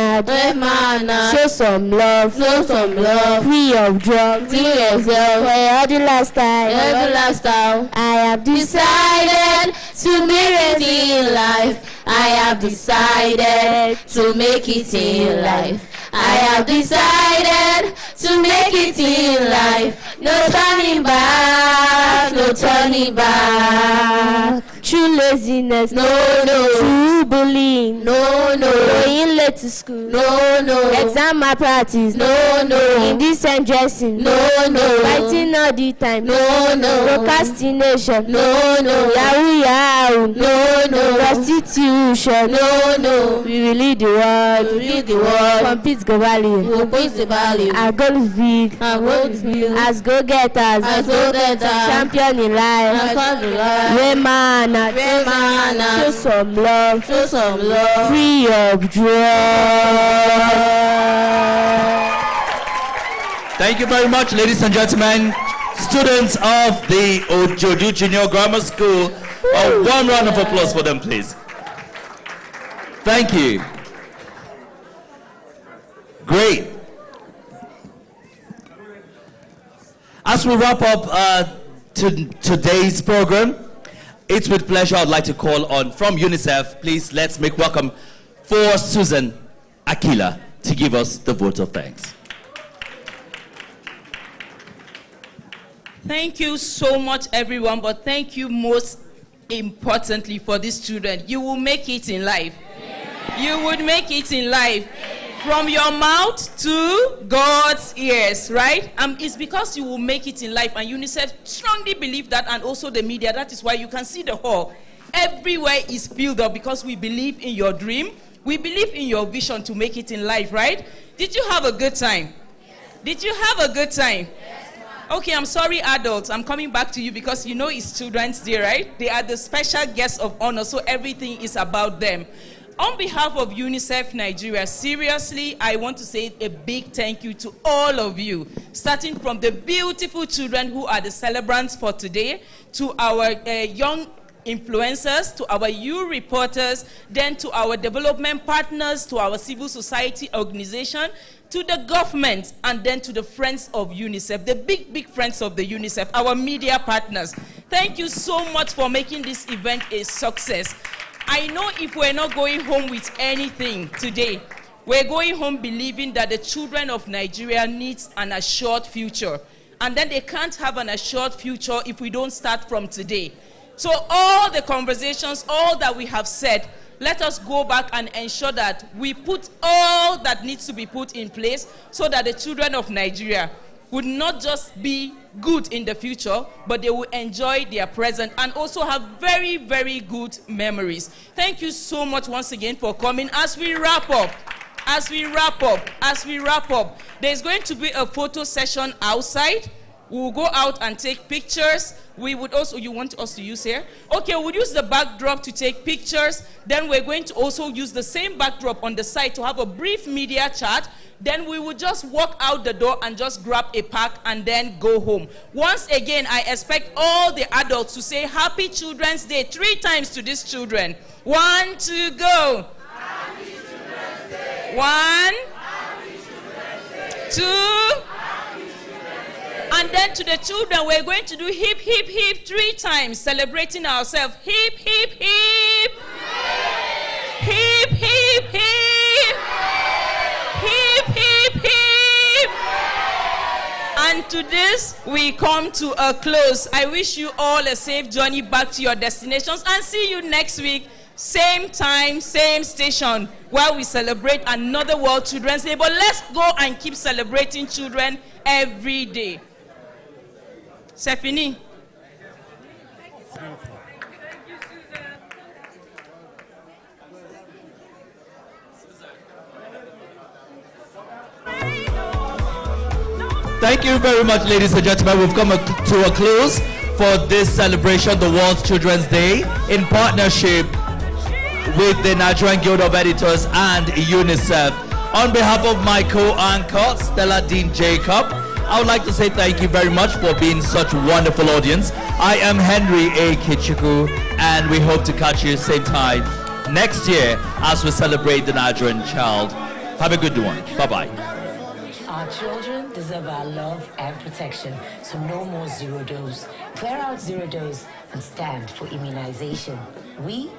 show some love, know some love, free of drugs, do yourself, for every lifestyle, I have decided to make it in life. I have decided to make it in life. I have decided to make it in life. No turning back, no turning back. True laziness, no, no. True bullying, no, no. Going late to school, no, no. Exam malpractice, no, no. Indecent dressing, no, no. Fighting all the time, no, no. Procrastination, no, no. Yahoo, yahoo, no, no. Prostitution, no, no. We will lead the world, we lead the world. Compete globally, compete globally. Our goal is big, our goal is big. As go getters, as go getters. Champion in life, where man. Show some love, free of drugs. Thank you very much, ladies and gentlemen, students of the Ojoju Junior Grammar School. A warm round of applause for them, please. Thank you. Great. As we wrap up today's program, it's with pleasure I'd like to call on from UNICEF. Please, let's make welcome for Susan Akila to give us the vote of thanks. Thank you so much, everyone, but thank you most importantly for these children. You will make it in life. You would make it in life. From your mouth to God's ears, right? It's because you will make it in life, and UNICEF strongly believe that, and also the media. That is why you can see the hall. Everywhere is filled up because we believe in your dream. We believe in your vision to make it in life, right? Did you have a good time? Yes. Did you have a good time? Yes, ma'am. Okay, I'm sorry, adults. I'm coming back to you because you know it's Children's Day, right? They are the special guests of honor, so everything is about them. On behalf of UNICEF Nigeria, seriously, I want to say a big thank you to all of you, starting from the beautiful children who are the celebrants for today, to our young influencers, to our youth reporters, then to our development partners, to our civil society organization, to the government, and then to the friends of UNICEF, the big friends of the UNICEF, our media partners. Thank you so much for making this event a success. I know if we're not going home with anything today, we're going home believing that the children of Nigeria needs an assured future. And then they can't have an assured future if we don't start from today. So all the conversations, all that we have said, let us go back and ensure that we put all that needs to be put in place so that the children of Nigeria would not just be good in the future, but they will enjoy their present and also have very, very good memories. Thank you so much once again for coming. As we wrap up, there's going to be a photo session outside. We'll go out and take pictures. We would also, you want us to use here? Okay, we'll use the backdrop to take pictures. Then we're going to also use the same backdrop on the side to have a brief media chat. Then we will just walk out the door and just grab a pack and then go home. Once again, I expect all the adults to say Happy Children's Day 3 times to these children. 1, 2, go. Happy Children's Day. 1, Happy Children's Day. 2, Happy Children's Day. And then to the children, we're going to do hip, hip, hip 3 times, celebrating ourselves. Hip, hip, hip. And to this, we come to a close. I wish you all a safe journey back to your destinations and see you next week, same time, same station, where we celebrate another World Children's Day. But let's go and keep celebrating children every day. C'est fini. Thank you very much, ladies and gentlemen. We've come to a close for this celebration, the World Children's Day, in partnership with the Nigerian Guild of Editors and UNICEF. On behalf of my co-anchor, Stella Dean Jacob, I would like to say thank you very much for being such a wonderful audience. I am Henry A. Kichuku, and we hope to catch you same time next year as we celebrate the Nigerian child. Have a good one. Bye-bye. Our children deserve our love and protection, so no more zero dose. Clear out zero dose and stand for immunization. We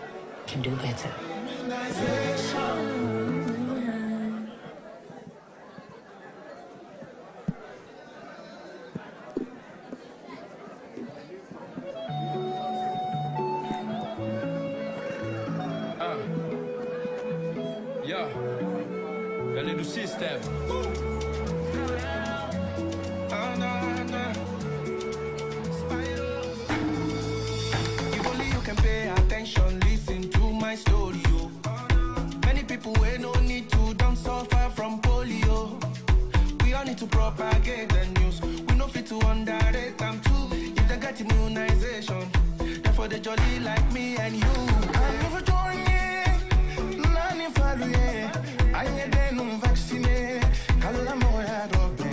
can do better. Yeah, Galley do System. If only you can pay attention, listen to my story, oh. Many people we no need to don't suffer from polio. We all need to propagate the news. We no fit to underrate them too. If they get immunization, therefore they jolly like me and you. I'm never joining, none if I ain't there no vaccine. Kala moya dobe,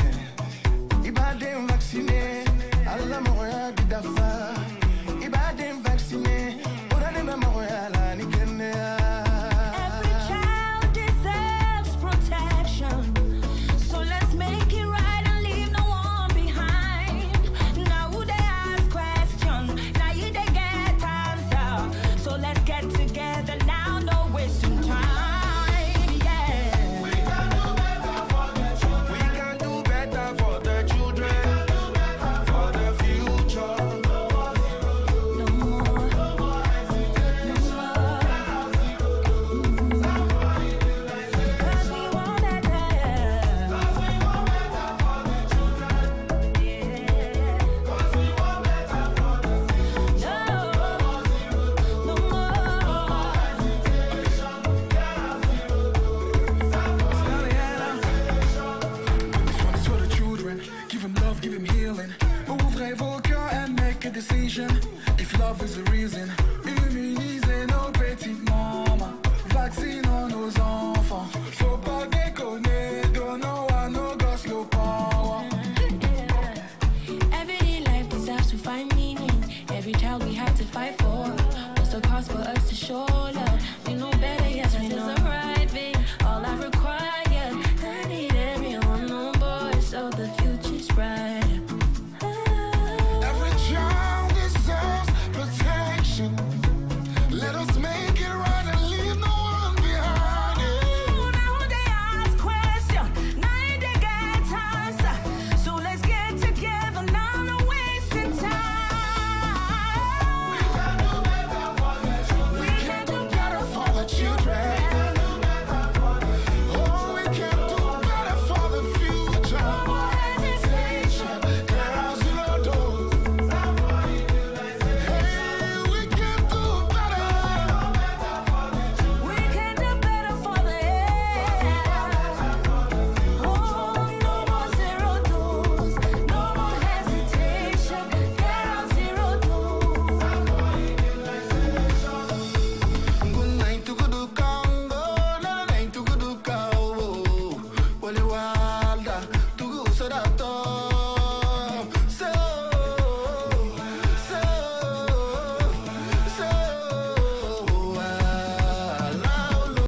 ibadem vaccine. Alla moya bidafa, ibadem vaccine. Ora de moya la ni kene. Every child deserves protection, so let's make it right and leave no one behind. Now who they ask questions, now you they get answer. So let's get together now, no wasting time. Yeah. We can do better for the children, for the future. No more. Cause we want better. This one is for the children. Give him love, give him healing. Ouvrez vos cœurs and make a decision. If love is the reason, immunisez nos petites mamans. Vaccinons nos enfants. Faut pas déconner, donnons à nos gosses le power. Everyday life deserves to find meaning. Every child we have to fight for. What's the cost for us to show love? We know better